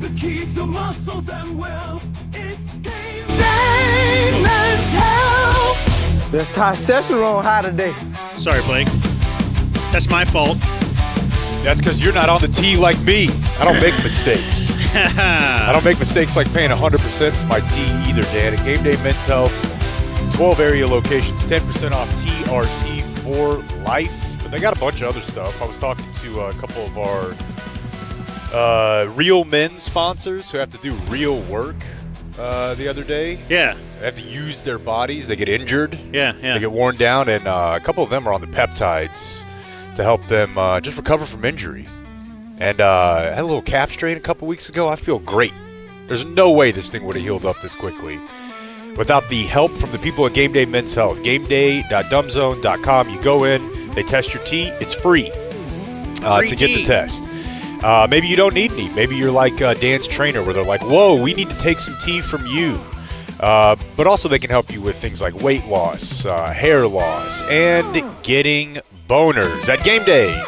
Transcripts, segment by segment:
The key to muscles and wealth. It's game day mental. The testosterone high today. Sorry, Blake. That's my fault. That's because you're not on the tee like me. I don't make mistakes. I don't make mistakes like paying 100% for my tee either, Dan. At Game Day Men's Health, 12 area locations, 10% off TRT for life. But they got a bunch of other stuff. I was talking to a couple of our real men sponsors who have to do real work the other day. Yeah. They have to use their bodies. They get injured. Yeah. They get worn down, and a couple of them are on the peptides to help them just recover from injury. And I had a little calf strain a couple weeks ago. I feel great. There's no way this thing would have healed up this quickly without the help from the people at Game Day Men's Health. GameDay.dumbzone.com. You go in, they test your tee. It's free to get the test. Maybe you don't need any. Maybe you're like Dan's trainer where they're like, whoa, we need to take some tea from you. But also they can help you with things like weight loss, hair loss, and getting boners at Game Day.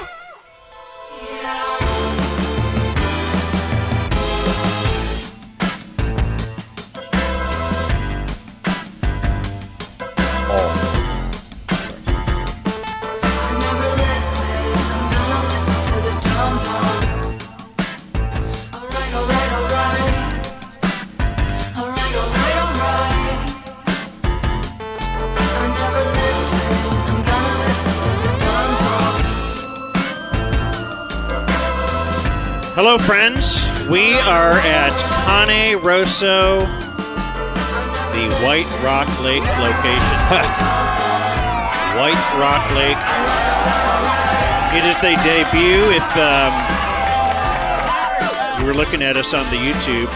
Hello, friends. We are at Cane Rosso, the White Rock Lake location. White Rock Lake. It is their debut. If you were looking at us on the YouTube,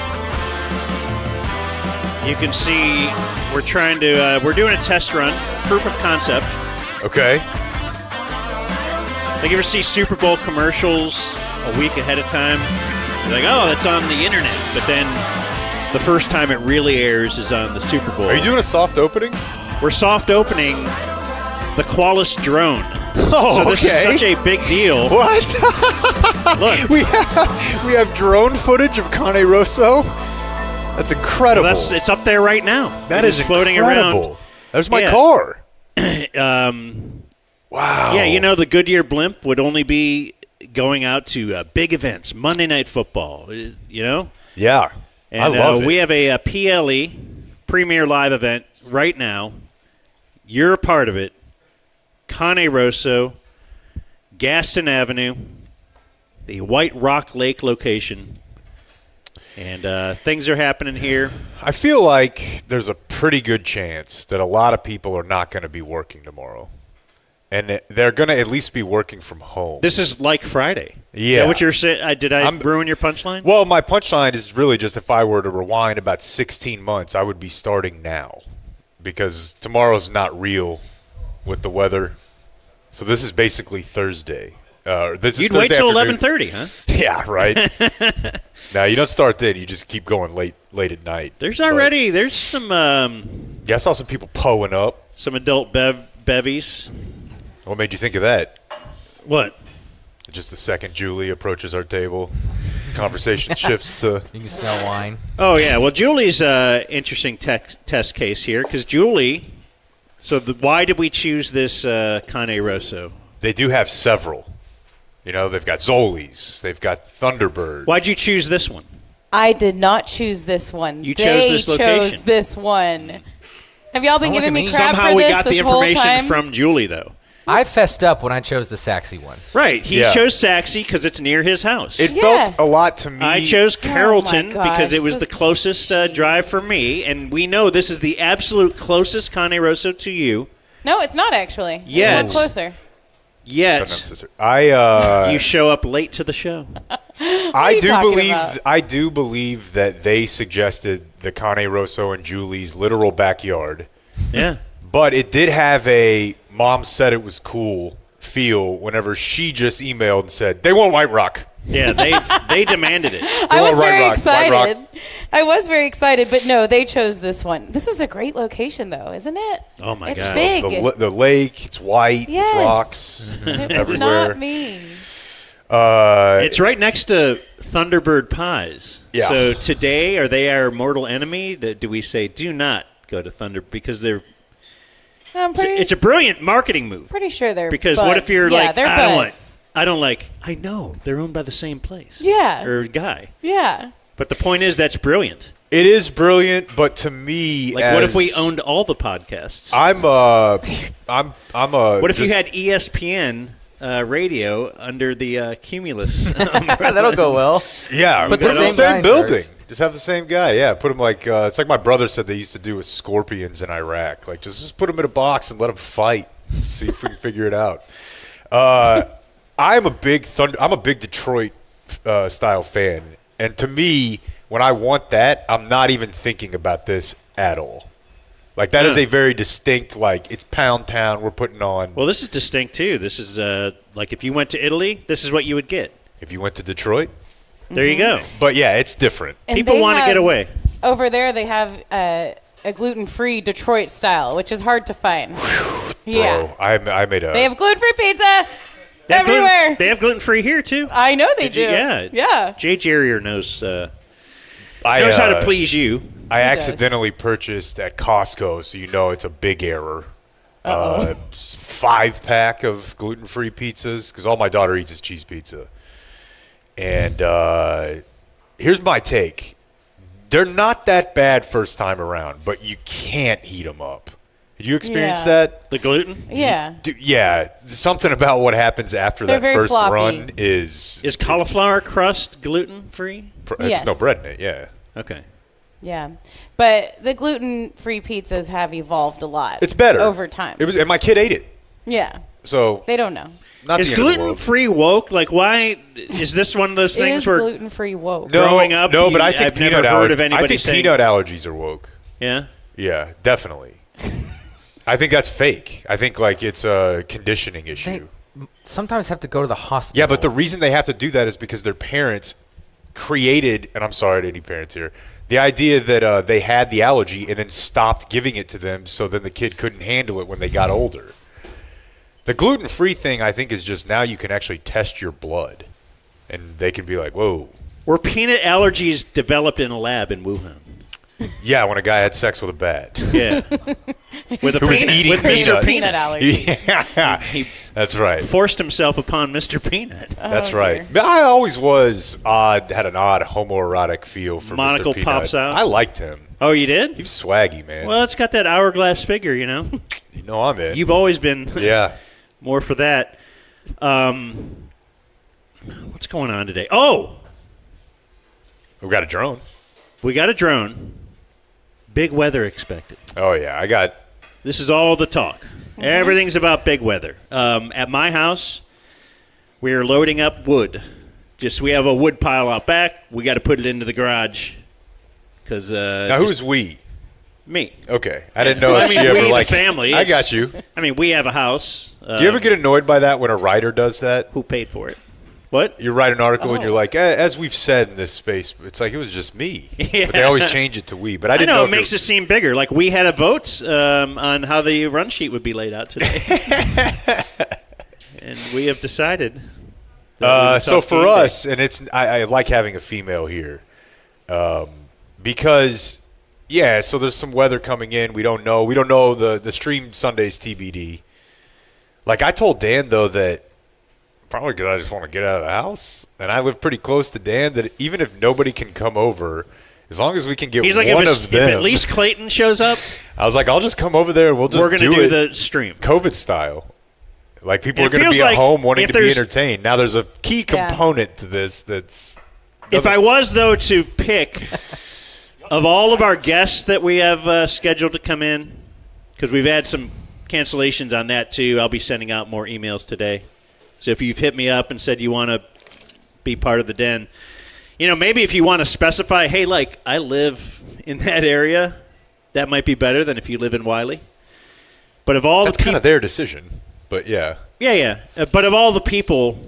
you can see we're doing a test run, proof of concept. Okay. Like, you ever see Super Bowl commercials a week ahead of time? You're like, oh, that's on the internet. But then the first time it really airs is on the Super Bowl. Are you doing a soft opening? We're soft opening the Qualis drone. Oh, so this is such a big deal. What? Look. We have drone footage of Cane Rosso? That's incredible. Well, it's up there right now. That is floating incredible. around. There's my car. Wow. Yeah, you know, the Goodyear blimp would only be going out to big events, Monday Night Football, you know? Yeah, and, I love it. We have a PLE, Premier Live event, right now. You're a part of it. Cane Rosso, Gaston Avenue, the White Rock Lake location. And things are happening here. I feel like there's a pretty good chance that a lot of people are not going to be working tomorrow. And they're going to at least be working from home. This is like Friday. Yeah. Is that what you're saying? Did I ruin your punchline? Well, my punchline is really just if I were to rewind about 16 months, I would be starting now. Because tomorrow's not real with the weather. So this is basically Thursday. You'd wait till 11:30, huh? Yeah, right. Now, you don't start then. You just keep going late at night. There's some... yeah, I saw some people poeing up. Some adult bevies. What made you think of that? What? Just the second Julie approaches our table, conversation shifts to... You can smell wine. Oh, yeah. Well, Julie's interesting test case here, because Julie... So why did we choose this Cane Rosso? They do have several. You know, they've got Zoli's. They've got Thunderbird. Why'd you choose this one? I did not choose this one. You chose this location. They chose this one. Have y'all been giving me crap Somehow for we this got the whole information time? from Julie, though. I fessed up when I chose the Saxy one. Right. He chose Saxy because it's near his house. It felt a lot to me. I chose Carrollton gosh, because it was the closest drive for me, and we know this is the absolute closest Cane Rosso to you. No, it's not actually. Yet. It's a lot closer. Yet, you show up late to the show. I do believe that they suggested the Cane Rosso in Julie's literal backyard. Yeah. But it did have a mom said it was cool feel whenever she just emailed and said, they want White Rock. Yeah, they demanded it. I was very excited. I was very excited, but no, they chose this one. This is a great location, though, isn't it? Oh, my God. It's big. The lake, it's white, Yes. with rocks It was everywhere. not me. It's right next to Thunderbird Pies. Yeah. So today, are they our mortal enemy? Do we say do not go to Thunder because they're? It's a brilliant marketing move. Pretty sure they're because buds. what if you're like they're buds. I know they're owned by the same place. Yeah. Or guy. Yeah. But the point is that's brilliant. It is brilliant, but to me, Like, what if we owned all the podcasts? I'm a. What if you had ESPN radio under the Cumulus? That'll go well. Yeah, But put the them in same guy in building. charge. Just have the same guy. Yeah, put him like it's like my brother said they used to do with scorpions in Iraq. Like just put them in a box and let them fight. See if we can figure it out. I'm a big Detroit style fan, and to me, when I want that, I'm not even thinking about this at all. Like that is a very distinct. Like it's Pound Town. We're putting on. Well, this is distinct too. This is like if you went to Italy, this is what you would get. If you went to Detroit, there you go. but yeah, it's different. And People they want to have- get away. Over there, they have a gluten-free Detroit style, which is hard to find. Yeah. Bro, I made a. They have gluten-free pizza They have everywhere. they have gluten-free here too. I know they Did do. you- yeah. Yeah. Jay Jerrier knows I, how to please you. I does. accidentally purchased at Costco, so you know it's a big error. 5-pack of gluten-free pizzas because all my daughter eats is cheese pizza. And here's my take: they're not that bad first time around, but you can't heat them up. Did you experience Yeah. that? The gluten Yeah. Yeah, something about what happens after They're that very first floppy. run is is cauliflower crust gluten-free. There's Yes. no bread in it. Yeah, Okay. Yeah. But the gluten-free pizzas have evolved a lot. it's better over time. It was, and my kid ate it, Yeah. so They don't know. not Is the end of the world. gluten-free woke? Like, why is this one of those things Is where? gluten-free woke? No, growing up, no, but I think I've never peanut heard of I anybody think saying- peanut allergies are woke. Yeah. Yeah, definitely. I think that's fake. I think like it's a conditioning They issue. sometimes have to go to the hospital. Yeah, but the reason they have to do that is because their parents created, and I'm sorry to any parents here, the idea that they had the allergy and then stopped giving it to them so then the kid couldn't handle it when they got older. The gluten-free thing, I think, is just now you can actually test your blood. And they can be like, whoa. Were peanut allergies developed in a lab in Wuhan? Yeah, when a guy had sex with a bat. Yeah. With a Who was peanut, eating with Mr. peanuts. Peanut Peanut. allergy. Yeah, He that's right. forced himself upon Mr. Peanut. That's Oh, right. dear. I always was had an odd homoerotic feel for Monocle Mr. Peanut. pops out. I liked him. Oh, you He did? was swaggy, man. Well, it's got that hourglass figure, you know. You know I'm in. You've always been Yeah. more for that. What's going on today? Oh, We've got a drone. we got a drone. Big weather expected. Oh, yeah. I got This is all the talk. Everything's about big weather. At my house, we are loading up wood. We have a wood pile out back. We got to put it into the garage. Because now, who's we? me? Okay. I didn't know Well, if I she mean, ever we, like. the family. I It's- got you. I mean, we have a house. Do you ever get annoyed by that when a writer does that? Who paid for it? What? You write an article and Oh. you're like, as we've said in this space, it's like it was just me. Yeah. But they always change it to we. But I I didn't know, know it makes it seem bigger. Like we had a vote on how the run sheet would be laid out today. And we have decided. that we would So talk for game day. us, and it's I like having a female here, because so there's some weather coming in. We don't know the stream Sunday's TBD. Like I told Dan though that probably because I just want to get out of the house, and I live pretty close to Dan. That even if nobody can come over, as long as we can get He's like, one if of them, at least Clayton shows up, I was like, I'll just come over there and we'll just we're going to do it the stream. COVID style. Like people It are going to feels be at like home wanting if to be there's- entertained. Now there's a key Yeah. component to this that's. If I was, though, to pick of all of our guests that we have scheduled to come in, because we've had some cancellations on that, too. I'll be sending out more emails today. So if you've hit me up and said you want to be part of the den, maybe if you want to specify, hey, like, I live in that area, that might be better than if you live in Wiley. But of all That's the kind of their decision, but yeah. Yeah. But of all the people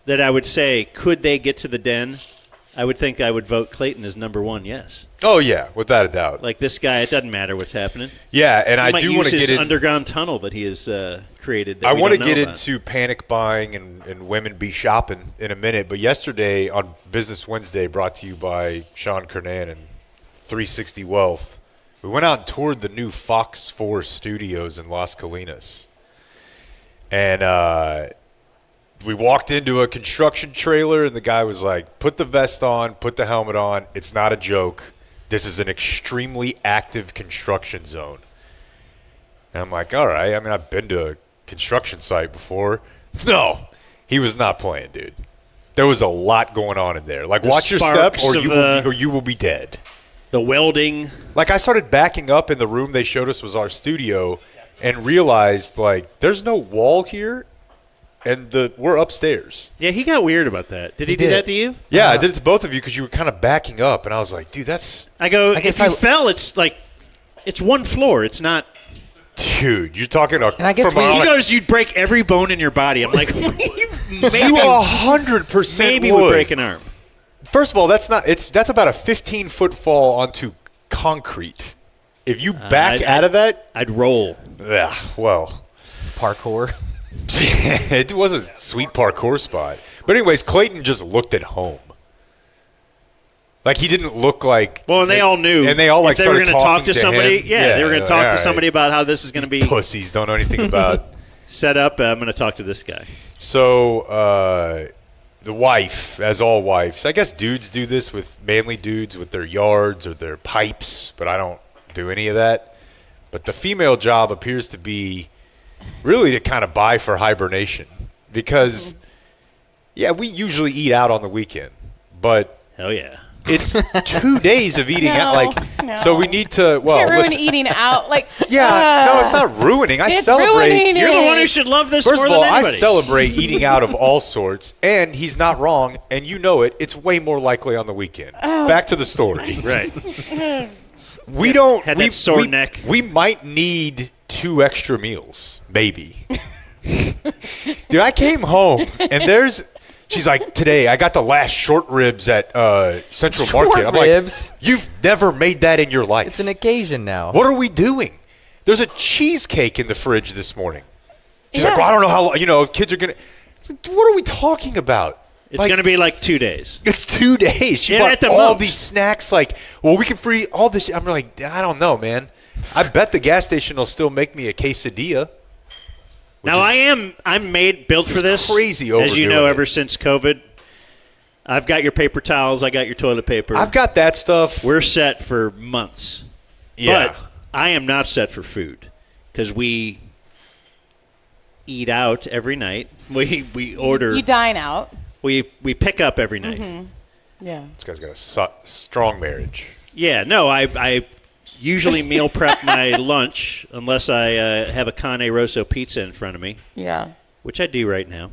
that I would say, could they get to the den? I would think I would vote Clayton as number one. Yes. Oh yeah, without a doubt. Like this guy, it doesn't matter what's happening. Yeah, and He I might do use want to his get in. underground tunnel that he has created. That I want to get into panic buying and women be shopping in a minute, but yesterday on Business Wednesday, brought to you by Sean Kernan and 360 Wealth, we went out and toured the new Fox 4 studios in Las Colinas. And we walked into a construction trailer, and the guy was like, put the vest on, put the helmet on. It's not a joke. This is an extremely active construction zone. And I'm like, all right. I mean, I've been to a construction site before. No, he was not playing, dude. There was a lot going on in there. Like, watch your step, or you will be dead. The welding. Like, I started backing up in the room they showed us was our studio, and realized, like, there's no wall here, and we're upstairs. Yeah, he got weird about that. Did he do that to you? Yeah, I did it to both of you because you were kind of backing up, and I was like, dude, that's... I go, if you fell, it's like, it's one floor. It's not... Dude, you're talking about... And I guess he goes, you'd break every bone in your body. I'm like, you 100% maybe would break an arm. First of all, that's about a 15-foot fall onto concrete. If you back out of that... I'd roll. Yeah, well... Parkour. It was a sweet parkour spot. But anyways, Clayton just looked at home. Like, he didn't look like... Well, and they all knew. And they all, like, if they were started gonna talking talk to somebody. him. Yeah, they were going to talk to right. somebody about how this is going to be... Pussies don't know anything about... set up. I'm going to talk to this guy. So, the wife, as all wives, I guess dudes do this with manly dudes with their yards or their pipes, but I don't do any of that. But the female job appears to be really to kind of buy for hibernation because, yeah, we usually eat out on the weekend, but hell yeah, it's 2 days of eating out. Like, so we need to. Well, Can't ruin listen, eating out. Like, no, it's not ruining. I it's celebrate. ruining you're the it. one who should love this First more of all, than anybody. I celebrate eating out of all sorts, and he's not wrong, and you know it. It's way more likely on the weekend. Back to the story. Right. We don't Had that sore neck. We might need 2 extra meals, maybe. Dude, I came home and she's like, today I got the last short ribs at Central Market. I'm ribs? like, you've never made that in your life. It's an occasion now. What are we doing? There's a cheesecake in the fridge this morning. She's like, Yeah. well, I don't know how kids are gonna. What are we talking about? It's Like, going to be like 2 days. It's 2 days. She Yeah, bought at the all most. these snacks. Like, well, we can free all this. I'm like, I don't know, man. I bet the gas station will still make me a quesadilla. Now I'm built for this. Crazy as you overdoing know, it. ever since COVID. I've got your paper towels. I got your toilet paper. I've got that stuff. We're set for months. Yeah. But I am not set for food because we eat out every night. We order. You dine out. We pick up every night. Yeah. This guy's got a strong marriage. Yeah. No, I usually meal prep my lunch unless I have a Cane Rosso pizza in front of me, Yeah. which I do right now.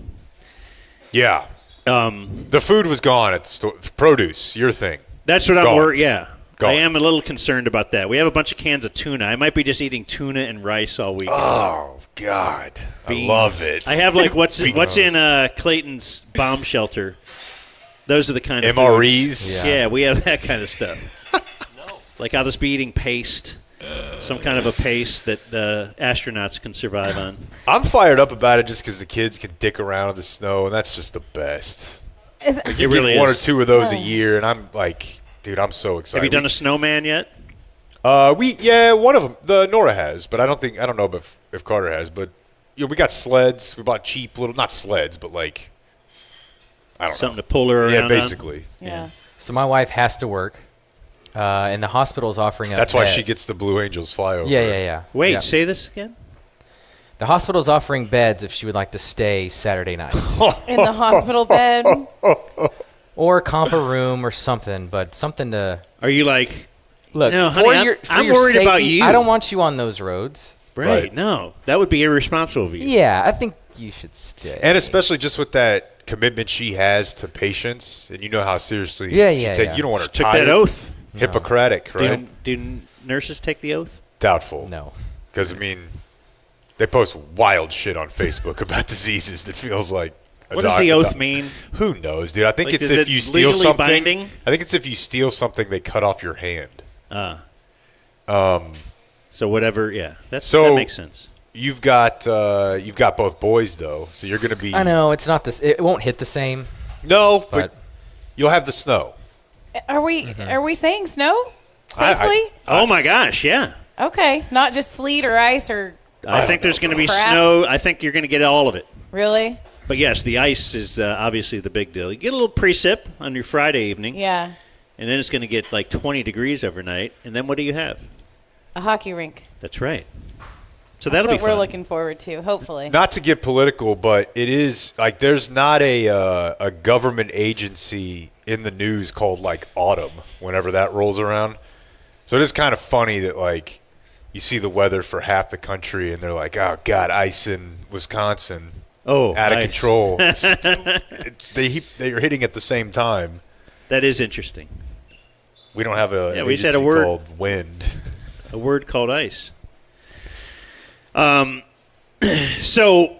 Yeah. The food was gone at the store. Produce, your thing. That's what I'm Gone. worried. Yeah. Gone. I am a little concerned about that. We have a bunch of cans of tuna. I might be just eating tuna and rice all weekend. Oh, God. Beans. I love it. I have like what's Beans. in Clayton's bomb shelter. Those are the kind of MREs? foods. Yeah, we have that kind of stuff. Like I'll just be eating paste, some kind of a paste that astronauts can survive on. I'm fired up about it just because the kids can dick around in the snow, and that's just the best. Like, you really get 1 or is. 2 of those a year, and I'm like, dude, I'm so excited. Have you done a snowman yet? One of them. The Nora has, but I don't know if Carter has. But we got sleds. We bought cheap little, not sleds, but like I don't Something know. to pull her around. Yeah, on? basically. Yeah. So my wife has to work, and the hospital is offering a That's why bed. she gets the Blue Angels flyover. Yeah. Wait, Yeah. say this again. The hospital's offering beds if she would like to stay Saturday night. In the hospital bed. Or comp a room or something, but something to... Are you like, Look, No, for honey, your, for I'm your worried safety, about you. I don't want you on those roads. right? Right. No, that would be irresponsible of you. Yeah, I think you should stay. And especially just with that commitment she has to patients, and you know how seriously Yeah, she yeah, take. yeah. You don't want her Took tired. that oath. Hippocratic, right? Do nurses take the oath? Doubtful. No. Because, I mean, they post wild shit on Facebook about diseases that feels like What does the oath mean? Who knows, dude? I think Like, it's is if it you steal legally something. binding? I think it's if you steal something, they cut off your hand. So whatever, yeah. That So- makes sense. You've got both boys though, so you're going to be. I know it's not this. It won't hit the same. No, but But you'll have the snow. Are we saying snow I- safely? Oh my gosh, yeah. Okay, not just sleet or ice or I think there's going to be Crap. snow. I think you're going to get all of it. really? But yes, the ice is obviously the big deal. You get a little precip on your Friday evening, Yeah, and then it's going to get like 20 degrees overnight. And then what do you have? a hockey rink. That's right. So That's that'll what be we're fun. looking forward to. Hopefully. Not to get political, but it is like there's not a government agency in the news called like Autumn whenever that rolls around. So it is kind of funny that like you see the weather for half the country and they're like, oh God, ice in Wisconsin, Oh, out of ice. control. They're hitting at the same time. That is interesting. We don't have a Yeah, we just had a agency word. called wind. A word called ice. So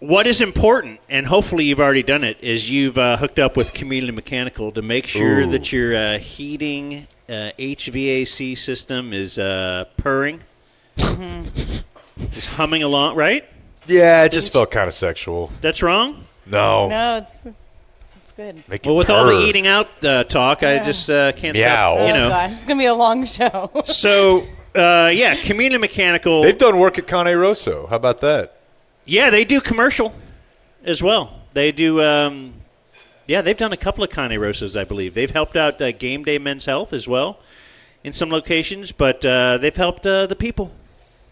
what is important, and hopefully you've already done it, is you've hooked up with Community Mechanical to make sure Ooh. that your heating HVAC system is purring, is humming along, right? Yeah, it just felt kind of sexual. That's wrong? No, No, it's good. Make it Well, with all the purr. eating out talk, I just can't Meow. stop, you Oh know. God, it's gonna be a long show. So, yeah, Community Mechanical. They've done work at Cane Rosso. How about that? Yeah, they do commercial as well. They do. Yeah, they've done a couple of Cane Rossos, I believe. They've helped out Game Day Men's Health as well in some locations, but they've helped the people.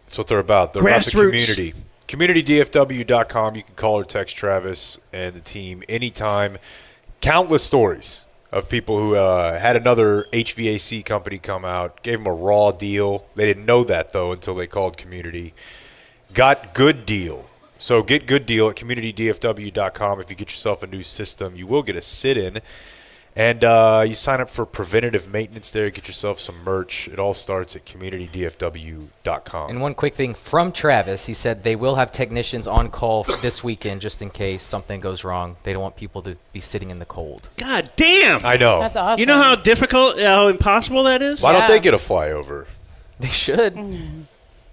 That's what they're about. They're about the Grassroots. community. CommunityDFW.com. You can call or text Travis and the team anytime. Countless stories of people who had another HVAC company come out, gave them a raw deal. They didn't know that, though, until they called Community. Got good deal. So get good deal at CommunityDFW.com. If you get yourself a new system, you will get a sit-in. And you sign up for preventative maintenance there. Get yourself some merch. It all starts at CommunityDFW.com. And one quick thing from Travis, he said they will have technicians on call this weekend just in case something goes wrong. They don't want people to be sitting in the cold. God damn! I know. That's awesome. You know how difficult, how impossible that is? Why don't Yeah. they get a flyover? They should.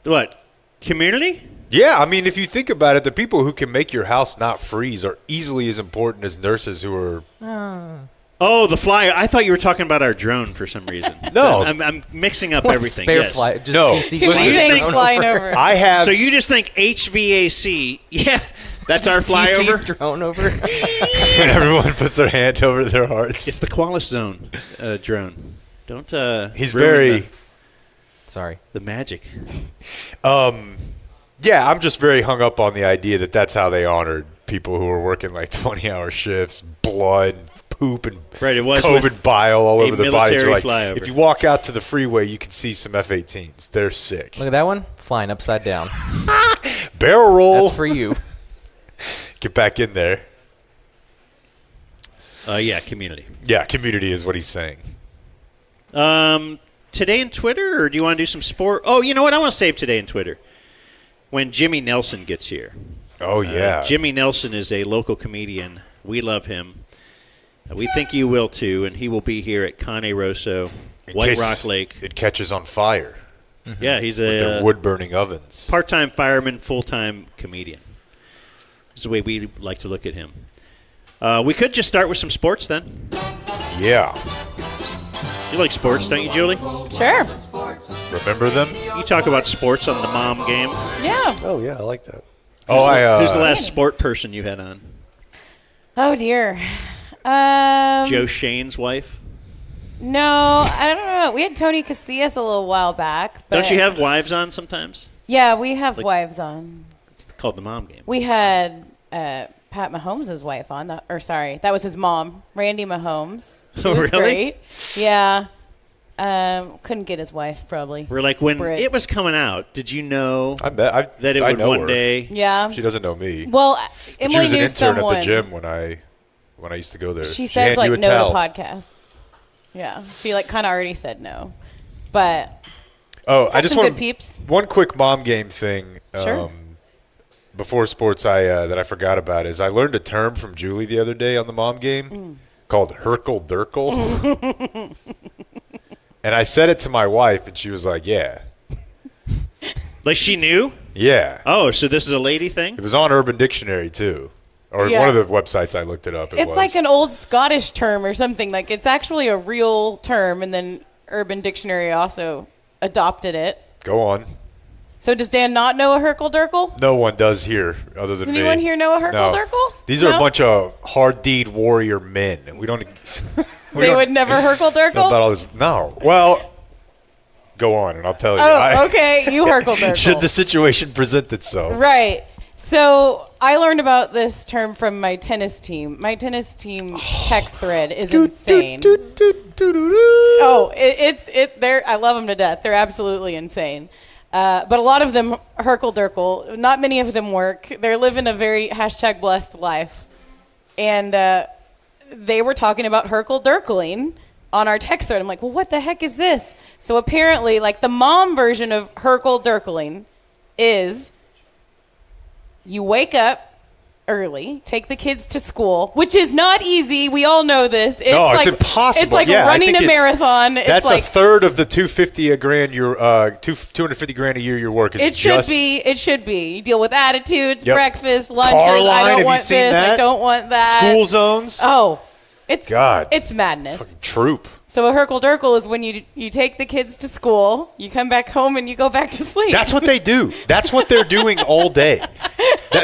What? Community? Yeah, I mean, if you think about it, the people who can make your house not freeze are easily as important as nurses who are. Oh, the flyer. I thought you were talking about our drone for some reason. No. I'm mixing up What everything. spare yes. fly? Just No. TC Too many flying things drone flying over. over. I have. So you just think HVAC? Yeah, that's our TC's flyover. drone over. when everyone puts their hand over their hearts. It's the Qualis Zone drone. Don't. He's ruin very. Sorry. the magic. Yeah, I'm just very hung up on the idea that that's how they honored people who were working like 20-hour shifts, blood, poop, and Right, it was COVID with bile all a over their bodies. military Like, flyover. if you walk out to the freeway, you can see some F-18s. They're sick. Look at that one. Flying upside down. Barrel roll. That's for you. Get back in there. Yeah, community. Yeah, community is what he's saying. Today in Twitter, or do you want to do some sport? Oh, you know what? I want to save today in Twitter when Jimmy Nelson gets here. Oh, yeah. Jimmy Nelson is a local comedian. We love him. We think you will too, and he will be here at Cane Rosso, In White case Rock Lake. It catches on fire Yeah, he's with their a wood-burning ovens. part-time fireman, full-time comedian. This is the way we like to look at him. We could just start with some sports then. Yeah. You like sports, don't you, Julie? Sure. Remember them? You talk about sports on the mom game. Yeah. Oh, yeah, I like that. Who's the last sport person you had on? Oh dear. Joe Shane's wife? No, I don't know. We had Tony Casillas a little while back. But Don't you have wives on sometimes? Yeah, we have wives on. It's called the mom game. We had Pat Mahomes' wife on. That was his mom, Randy Mahomes. She Oh, was really? great. Yeah. Couldn't get his wife, probably. We're like, when Brit. it was coming out, did you know I bet. that it I would know one her. day? Yeah. She doesn't know me. Well, But Emily she was an knew intern someone. at the gym when I used to go there. She says, handed like, you a no towel. to podcasts. Yeah. She, like, kind of already said no. But Oh, I just some want good peeps. one quick mom game thing. Sure. before sports that I forgot about is I learned a term from Julie the other day on the mom game called Herkle-Durkle. And I said it to my wife, and she was like, yeah. Like she knew? Yeah. Oh, so this is a lady thing? It was on Urban Dictionary, too. Or Yeah. one of the websites I looked it up. It's like an old Scottish term or something. Like it's actually a real term, and then Urban Dictionary also adopted it. Go on. So does Dan not know a Herkle-Durkle? No one does here other than Does me. anyone here know a No. Herkle-Durkle? These are No? a bunch of hard deed warrior men. We don't. They would never know Herkle-Durkle? about all this. No. Well, go on, and I'll tell you. Oh, okay. You Herkle-Durkle. Should the situation present itself. Right. So I learned about this term from my tennis team. My tennis team text thread is insane. Oh, I love them to death. They're absolutely insane. But a lot of them Herkle-Durkle. Not many of them work. They're living a very #blessed life. And they were talking about Herkle-Durkling on our text thread. I'm like, well, what the heck is this? So apparently, like the mom version of Herkle-Durkling is you wake up early, take the kids to school, which is not easy. We all know this. It's No, it's like, impossible. It's like Yeah, I running think a marathon. That's it's like, a third of the $250,000 a year your work is. It should be. It should be. You deal with attitudes, Yep. breakfast, lunches. Car line, I have don't you want seen this. that? I don't want that. School zones. Oh, it's God. It's madness. Fucking troop. So a Herkle-Durkle is when you take the kids to school, you come back home, and you go back to sleep. That's what they do. That's what they're doing all day.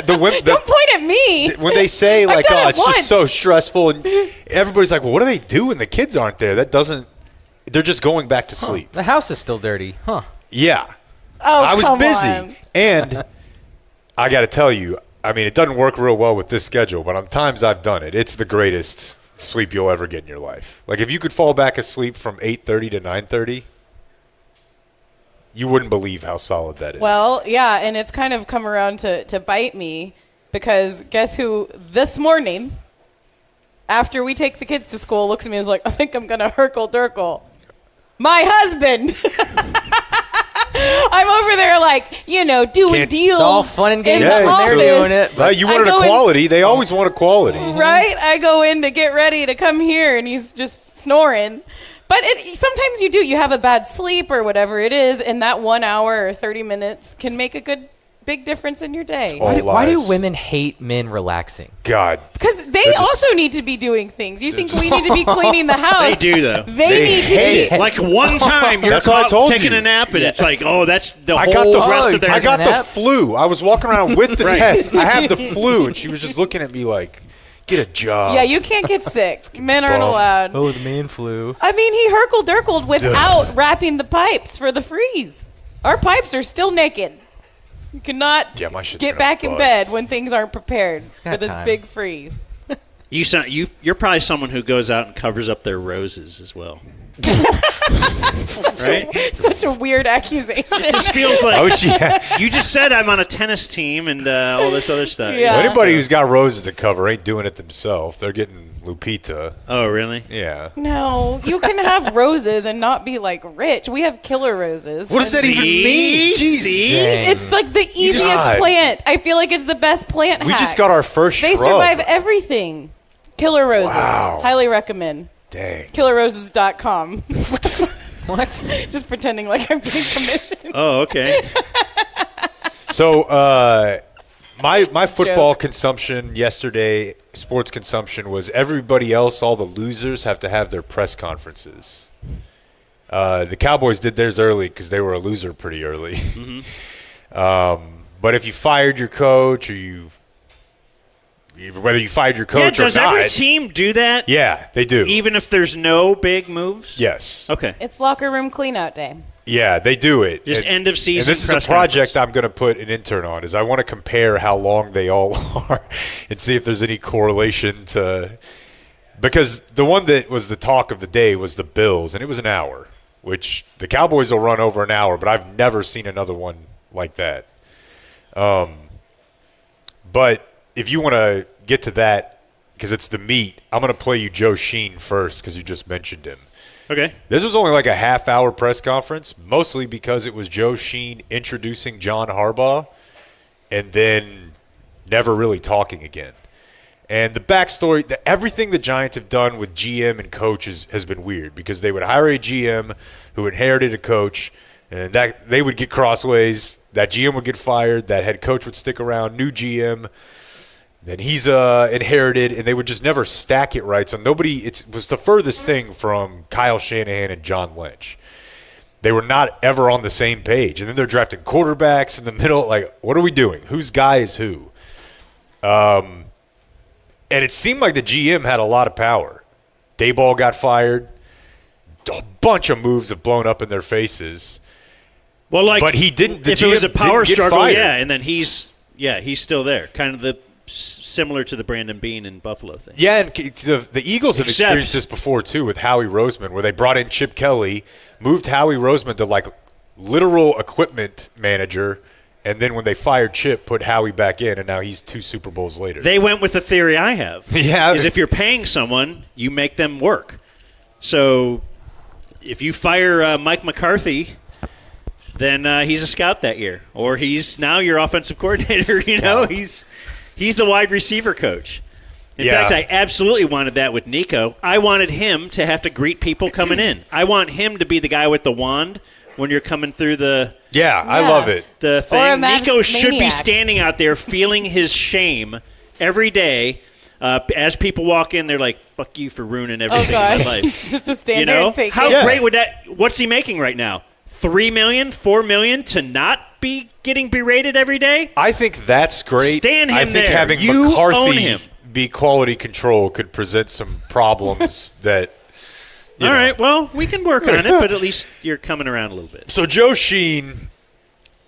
Don't point at me. When they say like, done "Oh, it it's just once." so stressful," and everybody's like, "Well, what do they do when the kids aren't there?" That doesn't. They're just going back to sleep. The house is still dirty, huh? Yeah. Oh, I was come busy, on. and I got to tell you, I mean, it doesn't work real well with this schedule, but on times I've done it, it's the greatest sleep you'll ever get in your life. Like if you could fall back asleep from 8:30 to 9:30, you wouldn't believe how solid that is. Well, yeah, and it's kind of come around to bite me because guess who this morning, after we take the kids to school, looks at me and is like, I think I'm going to Herkle-Durkle. My husband. I'm over there like, doing deals. It's all fun and games in Yeah, the when they're office. doing it. Right, But you I wanted go in- equality. They always want equality. Right? I go in to get ready to come here, and he's just snoring. But sometimes you do. You have a bad sleep or whatever it is, and that 1 hour or 30 minutes can make a big difference in your day. Oh. why do lies. women hate men relaxing? God. Because they They're just- also need to be doing things. You think we need to be cleaning the house? They do, though. They They need to hate be. it. Like one time you're That's what I caught told taking you. a nap, and it's like, oh, that's the I whole got the rest of their I got the nap. flu. I was walking around with the Right. test. I have the flu, and she was just looking at me like, "Get a job." Yeah, you can't get sick. Men aren't bum. allowed. Oh, the man flu. I mean, he Herkle-Durkled without wrapping the pipes for the freeze. Our pipes are still naked. You cannot Yeah, my shit's get gonna back in bust. bed when things aren't prepared for got this time. big freeze. You're probably someone who goes out and covers up their roses as well. Right? Such a weird accusation. Just feels like Oh, yeah. you just said I'm on a tennis team and all this other stuff. Yeah. Well, anybody who's got roses to cover ain't doing it themselves. They're getting Lupita. Oh, really? Yeah. No, you can have roses and not be like rich. We have killer roses. What does that even mean? Jeez. See? Dang. It's like the easiest God. plant. I feel like it's the best plant We hack. just got our first They shrub. survive everything. Killer roses. Wow. Highly recommend. Dang. KillerRoses.com. What? Just pretending like I'm getting commission. Oh, okay. So, my football joke. consumption yesterday, sports consumption, was everybody else, all the losers, have to have their press conferences. The Cowboys did theirs early because they were a loser pretty early. But if you fired your coach or whether you fired your Yeah, coach or does not, every team do that? yeah, they do. Even if there's no big moves? Yes. Okay. It's locker room cleanout day. Yeah, they do it. Just end of season And this is a press project conference. I'm going to put an intern on. Is I want to compare how long they all are and see if there's any correlation to. Because the one that was the talk of the day was the Bills, and it was an hour, which the Cowboys will run over an hour, but I've never seen another one like that. But if you want to get to that, because it's the meat, I'm going to play you Joe Schoen first because you just mentioned him. Okay. This was only like a half-hour press conference, mostly because it was Joe Schoen introducing John Harbaugh and then never really talking again. And the backstory, everything the Giants have done with GM and coaches has been weird because they would hire a GM who inherited a coach, and that they would get crossways. That GM would get fired. That head coach would stick around. New GM. Then he's inherited, and they would just never stack it right. So it was the furthest thing from Kyle Shanahan and John Lynch. They were not ever on the same page. And then they're drafting quarterbacks in the middle. Like, what are we doing? Whose guy is who? And it seemed like the GM had a lot of power. Dayball got fired. A bunch of moves have blown up in their faces. Well, but he didn't. The if GM it was a power didn't get struggle, fired. yeah, and then he's still there, kind of similar to the Brandon Beane and Buffalo thing. Yeah, and the Eagles have experienced this before too with Howie Roseman, where they brought in Chip Kelly, moved Howie Roseman to like literal equipment manager. And then when they fired Chip, put Howie back in, and now he's 2 Super Bowls later. They went with the theory I have. Yeah. Is if you're paying someone, you make them work. So if you fire Mike McCarthy, then he's a scout that year. Or he's now your offensive coordinator. You know, he's the wide receiver coach. In fact, I absolutely wanted that with Nico. I wanted him to have to greet people coming in. I want him to be the guy with the wand when you're coming through the I love it. The Or a thing. Max Nico should be Maniac. standing out there feeling his shame every day. As people walk in, they're like, "Fuck you for ruining everything in my life." Just to stand You there know and take how it. great would that? What's he making right now? $3 million, $4 million to not be getting berated every day? I think that's great. Stand him I think there. having You own McCarthy him. be quality control could present some problems that. All right, well, we can work on it, but at least you're coming around a little bit. So Joe Sheen,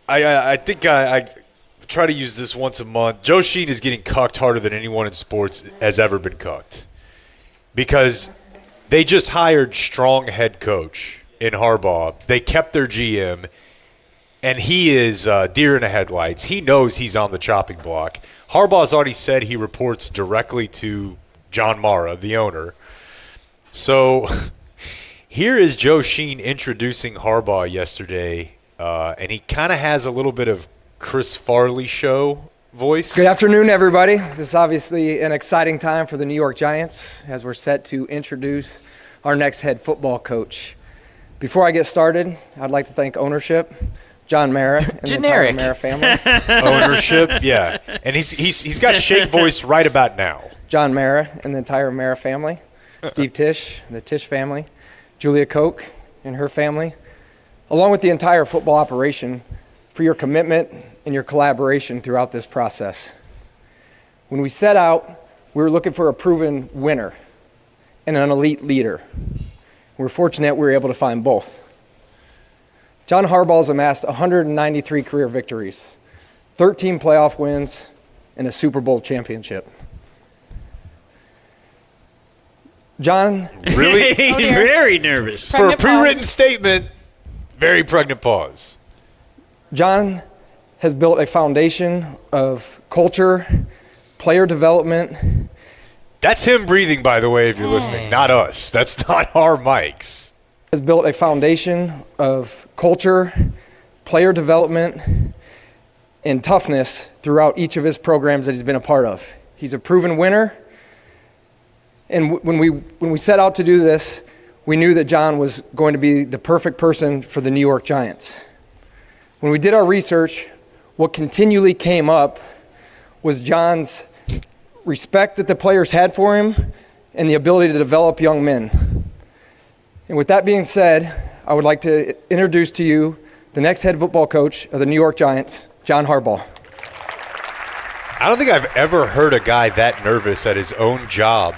I think I try to use this once a month. Joe Sheen is getting cucked harder than anyone in sports has ever been cucked because they just hired strong head coach in Harbaugh. They kept their GM, and he is deer in the headlights. He knows he's on the chopping block. Harbaugh's already said he reports directly to John Mara, the owner. So here is Joe Sheen introducing Harbaugh yesterday, and he kind of has a little bit of Chris Farley show voice. Good afternoon, everybody. This is obviously an exciting time for the New York Giants as we're set to introduce our next head football coach. Before I get started, I'd like to thank ownership, John Mara, and the entire Mara family. Ownership, yeah. And he's got shake voice right about now. John Mara and the entire Mara family, Steve Tisch, the Tisch family, Julia Koch and her family, along with the entire football operation for your commitment and your collaboration throughout this process. When we set out, we were looking for a proven winner and an elite leader. We're fortunate we were able to find both. John Harbaugh's amassed 193 career victories, 13 playoff wins, and a Super Bowl championship. John, Really? Very nervous. For a Pregnant pre-written pause. statement, very pregnant pause. John has built a foundation of culture, player development. That's him breathing, by the way, if you're listening, not us. That's not our mics. Has built a foundation of culture, player development, and toughness throughout each of his programs that he's been a part of. He's a proven winner. And when we set out to do this, we knew that John was going to be the perfect person for the New York Giants. When we did our research, what continually came up was John's respect that the players had for him and the ability to develop young men. And with that being said, I would like to introduce to you the next head football coach of the New York Giants, John Harbaugh. I don't think I've ever heard a guy that nervous at his own job.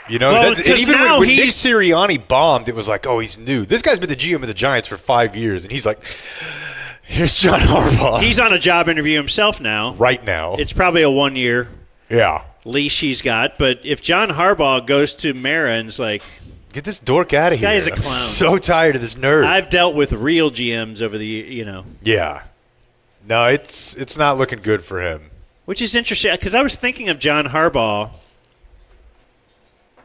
You know, Well, and 'cause even now when Nick he's- Sirianni bombed, it was like, oh, he's new. This guy's been the GM of the Giants for 5 years, and he's like, here's John Harbaugh. He's on a job interview himself now. right now. It's probably a 1-year Yeah. leash he's got. But if John Harbaugh goes to Mara and is like, Get this dork out of here. guy is a I'm clown. so tired of this nerd. I've dealt with real GMs over the, Yeah. No, it's not looking good for him. which is interesting because I was thinking of John Harbaugh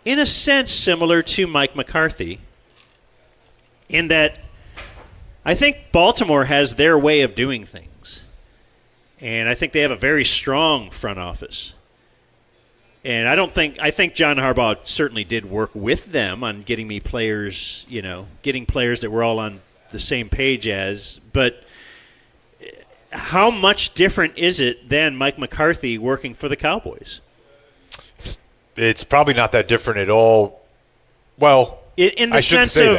in a sense similar to Mike McCarthy in that I think Baltimore has their way of doing things. And I think they have a very strong front office. And I think John Harbaugh certainly did work with them on getting me players, getting players that were all on the same page as. But how much different is it than Mike McCarthy working for the Cowboys? It's probably not that different at all. Well, in the sense of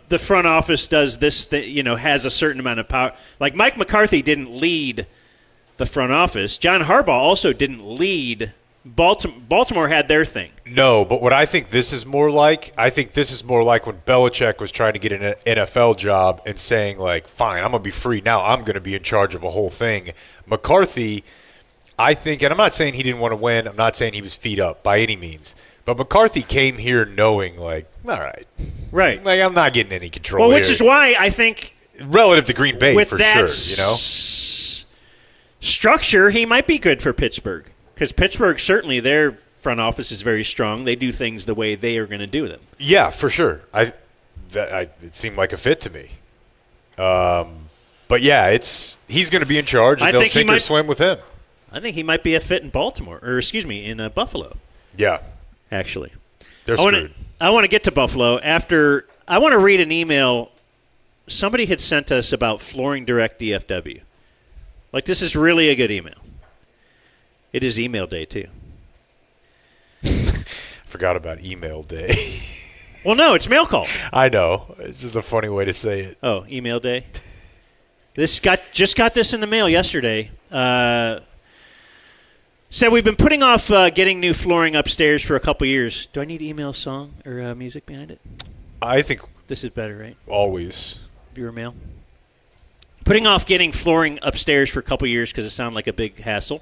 the front office does this, has a certain amount of power. Like Mike McCarthy didn't lead the front office. John Harbaugh also didn't lead. Baltimore had their thing. No, but what I think this is more like, when Belichick was trying to get an NFL job and saying, like, fine, I'm going to be free now. I'm going to be in charge of a whole thing. McCarthy, I think, and I'm not saying he didn't want to win. I'm not saying he was feet up by any means. But McCarthy came here knowing, like, all right. Right. Like, I'm not getting any control Well, here. which is why I think relative to Green Bay, with for that sure, structure, he might be good for Pittsburgh. Because Pittsburgh, certainly their front office is very strong. They do things the way they are going to do them. Yeah, for sure. It seemed like a fit to me. But yeah, he's going to be in charge, and they'll sink or swim with him. I think he might be a fit in in Buffalo. Yeah, actually, they're screwed. I want to get to Buffalo after. I want to read an email somebody had sent us about Flooring Direct DFW. Like, this is really a good email. It is email day, too. Forgot about email day. Well, no, it's mail call. I know. It's just a funny way to say it. Oh, email day. Just got this in the mail yesterday. Said we've been putting off getting new flooring upstairs for a couple years. Do I need email song or music behind it? I think this is better, right? Always. Viewer mail. Putting off getting flooring upstairs for a couple years because it sounded like a big hassle.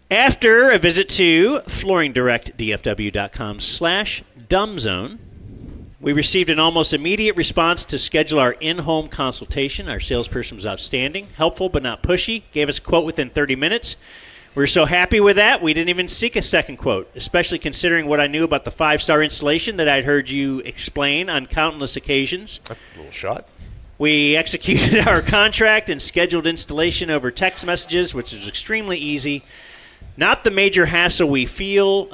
After a visit to flooringdirectdfw.com/dumbzone, we received an almost immediate response to schedule our in-home consultation. Our salesperson was outstanding, helpful but not pushy, gave us a quote within 30 minutes. We were so happy with that, we didn't even seek a second quote, especially considering what I knew about the 5-star installation that I'd heard you explain on countless occasions. A little shot. We executed our contract and scheduled installation over text messages, which was extremely easy. Not the major hassle we feared.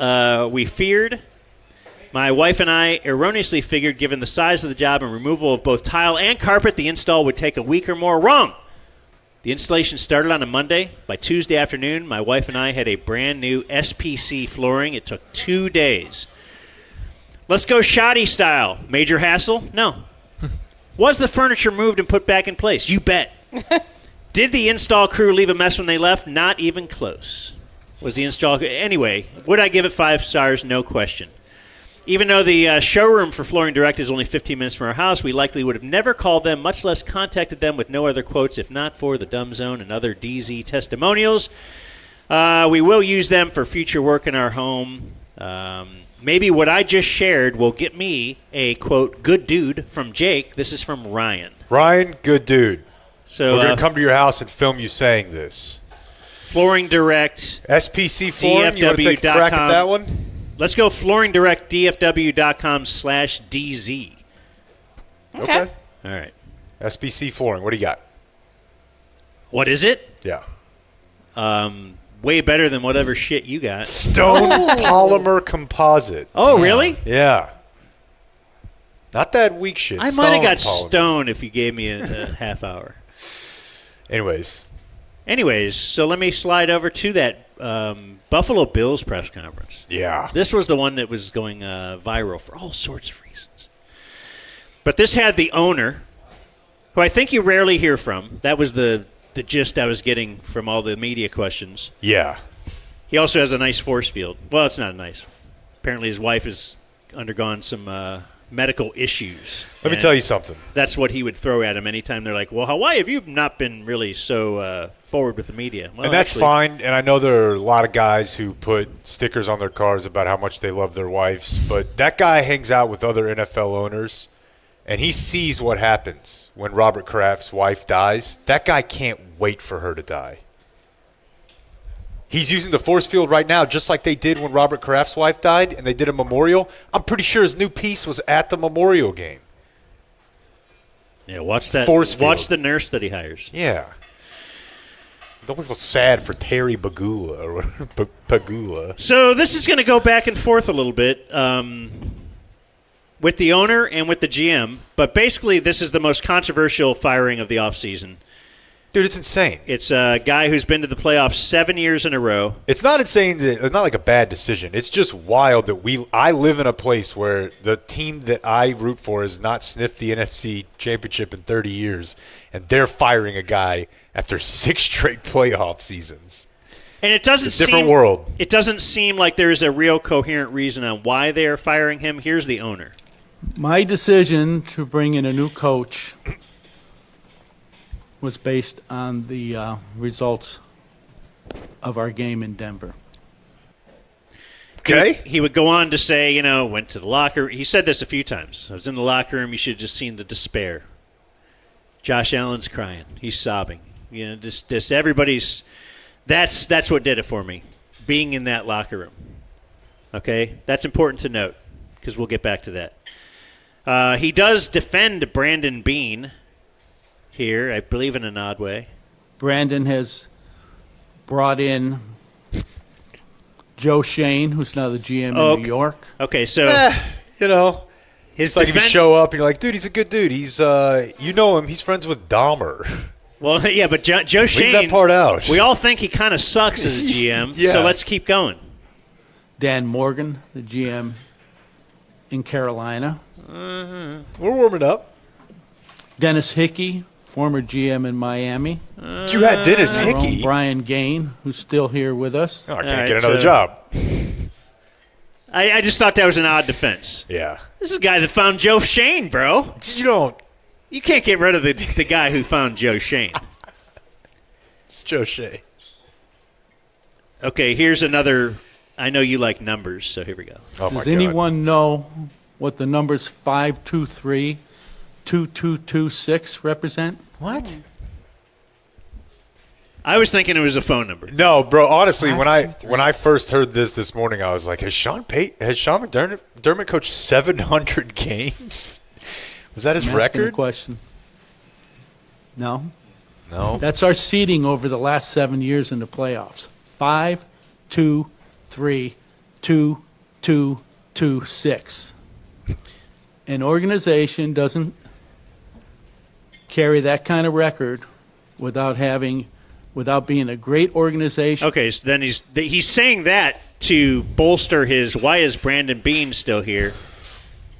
My wife and I erroneously figured, given the size of the job and removal of both tile and carpet, the install would take a week or more. Wrong! The installation started on a Monday. By Tuesday afternoon, my wife and I had a brand new SPC flooring. It took 2 days. Let's go shoddy style. Major hassle? No. Was the furniture moved and put back in place? You bet. Did the install crew leave a mess when they left? Not even close. Was the install... Anyway, would I give it 5 stars? No question. Even though the showroom for Flooring Direct is only 15 minutes from our house, we likely would have never called them, much less contacted them with no other quotes, if not for the Dumb Zone and other DZ testimonials. We will use them for future work in our home. Maybe what I just shared will get me a, quote, good dude from Jake. This is from Ryan. Ryan, good dude. So we're going to come to your house and film you saying this. Flooring Direct. SPC Flooring, you want to take a crack at that one? Let's go flooringdirectdfw.com/DZ. Okay. All right. SPC Flooring, what do you got? What is it? Yeah. Way better than whatever shit you got. Stone polymer composite. Oh, really? Yeah. Not that weak shit. I might have got polymer. stoned if you gave me a half hour. Anyways, so let me slide over to that Buffalo Bills press conference. Yeah. This was the one that was going viral for all sorts of reasons. But this had the owner, who I think you rarely hear from. That was the gist I was getting from all the media questions. Yeah. He also has a nice force field. Well, it's not nice. Apparently his wife has undergone some medical issues. Let me tell you something. That's what he would throw at him anytime they're like, well, why have you not been really so forward with the media? Well, and that's fine. And I know there are a lot of guys who put stickers on their cars about how much they love their wives. But that guy hangs out with other NFL owners, and he sees what happens when Robert Kraft's wife dies. That guy can't wait for her to die. He's using the force field right now just like they did when Robert Kraft's wife died and they did a memorial. I'm pretty sure his new piece was at the memorial game. Yeah, watch that. Force field. Watch the nurse that he hires. Yeah. Don't feel sad for Terry Pagula or whatever. Pagula. So this is going to go back and forth a little bit with the owner and with the GM. But basically, this is the most controversial firing of the offseason. Dude, it's insane. It's a guy who's been to the playoffs 7 years in a row. It's not insane. It's not like a bad decision. It's just wild that I live in a place where the team that I root for has not sniffed the NFC Championship in 30 years, and they're firing a guy after 6 straight playoff seasons. And it doesn't It's a different world. It doesn't seem like there is a real coherent reason on why they are firing him. Here's the owner. My decision to bring in a new coach was based on the results of our game in Denver. Okay. He would go on to say, went to the locker. He said this a few times. I was in the locker room. You should have just seen the despair. Josh Allen's crying. He's sobbing. Just everybody's. That's what did it for me. Being in that locker room. Okay, that's important to note because we'll get back to that. He does defend Brandon Beane here, I believe, in an odd way. Brandon has brought in Joe Schoen, who's now the GM in New York. Okay, so it's like if you show up and you're like, dude, he's a good dude. He's you know him. He's friends with Dahmer. Well, yeah, but Joe Schoen. Leave that part out. We all think he kind of sucks as a GM, Yeah. so let's keep going. Dan Morgan, the GM in Carolina. We're warming up. Dennis Hickey, former GM in Miami. You had Dennis Our own Hickey. Brian Gain, who's still here with us. Oh, I All can't right, get another so- job. I just thought that was an odd defense. Yeah. This is a guy that found Joe Schoen, bro. You don't. You can't get rid of the guy who found Joe Schoen. It's Joe Shea. Okay, here's another. I know you like numbers, so here we go. Oh my Does God. anyone know what the numbers 523, 2226 represent? What? I was thinking it was a phone number. No, bro. Honestly, when I first heard this morning, I was like, has Sean McDermott coached 700 games? Was that his I'm asking a record? question. No. No. That's our seeding over the last 7 years in the playoffs. 5, 2, 3, 2, 2, 2, 6. An organization doesn't carry that kind of record without being a great organization. Okay, so then he's saying that to bolster his why is Brandon Beane still here?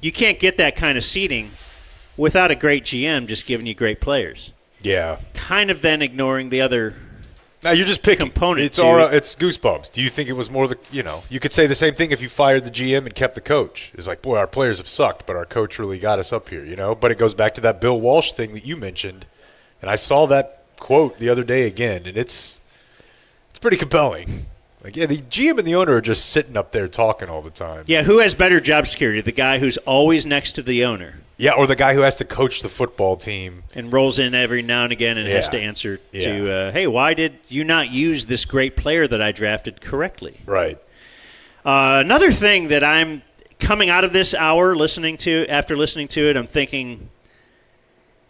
You can't get that kind of seating without a great GM just giving you great players. Yeah. Kind of then ignoring the other. Now you're just picking. Component It's to all. it. It's goosebumps. Do you think it was more you could say the same thing if you fired the GM and kept the coach. It's like, boy, our players have sucked, but our coach really got us up here, But it goes back to that Bill Walsh thing that you mentioned, and I saw that quote the other day again, and it's pretty compelling. Like, yeah, the GM and the owner are just sitting up there talking all the time. Yeah, who has better job security? The guy who's always next to the owner Yeah, or the guy who has to coach the football team. and rolls in every now and again and has Yeah. to answer Yeah. to, hey, why did you not use this great player that I drafted correctly? Right. Another thing that I'm coming out of this hour after listening to it, I'm thinking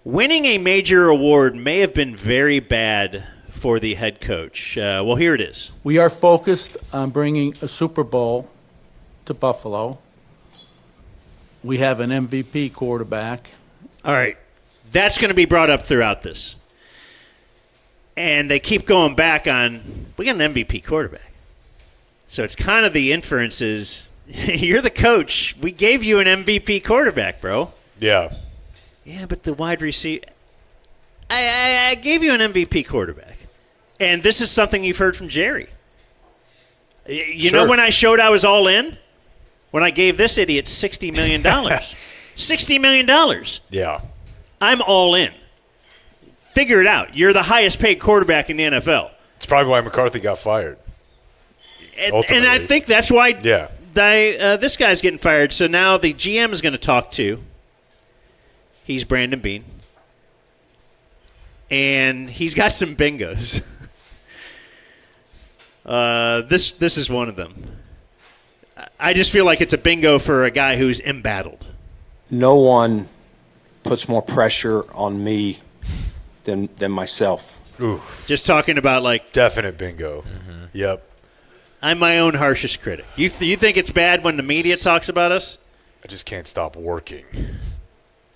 winning a major award may have been very bad for the head coach. Well, here it is. We are focused on bringing a Super Bowl to Buffalo. We have an MVP quarterback. All right. That's going to be brought up throughout this. And they keep going back on, we got an MVP quarterback. So it's kind of the inference is, you're the coach. We gave you an MVP quarterback, bro. Yeah. Yeah, but the wide receiver, I gave you an MVP quarterback. And this is something you've heard from Jerry. You Sure. know when I showed I was all in? When I gave this idiot $60 million. $60 million. Yeah. I'm all in. Figure it out. You're the highest paid quarterback in the NFL. It's probably why McCarthy got fired. And Ultimately. I think that's why Yeah. this guy's getting fired. So now the GM is going to talk to. He's Brandon Beane. And he's got some bingos. This is one of them. I just feel like it's a bingo for a guy who's embattled. No one puts more pressure on me than myself. Ooh, Just talking about, like, definite bingo. Yep. I'm my own harshest critic. You think it's bad when the media talks about us? I just can't stop working.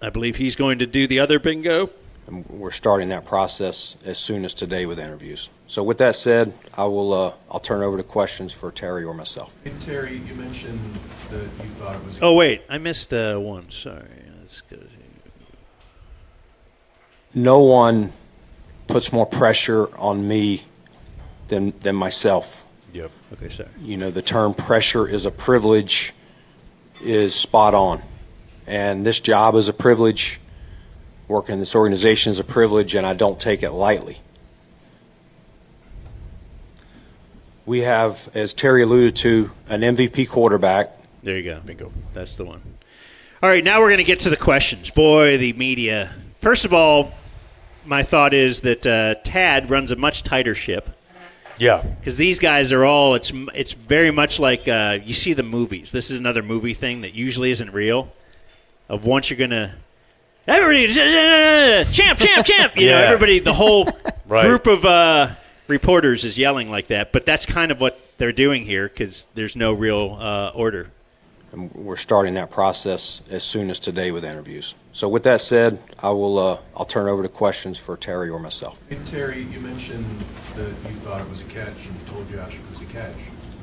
I believe he's going to do the other bingo. And we're starting that process as soon as today with interviews. So with that said, I'll turn over to questions for Terry or myself. Hey, Terry, you mentioned that you thought it was. Oh, wait. I missed one. Sorry. Let's go. No one puts more pressure on me than myself. Yep. Okay, sorry. You know, the term pressure is a privilege is spot on. And this job is a privilege. Working in this organization is a privilege, and I don't take it lightly. We have, as Terry alluded to, an MVP quarterback. There you go. Bingo. That's the one. All right, now we're going to get to the questions. Boy, the media. First of all, my thought is that Tad runs a much tighter ship. Yeah. Because these guys are all, it's very much like you see the movies. This is another movie thing that usually isn't real. Of once you're going to, everybody, champ. You know, everybody, the whole group of reporters is yelling like that. But that's kind of what they're doing here because there's no real order. And we're starting that process as soon as today with interviews. So with that said, I'll turn over to questions for Terry or myself. Hey, Terry, you mentioned that you thought it was a catch and you told Josh it was a catch.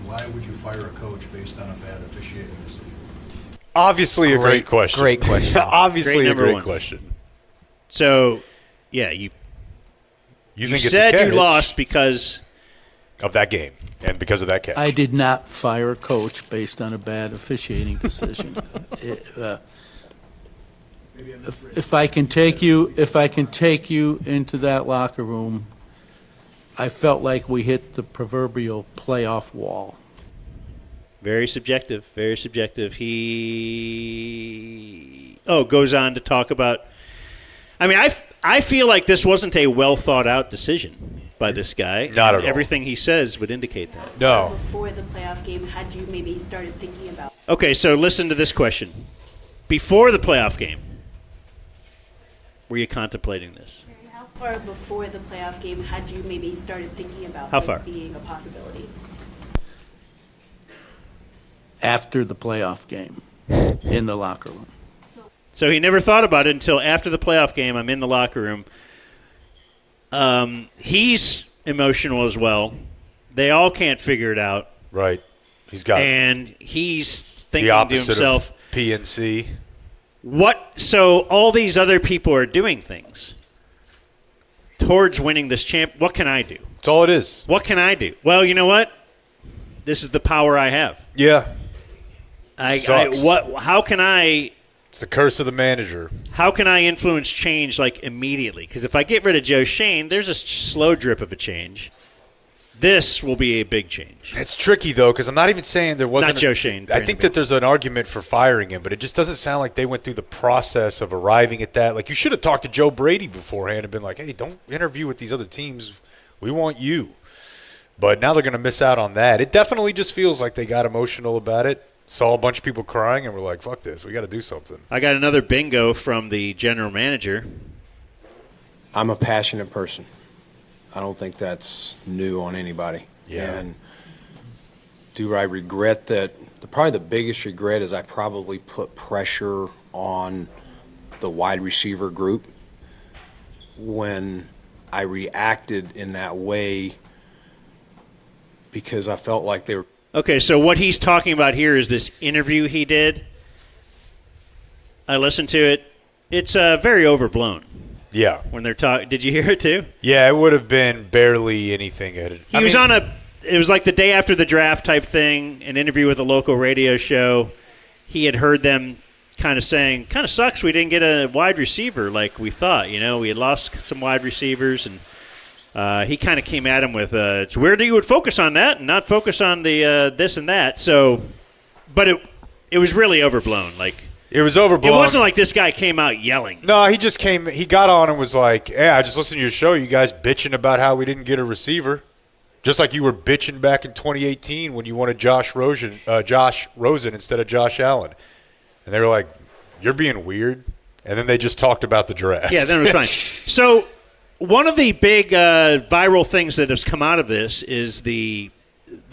Why would you fire a coach based on a bad officiating decision? Obviously a great question. Great question. Obviously a great one. question. So, yeah, you think said it's a catch you lost because of that game and because of that catch. I did not fire a coach based on a bad officiating decision. If I can take you into that locker room, I felt like we hit the proverbial playoff wall. very subjective, very subjective. He goes on to talk about. I mean, I feel like this wasn't a well thought out decision by this guy. Not at all. Everything he says would indicate that. No. Before the playoff game, had you maybe started thinking about? Okay, so listen to this question. Before the playoff game, were you contemplating this? How far before the playoff game had you maybe started thinking about How this far? being a possibility? After the playoff game, in the locker room. So he never thought about it until after the playoff game. I'm in the locker room. He's emotional as well. They all can't figure it out. Right. He's got And he's thinking the to opposite himself, of PNC. what? So all these other people are doing things towards winning this champ. What can I do? That's all it is. What can I do? Well, you know what? This is the power I have. Yeah. How can I? It's the curse of the manager. How can I influence change like immediately? Because if I get rid of Joe Schoen, there's a slow drip of a change. This will be a big change. It's tricky, though, because I'm not even saying there wasn't. Not Joe Schoen. I think that there's an argument for firing him, but it just doesn't sound like they went through the process of arriving at that. Like, you should have talked to Joe Brady beforehand and been like, hey, don't interview with these other teams. We want you. But now they're going to miss out on that. It definitely just feels like they got emotional about it, saw a bunch of people crying, and were like, fuck this. We got to do something. I got another bingo from the general manager. I'm a passionate person. I don't think that's new on anybody. Yeah. And do I regret that? Probably the biggest regret is I probably put pressure on the wide receiver group when I reacted in that way because I felt like they were. Okay, so what he's talking about here is this interview he did. I listened to it. It's very overblown. Yeah. When they're talking, did you hear it too? Yeah, it would have been barely anything. It was like the day after the draft type thing, an interview with a local radio show. He had heard them kind of saying, kind of sucks we didn't get a wide receiver like we thought. You know, we had lost some wide receivers, and he kind of came at him with, it's weird that you would focus on that and not focus on the this and that. So, but it was really overblown. Like, it was overblown. It wasn't like this guy came out yelling. No, he got on and was like, hey, I just listened to your show. You guys bitching about how we didn't get a receiver. Just like you were bitching back in 2018 when you wanted Josh Rosen instead of Josh Allen. And they were like, you're being weird. And then they just talked about the draft. Yeah, then it was fine. So One of the big viral things that has come out of this is the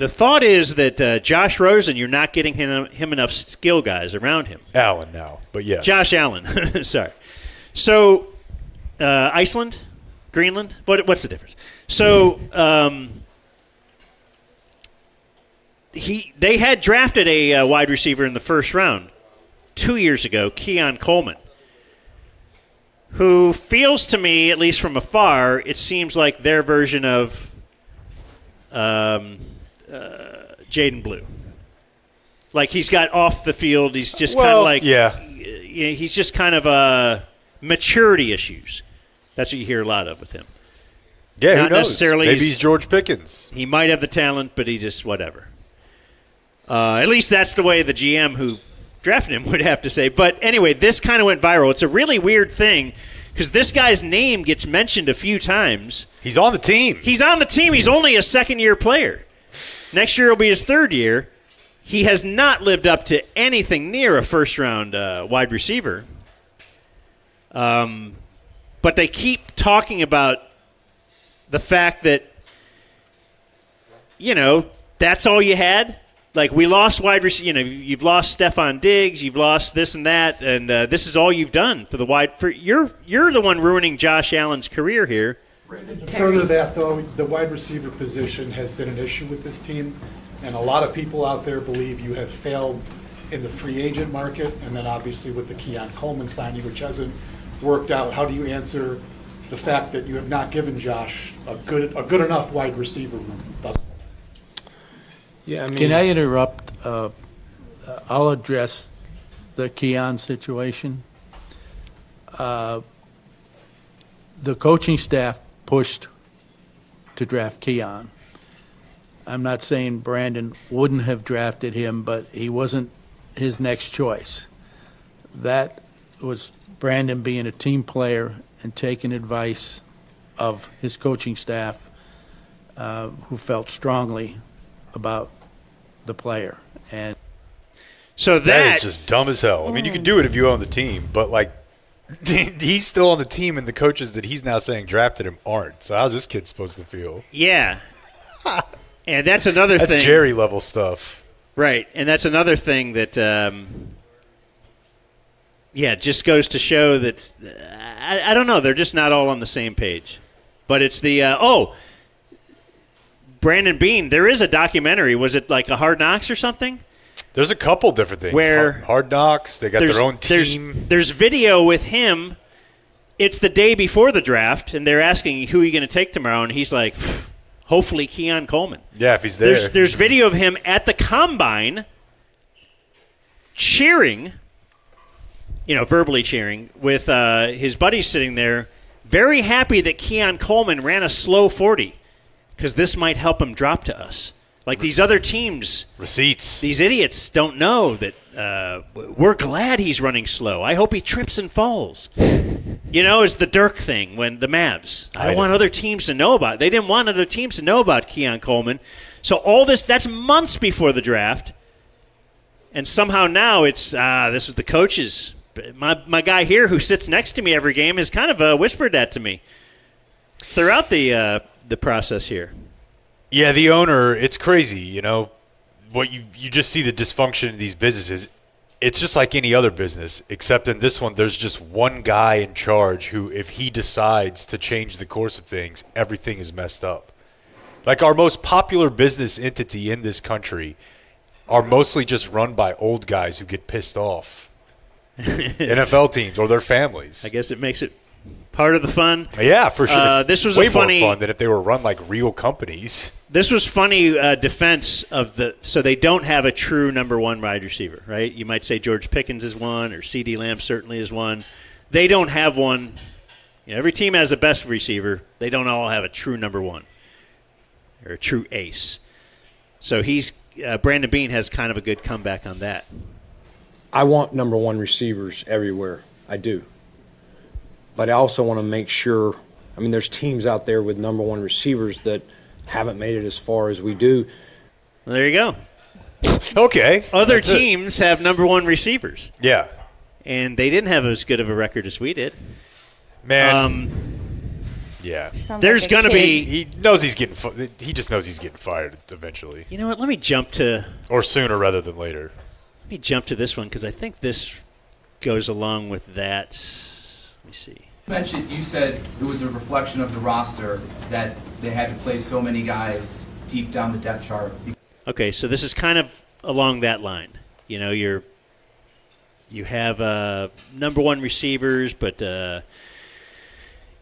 thought is that Josh Rosen, you're not getting him enough skill guys around him. Allen now, but yes. Josh Allen. Sorry. So, Iceland? Greenland? What's the difference? So, they had drafted a wide receiver in the first round 2 years ago, Keon Coleman, who feels to me, at least from afar, it seems like their version of Jaden Blue. Like he's got off the field, he's just kind of like he's just kind of maturity issues. That's what you hear a lot of with him. Yeah, not who knows? necessarily. Maybe he's George Pickens. He might have the talent, but he just whatever. At least that's the way the GM who drafted him would have to say. But anyway, this kind of went viral. It's a really weird thing because this guy's name gets mentioned a few times. He's on the team. He's on the team. He's only a second-year player. Next year will be his third year. He has not lived up to anything near a first-round wide receiver. But they keep talking about the fact that, that's all you had. Like, we lost wide receiver. You've lost Stephon Diggs. You've lost this and that. And this is all you've done for the wide. You're the one ruining Josh Allen's career here. Further to that, though, the wide receiver position has been an issue with this team. And a lot of people out there believe you have failed in the free agent market. And then obviously with the Keon Coleman signing, which hasn't worked out. How do you answer the fact that you have not given Josh a good enough wide receiver room thus far? Yeah, Can I interrupt? I'll address the Keon situation. The coaching staff pushed to draft Keon. I'm not saying Brandon wouldn't have drafted him, but he wasn't his next choice. That was Brandon being a team player and taking advice of his coaching staff, who felt strongly about the player. And so that is just dumb as hell. I mean, you can do it if you own the team, but like he's still on the team, and the coaches that he's now saying drafted him aren't. So how's this kid supposed to feel? Yeah, and that's another thing. That's Jerry level stuff, right? And that's another thing that, just goes to show that I don't know. They're just not all on the same page. But it's the Brandon Beane, there is a documentary. Was it like a Hard Knocks or something? There's a couple different things. Where Hard Knocks, they got their own team. There's video with him. It's the day before the draft, and they're asking, who are you going to take tomorrow? And he's like, hopefully Keon Coleman. Yeah, if he's there. There's video of him at the Combine cheering, verbally cheering, with his buddies sitting there, very happy that Keon Coleman ran a slow 40. Because this might help him drop to us. Like these other teams. Receipts. These idiots don't know that we're glad he's running slow. I hope he trips and falls. It's the Dirk thing when the Mavs. I don't want other teams to know about it. They didn't want other teams to know about Keon Coleman. So all this, that's months before the draft. And somehow now it's, this is the coaches. My guy here who sits next to me every game has kind of whispered that to me throughout the process here. Yeah, the owner, it's crazy, what you just see the dysfunction in these businesses. It's just like any other business, except in this one there's just one guy in charge who, if he decides to change the course of things, everything is messed up. Like our most popular business entity in this country are mostly just run by old guys who get pissed off. NFL teams or their families. I guess it makes it part of the fun. Yeah, for sure. This was way a funny, more fun than if they were run like real companies. This was funny defense of so they don't have a true number one wide receiver, right? You might say George Pickens is one, or CeeDee Lamb certainly is one. They don't have one. Every team has a best receiver. They don't all have a true number one or a true ace. So Brandon Beane has kind of a good comeback on that. I want number one receivers everywhere. I do. But I also want to make sure, there's teams out there with number one receivers that haven't made it as far as we do. Well, there you go. Okay. Other teams have number one receivers. Yeah. And they didn't have as good of a record as we did. Man. Yeah. Sounds There's like a going to kid. be. He knows he's getting. He just knows he's getting fired eventually, You know what? Let me jump to rather than later. this one because I think this goes along with that. Let me see. You said it was a reflection of the roster that they had to play so many guys deep down the depth chart. Okay, so this is kind of along that line. You know, you have number one receivers, but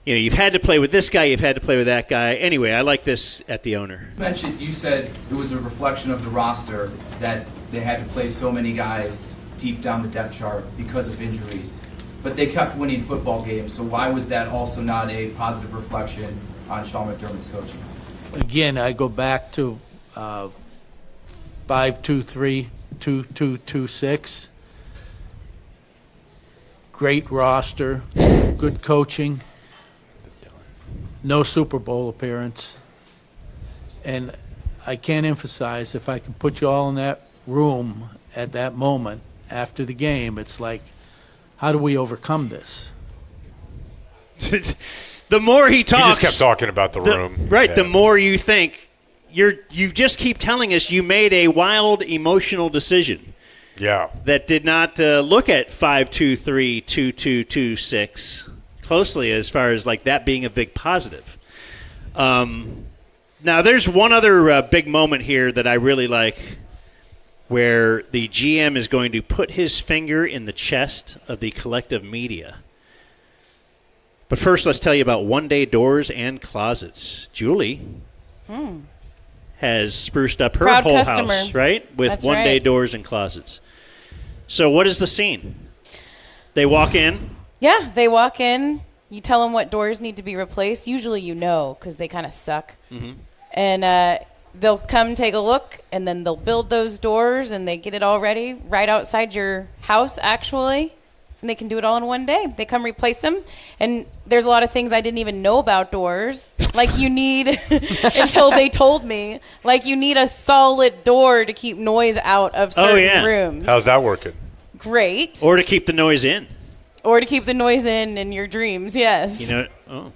you've had to play with this guy, you've had to play with that guy. Anyway, I like this at the owner. You said it was a reflection of the roster that they had to play so many guys deep down the depth chart because of injuries. But they kept winning football games, so why was that also not a positive reflection on Sean McDermott's coaching? Again, I go back to 5-2-3, 2-2-2-6. Great roster, good coaching, no Super Bowl appearance. And I can't emphasize, if I can put you all in that room at that moment after the game, it's like, how do we overcome this? The more he talks, He just kept talking about the room. Right. Yeah. The more you think you just keep telling us you made a wild emotional decision. Yeah. That did not look at 5-2-3, 2-2-2-6 closely as far as like that being a big positive. Now there's one other big moment here that I really like, where the GM is going to put his finger in the chest of the collective media. But first, let's tell you about one-day doors and closets. Julie has spruced up her Proud whole customer. house, right? With That's one-day right. doors and closets. So what is the scene? They walk in. Yeah, they walk in. You tell them what doors need to be replaced. Usually you know because they kind of suck. Mm-hmm. And they'll come take a look, and then they'll build those doors, and they get it all ready right outside your house, actually. And they can do it all in one day. They come replace them. And there's a lot of things I didn't even know about doors. Like you need, until they told me, like you need a solid door to keep noise out of certain rooms. How's that working? Great. Or to keep the noise in. Or to keep the noise in your dreams, yes. You know. Oh.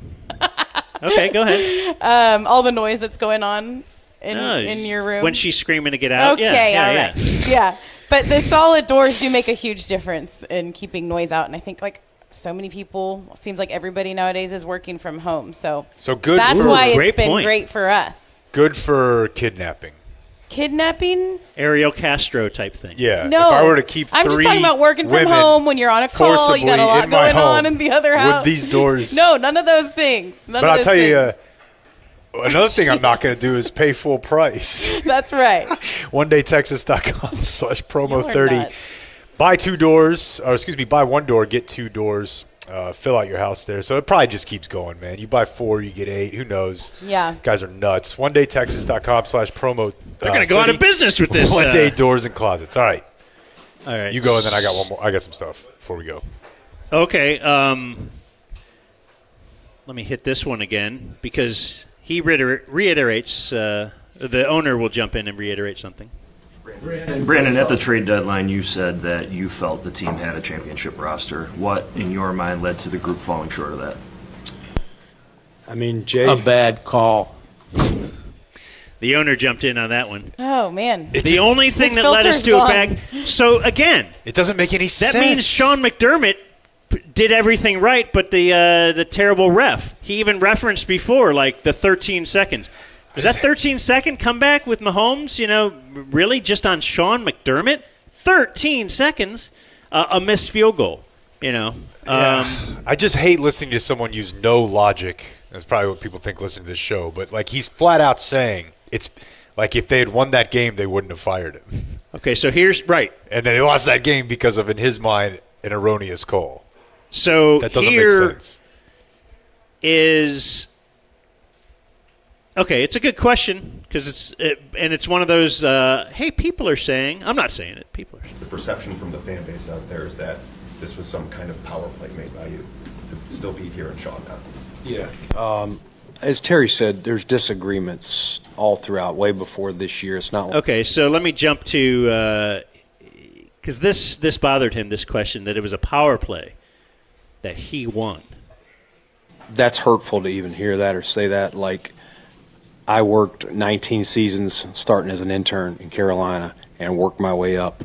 Okay, go ahead. All the noise that's going on in your room. When she's screaming to get out. Okay, yeah, all right. Yeah. But the solid doors do make a huge difference in keeping noise out. And I think, like, so many people, seems like everybody nowadays is working from home. So good. That's why it's been point. great for us. Good for kidnapping. Kidnapping? Ariel Castro type thing. Yeah. No. If I were to keep I'm just talking about working from women home when you're on a call. You got a lot forcibly in my going on home in the other house. with these doors. No, none of those things. None But of I'll those tell you, things. another thing I'm not going to do is pay full price. That's right. OneDayTexas.com/promo You're 30. nuts. Buy one door, get two doors. Fill out your house there. So it probably just keeps going, man. You buy 4, you get 8. Who knows? Yeah. Guys are nuts. OneDayTexas.com/promo. They're going to go out of business with this. One day doors and closets. All right. All right. You go, and then I got one more. I got some stuff before we go. Okay. Let me hit this one again because he reiterates. The owner will jump in and reiterate something. Brandon, at the trade deadline, you said that you felt the team had a championship roster. What, in your mind, led to the group falling short of that? I mean, Jay. A bad call. The owner jumped in on that one. Oh, man. The only thing This that led us filter's to a gone. bag. So, again, it doesn't make any sense. That means Sean McDermott did everything right, but the terrible ref. He even referenced before, like, the 13 seconds. Was that 13-second comeback with Mahomes? You know, really just on Sean McDermott? 13 seconds, a missed field goal, you know. I just hate listening to someone use no logic. That's probably what people think listening to this show. But, like, he's flat out saying it's like if they had won that game, they wouldn't have fired him. Okay, so here's – right. And they lost that game because of, in his mind, an erroneous call. So that doesn't here make sense. Is – okay, it's a good question because it's one of those, hey, people are saying – I'm not saying it. People are saying The perception from the fan base out there is that this was some kind of power play made by you to still be here in Sean now. Yeah. As Terry said, there's disagreements all throughout, way before this year. It's not like Okay, so let me jump to because this bothered him, this question, that it was a power play that he won. that's hurtful to even hear that or say that. Like, I worked 19 seasons starting as an intern in Carolina and worked my way up.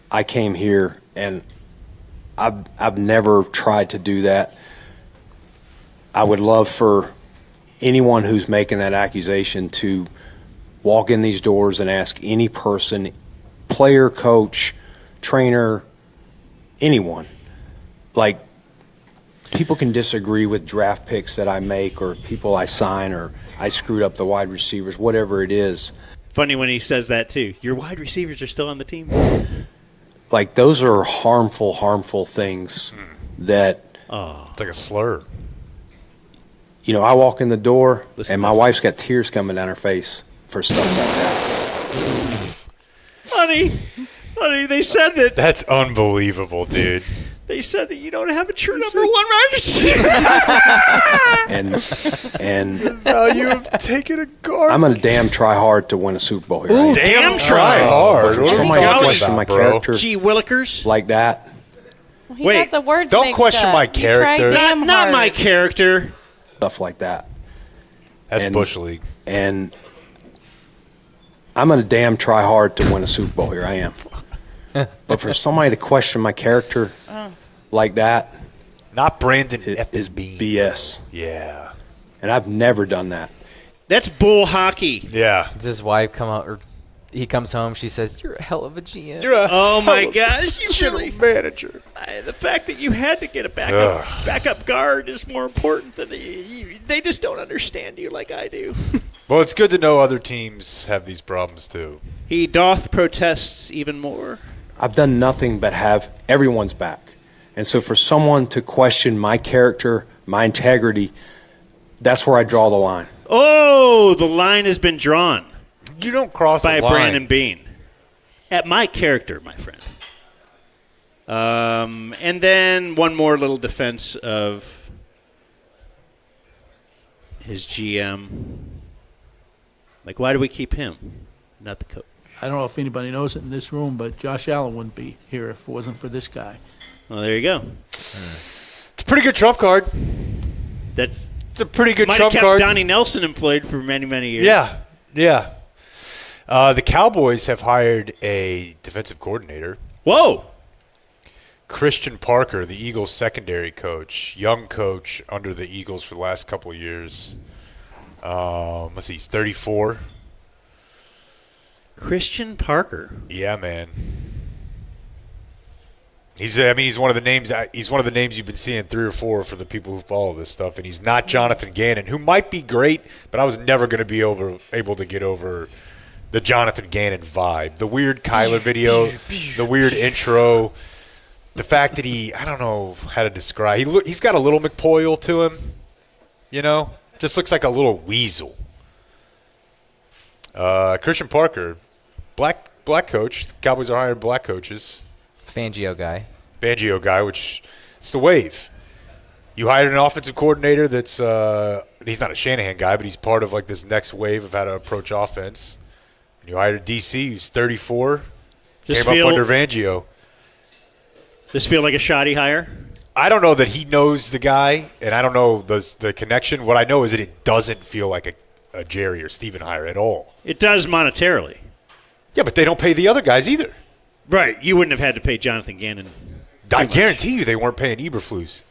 I came here and I've never tried to do that. I would love for anyone who's making that accusation to walk in these doors and ask any person, player, coach, trainer, anyone. Like, people can disagree with draft picks that I make or people I sign or I screwed up the wide receivers, whatever it is. Funny when he says that, too. Your wide receivers are still on the team? Like, those are harmful things that... It's like a slur. You know, I walk in the door and my wife's got tears coming down her face for stuff like that. Honey, they said that. That's unbelievable, dude. They said that you don't have a true number one wide receiver. and Now you have taken a guard. I'm going to damn try hard to win a Super Bowl here. Ooh, damn try hard. What are you talking about, my character Gee willikers. like that. Well, he got the words don't mixed question up. my You tried character. damn Not hard. my character. Stuff like that. That's And- Bush League. And I'm going to damn try hard to win a Super Bowl here. I am. But for somebody to question my character like that, Not Brandon F. is BS. Yeah. And I've never done that. That's bull hockey. Yeah. Does his wife come out, or he comes home, she says, "You're a hell of a GM." You're a Oh my hell of a gosh! You general really manager. the fact that you had to get a backup guard is more important than they just don't understand you like I do. Well, it's good to know other teams have these problems too. He doth protests even more. I've done nothing but have everyone's back. And so for someone to question my character, my integrity, that's where I draw the line. Oh, the line has been drawn. You don't cross by the line. Brandon Bean. At my character, my friend. And then one more little defense of his GM. Like, why do we keep him, not the coach? I don't know if anybody knows it in this room, but Josh Allen wouldn't be here if it wasn't for this guy. Well, there you go. It's a pretty good trump card. It's a pretty good might trump have kept card. Donnie Nelson employed for many, many years. Yeah. The Cowboys have hired a defensive coordinator. Whoa. Christian Parker, the Eagles' secondary coach, young coach under the Eagles for the last couple of years. Let's see, he's 34. Christian Parker. Yeah, man. He's one of the names. He's one of the names you've been seeing 3 or 4 for the people who follow this stuff, and he's not Jonathan Gannon, who might be great, but I was never going to be able to get over the Jonathan Gannon vibe, the weird Kyler video, the weird intro, the fact that I don't know how to describe. He's got a little McPoyle to him, you know, just looks like a little weasel. Christian Parker, black coach. The Cowboys are hiring black coaches. Fangio guy, which it's the wave. You hired an offensive coordinator that's he's not a Shanahan guy, but he's part of like this next wave of how to approach offense. And you hired a DC who's 34, came up under Fangio. This feel like a shoddy hire? I don't know that he knows the guy, and I don't know the connection. What I know is that it doesn't feel like a Jerry or Steven hire at all. It does monetarily. Yeah, but they don't pay the other guys either. Right. You wouldn't have had to pay Jonathan Gannon. I guarantee you they weren't paying Eberflus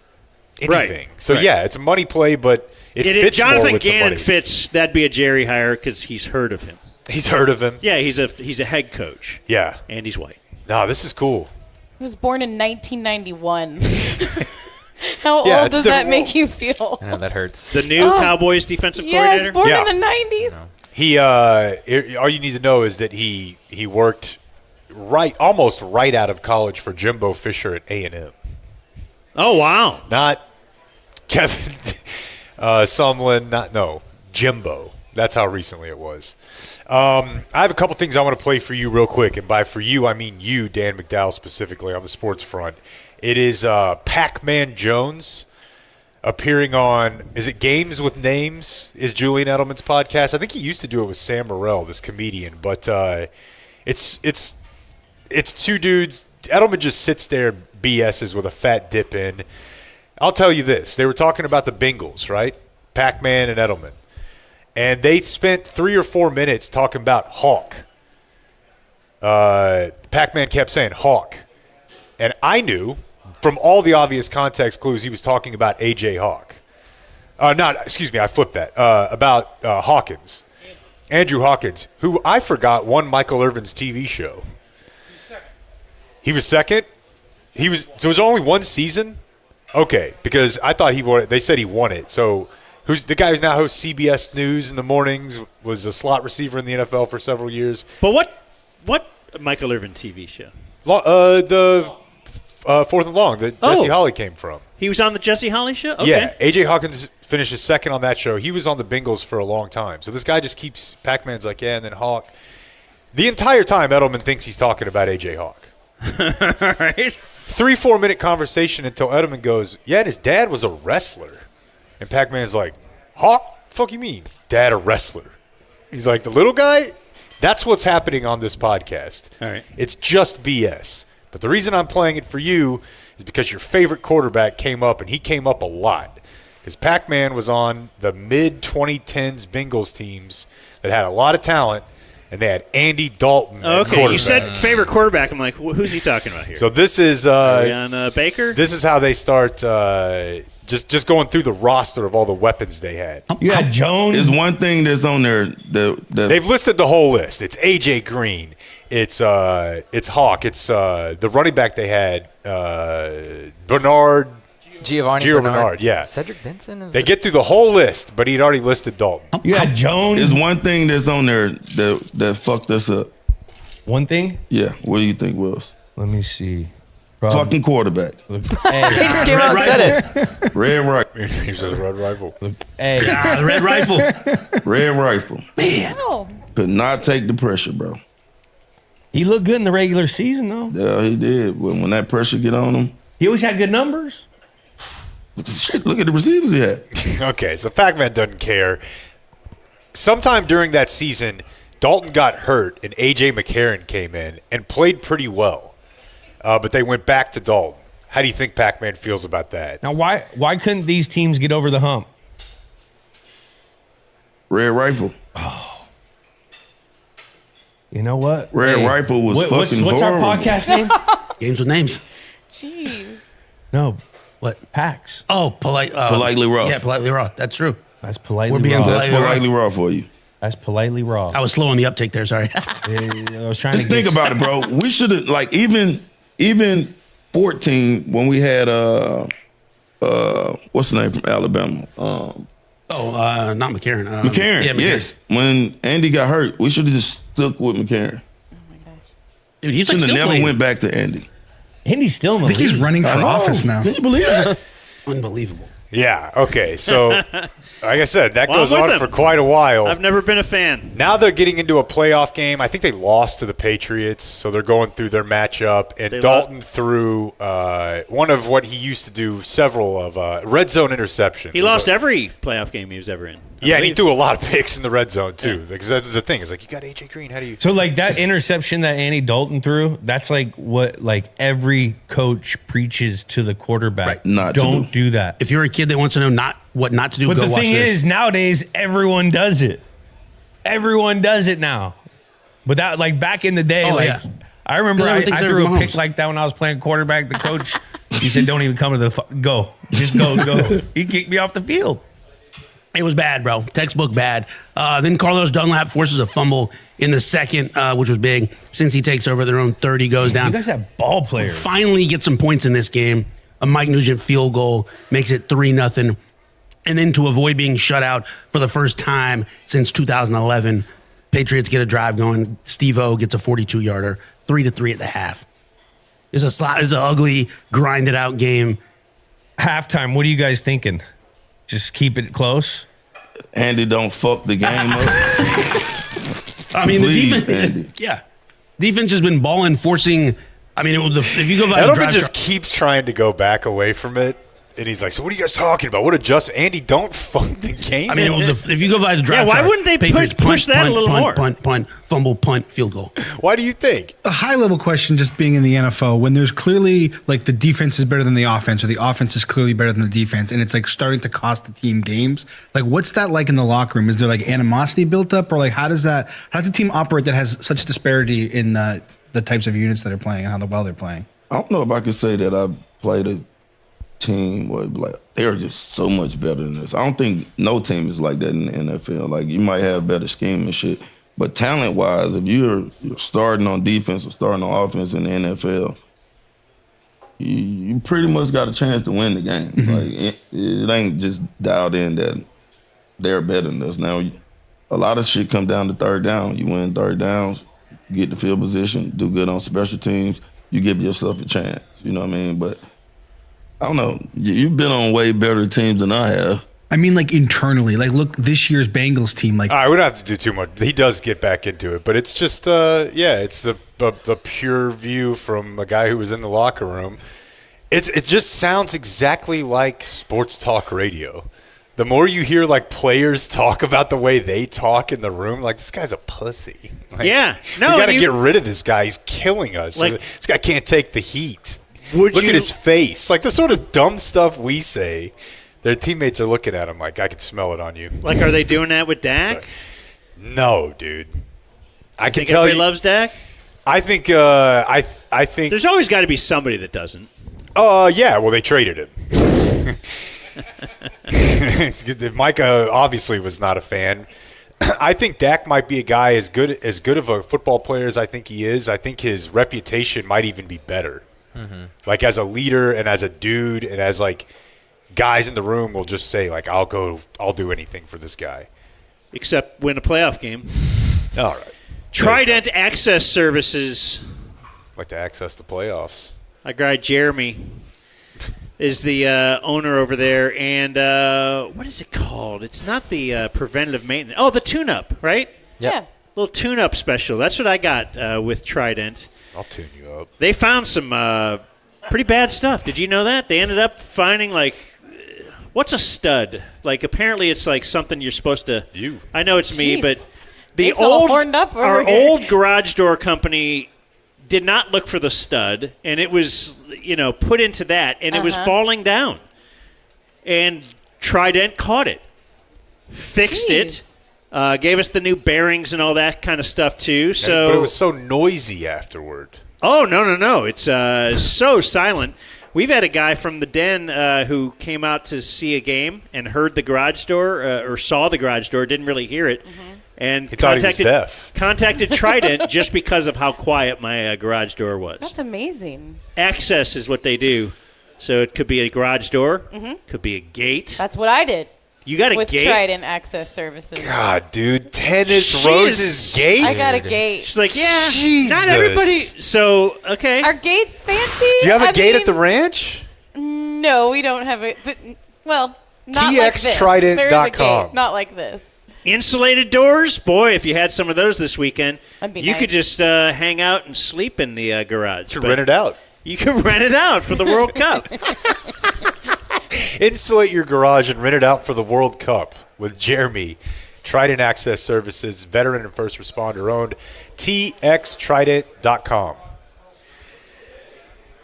anything. Right. So, Right. Yeah, it's a money play, but it fits more Jonathan with the Gannon money. fits. That'd be a Jerry hire because he's heard of him. He's heard of him. Yeah, he's a head coach. Yeah. And he's white. No, this is cool. He was born in 1991. How Yeah, old it's does that different. make you feel? I know that hurts. The new Cowboys defensive Yes, coordinator? born Yeah. in the 90s. He all you need to know is that he worked almost right out of college for Jimbo Fisher at A&M. Oh, wow. Not Kevin Sumlin, Jimbo. That's how recently it was. I have a couple things I want to play for you real quick, and by for you I mean you, Dan McDowell, specifically on the sports front. It is Pacman Jones appearing on, is it Games with Names, is Julian Edelman's podcast. I think he used to do it with Sam Morrell, this comedian, but it's two dudes. Edelman just sits there and BS's with a fat dip in. I'll tell you this. They were talking about the Bengals, right? Pacman and Edelman. And they spent 3 or 4 minutes talking about Hawk. Pacman kept saying Hawk. And I knew from all the obvious context clues he was talking about A.J. Hawk. I flipped that. About Hawkins. Andrew Hawkins, who I forgot won Michael Irvin's TV show. He was second? So it was only one season? Okay, because I thought he won it. They said he won it. So who's the guy who's now hosts CBS News in the mornings, was a slot receiver in the NFL for several years. But what Michael Irvin TV show? The Fourth and Long that Jesse Holly came from. He was on the Jesse Holly show? Okay. Yeah, A.J. Hawkins finishes second on that show. He was on the Bengals for a long time. So this guy just keeps – Pacman's like, yeah, and then Hawk. The entire time Edelman thinks he's talking about A.J. Hawk. All right. 3-4 minute conversation until Edelman goes, yeah, and his dad was a wrestler. And Pacman's like, Hawk? The fuck you mean? Dad a wrestler. He's like, the little guy? That's what's happening on this podcast. All right. It's just BS. But the reason I'm playing it for you is because your favorite quarterback came up, and he came up a lot. Because Pacman was on the mid-2010s Bengals teams that had a lot of talent, and they had Andy Dalton. Okay, you said favorite quarterback. I'm like, who's he talking about here? So this is on Baker. This is how they start. Just going through the roster of all the weapons they had. You had Jones. Is one thing that's on there. They've listed the whole list. It's AJ Green. It's Hawk. It's the running back they had, Bernard. Giovanni Bernard, yeah. Cedric Benson? They get through the whole list, but he'd already listed Dalton. You had Jones. Is one thing that's on there that fucked us up. One thing? Yeah. What do you think, Wills? Let me see. Fucking quarterback. He just came out and said it. Red rifle. He says red rifle. Hey. The red rifle. Red rifle. Man. Could not take the pressure, bro. He looked good in the regular season, though. Yeah, he did. When that pressure get on him. He always had good numbers. Shit, look at the receivers he had. Okay, so Pacman doesn't care. Sometime during that season, Dalton got hurt, and A.J. McCarron came in and played pretty well. But they went back to Dalton. How do you think Pacman feels about that? Now, why couldn't these teams get over the hump? Red rifle. Oh. You know what? Red rifle was fucking what's horrible. our podcast name? Games with names. Jeez. No. What? PAX. Oh, Politely raw. Yeah, politely raw. That's true. That's politely We're being raw. That's politely raw for you. That's politely raw. I was slow on the uptake there. Sorry. I was trying Just to think about it, bro. We should have even 14 when we had what's the name from Alabama? Not McCarron. McCarron. Yeah, McCarron. Yes. When Andy got hurt, we should have just stuck with McCarron. Dude, he's Should like have still never playing. went back to Andy. Andy's still in the I think he's league. running for office now. Can you believe that? Unbelievable. Yeah, okay. So, like I said, that Well, goes I'm with on him. for quite a while. I've never been a fan. Now they're getting into a playoff game. I think they lost to the Patriots, so they're going through their matchup. And They Dalton threw one of what he used to do, several of red zone interception. He lost every playoff game he was ever in. Yeah, and he threw a lot of picks in the red zone, too. Because that's the thing. It's like, you got A.J. Green. How do you... So, like, that interception that Andy Dalton threw, that's like what, like, every coach preaches to the quarterback. Right. Not to Don't do that. If you're a kid that wants to know what not to do, But go the watch thing this. is, nowadays, everyone does it. Everyone does it now. But that, like, back in the day, Oh, like, yeah. I remember Because I everyone thinks threw they're a pick Mahomes. like that when I was playing quarterback. The coach, he said, don't even come to the, go. Just go. He kicked me off the field. It was bad, bro. Textbook bad. Then Carlos Dunlap forces a fumble in the second, which was big. Since he takes over their own 30, goes down. You guys have ball players. Finally get some points in this game. A Mike Nugent field goal makes it 3-0. And then to avoid being shut out for the first time since 2011, Patriots get a drive going. Steve-O gets a 42-yarder, 3-3 at the half. It's an ugly, grinded out game. Halftime, what are you guys thinking? Just keep it close? Andy don't fuck the game up. I mean, Please, the defense, Andy. yeah. Defense has been balling, forcing. I mean, if you go by Edelman just keeps trying to go back away from it. And he's like, so what are you guys talking about? What adjustment? Andy, don't funk the game. I mean, if you go by the draft why chart, wouldn't they Patriots push that a little more? Punt, fumble, punt, field goal. Why do you think? A high-level question, just being in the NFL, when there's clearly, like, the defense is better than the offense, or the offense is clearly better than the defense, and it's, like, starting to cost the team games, like, what's that like in the locker room? Is there, like, animosity built up, or, like, how does a team operate that has such disparity in the types of units that are playing and how well they're playing? I don't know if I could say that I played a team where it'd be like they're just so much better than this. I don't think no team is like that in the NFL. Like, you might have better scheme and shit, but talent-wise, if you're starting on defense or starting on offense in the NFL, you pretty much got a chance to win the game. Like, it ain't just dialed in that they're better than us. Now, a lot of shit come down to third down. You win third downs, you get the field position, do good on special teams, you give yourself a chance. You know what I mean? But I don't know. You've been on way better teams than I have. I mean, like, internally. Like, look, this year's Bengals team. Like, All right, we don't have to do too much. He does get back into it, but it's just, it's the pure view from a guy who was in the locker room. It just sounds exactly like sports talk radio. The more you hear, like, players talk about the way they talk in the room, like, this guy's a pussy. Like, Yeah. we got to get rid of this guy. He's killing us. Like- This guy can't take the heat. Would Look you- at his face. Like, the sort of dumb stuff we say, their teammates are looking at him like, I can smell it on you. Like, are they doing that with Dak? No, dude. I can Think tell everybody you. loves Dak? I think. I think. There's always got to be somebody that doesn't. Yeah. Well, they traded him. Micah obviously was not a fan. I think Dak might be a guy as good of a football player as I think he is. I think his reputation might even be better. Like, as a leader and as a dude and as, like, guys in the room will just say, like, I'll do anything for this guy. Except win a playoff game. All right. Trident Access Services. Like to access the playoffs. My guy Jeremy is the owner over there. And what is it called? It's not the preventative maintenance. Oh, the tune-up, right? Yeah. Little tune-up special. That's what I got with Trident. I'll tune you up. They found some pretty bad stuff. Did you know that? They ended up finding, like, what's a stud? Like, apparently it's like something you're supposed to. I know it's me, Jeez. but Jake's all horned up over our here. old garage door company did not look for the stud, and it was, put into that, and it was falling down. And Trident caught it, fixed it, gave us the new bearings and all that kind of stuff too. So, But it was so noisy afterward. Oh, no. It's so silent. We've had a guy from the Den who came out to see a game and heard the garage door or saw the garage door, didn't really hear it, and He thought he was deaf. contacted Trident just because of how quiet my garage door was. That's amazing. Access is what they do. So it could be a garage door, Mhm. could be a gate. That's what I did. You got a with gate? Trident Access Services. God, dude. Tennis She Rose's is- gate? I got a gate. She's like, yeah, Jesus. not everybody. So, okay. Our gate's fancy. Do you have a I gate mean, at the ranch? No, we don't have it. Well, not like this. TXTrident.com. There is a gate, not like this. Insulated doors? Boy, if you had some of those this weekend, That'd be you nice. could just hang out and sleep in the garage. You could rent it out. You could rent it out for the World Cup. Insulate your garage and rent it out for the World Cup with Jeremy. Trident Access Services, veteran and first responder owned. TXTrident.com.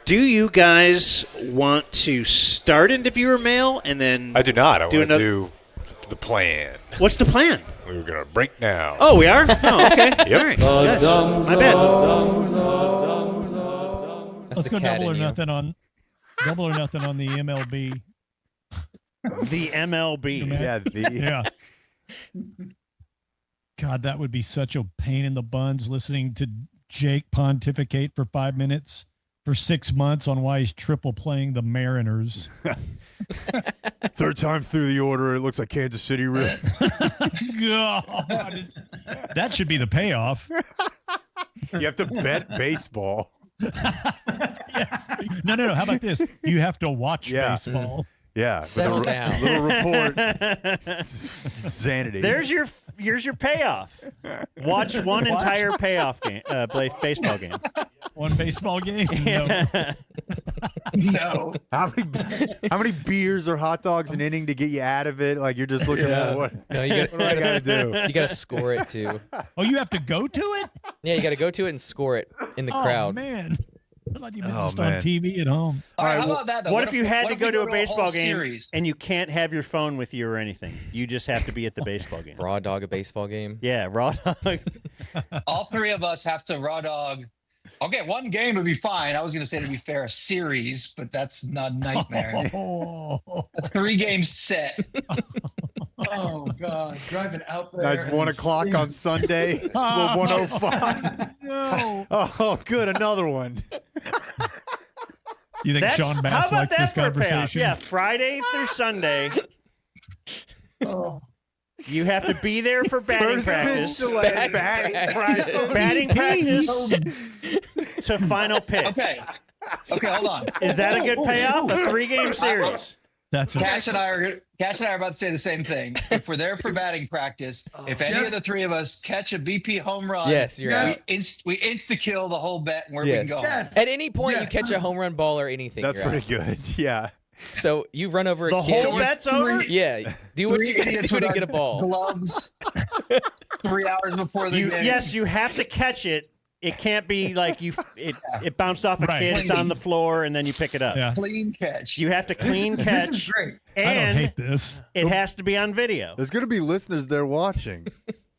Do you guys want to start into viewer mail and then I do not. I want to another- do the plan. What's the plan? We were going to break now. Oh, we are? Oh, okay. Yep. All right. Yes. My bad. Let's go double or nothing on the MLB. The MLB. Yeah. God, that would be such a pain in the buns listening to Jake pontificate for 5 minutes for 6 months on why he's triple playing the Mariners. Third time through the order, it looks like Kansas City. God, that should be the payoff. You have to bet baseball. Yes. No. How about this? You have to watch baseball. Yeah. Settle with a down. little report. Insanity. Here's your payoff. Watch one entire payoff game, baseball game. One baseball game. Yeah. No. No. How many beers or hot dogs an inning to get you out of it? Like you're just looking at what? No, What do I gotta do? You got to score it too. Oh, you have to go to it? Yeah, you got to go to it and score it in the crowd. Oh man, I thought you meant Oh, just man. on TV at home. All right, how about that, though? What if you had to if go we to a whole baseball game series? and you can't have your phone with you or anything? You just have to be at the baseball game. Raw dog a baseball game. Yeah, raw dog. All three of us have to raw dog. Okay, one game would be fine. I was going to say, to be fair, a series, but that's not a nightmare. A 3-game set. Oh, God. Driving out there. Nice and 1 o'clock on Sunday. Little 105. No. Oh, good. Another one. You think Sean Bass how about likes that this for a payoff? conversation? Yeah, Friday through Sunday. You have to be there for batting practice. batting practice. Batting practice to final pitch. Okay, hold on. Is that a good payoff? A 3-game series. Cash and I are about to say the same thing. If we're there for batting practice, if any of the three of us catch a BP home run, Yes, you're out. we insta kill the whole bet and where we can go. At any point, you catch a home run ball or anything. That's you're pretty out. good. Yeah. So you run over The a kid. whole bet's over? Yeah. Do what Three you got to idiots do to with get a ball. gloves 3 hours before the game. Yes, you have to catch it. It can't be like it bounced off a Right. kid, it's on the floor, and then you pick it up. Yeah. Clean catch. You have to clean catch. This is great. I don't And hate this. it has to be on video. There's going to be listeners there watching.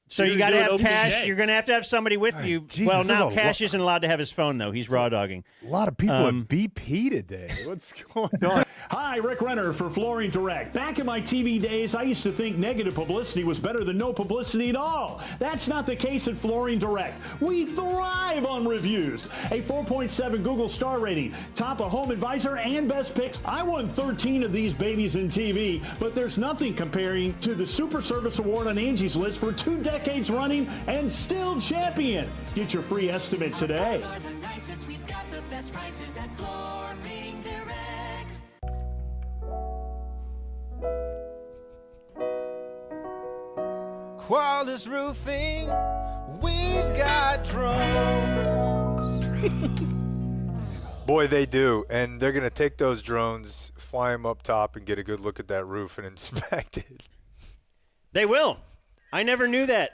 So you got to have Cash. You're going to have somebody with you. Jesus, Well, this now is a Cash lo- isn't allowed to have his phone, though. He's raw dogging. A lot of people at BP today. What's going on? Hi, Rick Renner for Flooring Direct. Back in my TV days, I used to think negative publicity was better than no publicity at all. That's not the case at Flooring Direct. We thrive on reviews. A 4.7 Google star rating, top of Home Advisor and Best Picks. I won 13 of these babies in TV, but there's nothing comparing to the Super Service Award on Angie's List for 2 decades running and still champion. Get your free estimate today. Are the nicest. We've got the best prices at Flooring Direct. Quality Roofing, we've got drones. Boy, they do. And they're going to take those drones, fly them up top, and get a good look at that roof and inspect it. They will. I never knew that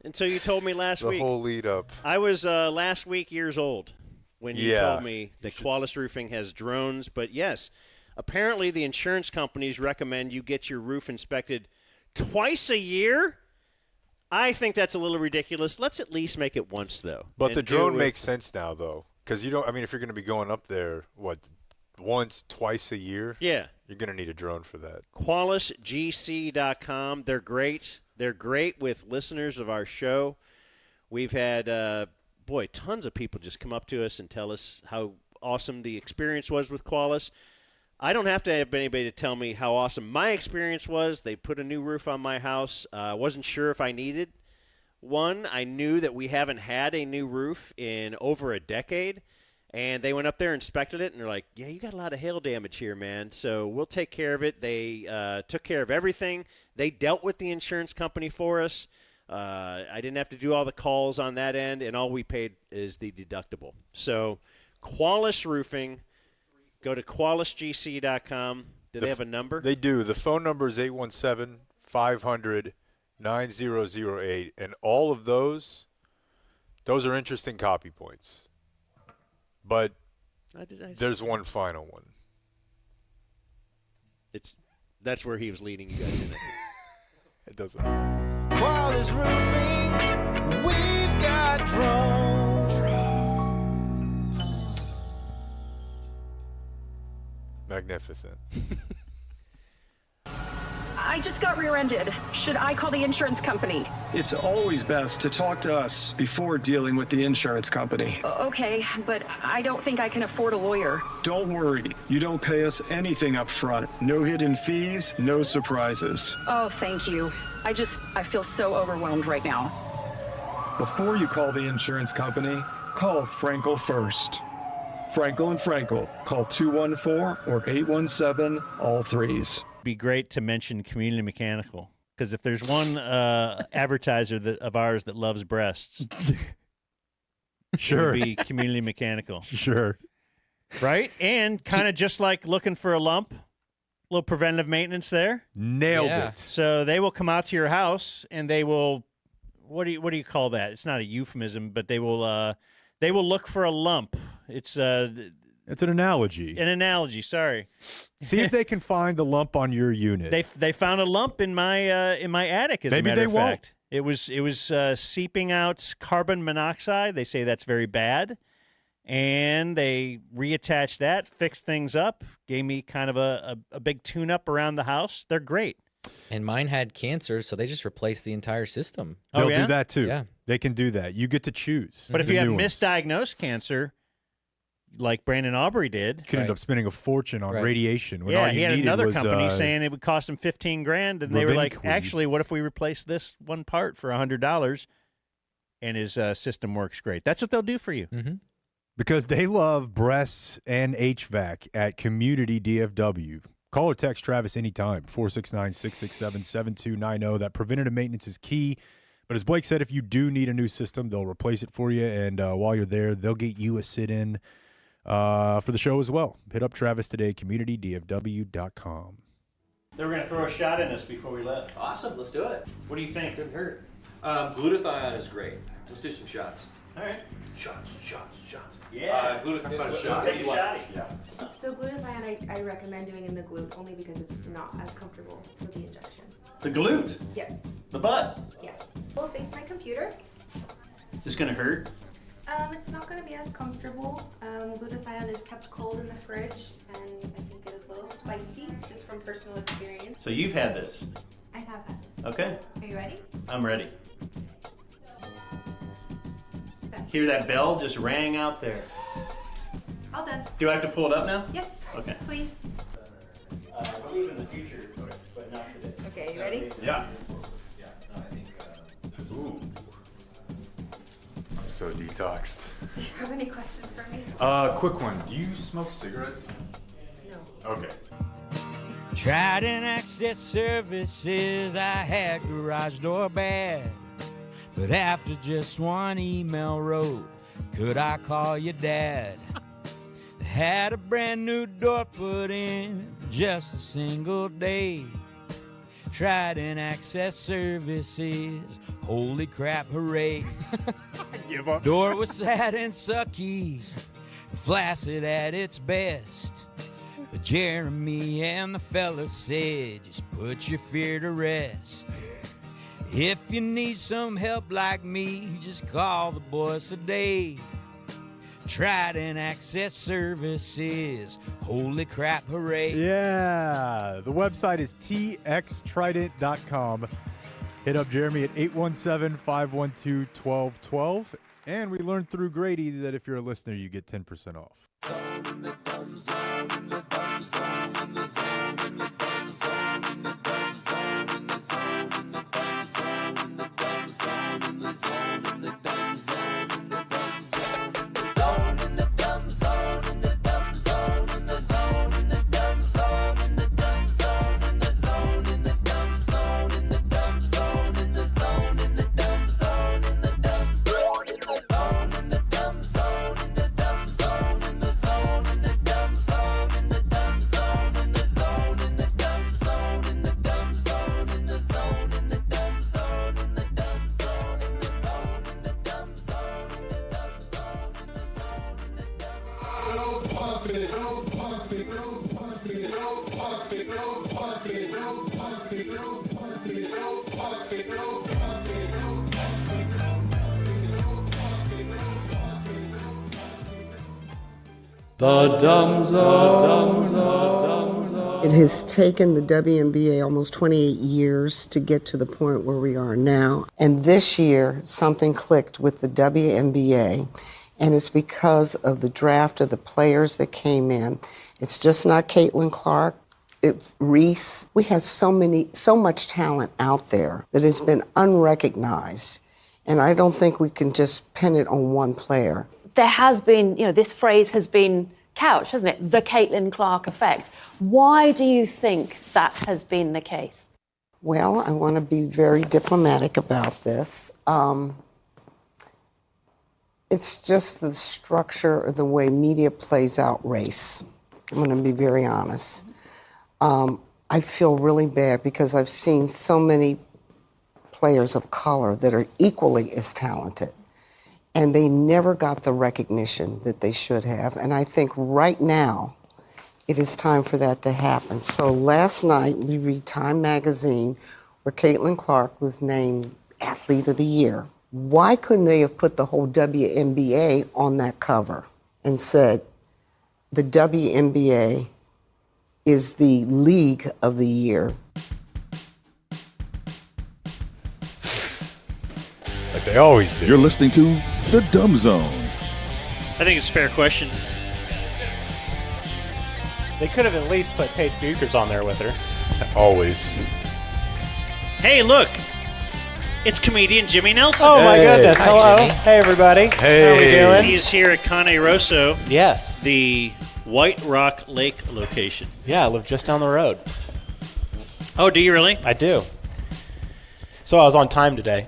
until you told me last week. The whole lead up. I was last week years old when you Yeah. told me that Qualis Roofing has drones. But yes, apparently the insurance companies recommend you get your roof inspected twice a year. I think that's a little ridiculous. Let's at least make it once, though. But and the do drone it makes sense now, though. Because you don't, I mean, if you're going to be going up there, once, twice a year? Yeah. You're going to need a drone for that. QualisGC.com. They're great. They're great with listeners of our show. We've had, tons of people just come up to us and tell us how awesome the experience was with Qualis. I don't have to have anybody to tell me how awesome my experience was. They put a new roof on my house. I wasn't sure if I needed one. I knew that we haven't had a new roof in over a decade. And they went up there, inspected it, and they're like, yeah, you got a lot of hail damage here, man. So we'll take care of it. They took care of everything. They dealt with the insurance company for us. I didn't have to do all the calls on that end, and all we paid is the deductible. So Qualis Roofing, go to QualisGC.com. Do they have a number? They do. The phone number is 817-500-9008. And all of those are interesting copy points. But there's one final one. That's where he was leading you guys in it. It doesn't matter. Quality Roofing, we've got drones. Magnificent. I just got rear-ended. Should I call the insurance company? It's always best to talk to us before dealing with the insurance company. Okay, but I don't think I can afford a lawyer. Don't worry. You don't pay us anything up front. No hidden fees, no surprises. Oh, thank you. I feel so overwhelmed right now. Before you call the insurance company, call Frankel first. Frankel and Frankel. Call 214 or 817 all threes. Be great to mention Community Mechanical, because if there's one advertiser of ours that loves breasts, sure, it would be Community Mechanical. Sure. Right? And kind of just like looking for a lump, a little preventive maintenance there. Nailed it. So they will come out to your house and they will, what do you call that? It's not a euphemism, but they will look for a lump. It's an analogy. An analogy, sorry. See if they can find the lump on your unit. They found a lump in my attic, as Maybe a matter they of won't. fact. It was seeping out carbon monoxide. They say that's very bad. And they reattached that, fixed things up, gave me kind of a big tune-up around the house. They're great. And mine had cancer, so they just replaced the entire system. They'll Oh, yeah? do that too. Yeah. They can do that. You get to choose. But if the you have new ones. misdiagnosed cancer, like Brandon Aubrey did, You could end up spending a fortune on radiation. When all yeah, you he had needed another was, company saying it would cost him $15,000, and they were like, Ravinque weed. "Actually, what if we replace this one part for $100?" And his system works great. That's what they'll do for you. Mm-hmm. Because they love breasts and HVAC at Community DFW. Call or text Travis anytime, 469-667-7290. That preventative maintenance is key. But as Blake said, if you do need a new system, they'll replace it for you. And while you're there, they'll get you a sit-in for the show as well. Hit up Travis today, communitydfw.com. They were going to throw a shot in us before we left. Awesome, let's do it. What do you think? Couldn't hurt. Glutathione is great. Let's do some shots. All right. Shots. Yeah. Glutathione. We'll Shot. take a shot. Yeah. So glutathione, I recommend doing in the glute only because it's not as comfortable for the injection. The glute? Yes. The butt? Yes. We'll face my computer. Is this going to hurt? It's not going to be as comfortable. Glutathione is kept cold in the fridge, and I think it is a little spicy, just from personal experience. So you've had this? I have had this. Okay. Are you ready? I'm ready. Hear that bell just rang out there. All done. Do I have to pull it up now? Yes. Okay. Please. I believe in the future, but not today. Okay, you ready? Yeah. Ooh. I'm so detoxed. Do you have any questions for me? Quick one. Do you smoke cigarettes? No. Okay. Trident Access Services, I had garage door bad. But after just one email wrote, could I call you dad? Had a brand new door put in just a single day. Trident Access Services, holy crap, hooray. Give up. Door was sad and sucky, flaccid at its best. But Jeremy and the fellas said, just put your fear to rest. If you need some help like me, just call the boys today. Trident Access Services, holy crap, hooray. Yeah. The website is txtrident.com. Hit up Jeremy at 817-512-1212. And we learned through Grady that if you're a listener, you get 10% off. The Dumb Zone. It has taken the WNBA almost 28 years to get to the point where we are now. And this year, something clicked with the WNBA, and it's because of the draft of the players that came in. It's just not Caitlin Clark. It's Reese. We have so much talent out there that has been unrecognized. And I don't think we can just pin it on one player. There has been, this phrase has been couched, hasn't it? The Caitlin Clark effect. Why do you think that has been the case? Well, I want to be very diplomatic about this. It's just the structure of the way media plays out race. I'm going to be very honest. I feel really bad because I've seen so many players of color that are equally as talented, and they never got the recognition that they should have. And I think right now, it is time for that to happen. So last night, we read Time magazine, where Caitlin Clark was named Athlete of the Year. Why couldn't they have put the whole WNBA on that cover and said, the WNBA is the league of the year? Like they always do. You're listening to The Dumb Zone. I think it's a fair question. They could have at least put Paige Buchers on there with her. Always. Hey, look. It's comedian Jimmy Nelson. Oh, my goodness. Hello. Hey, everybody. Hey. How are we doing? He is here at Cane Rosso. Yes. The White Rock Lake location. Yeah, I live just down the road. Oh, do you really? I do. So I was on time today.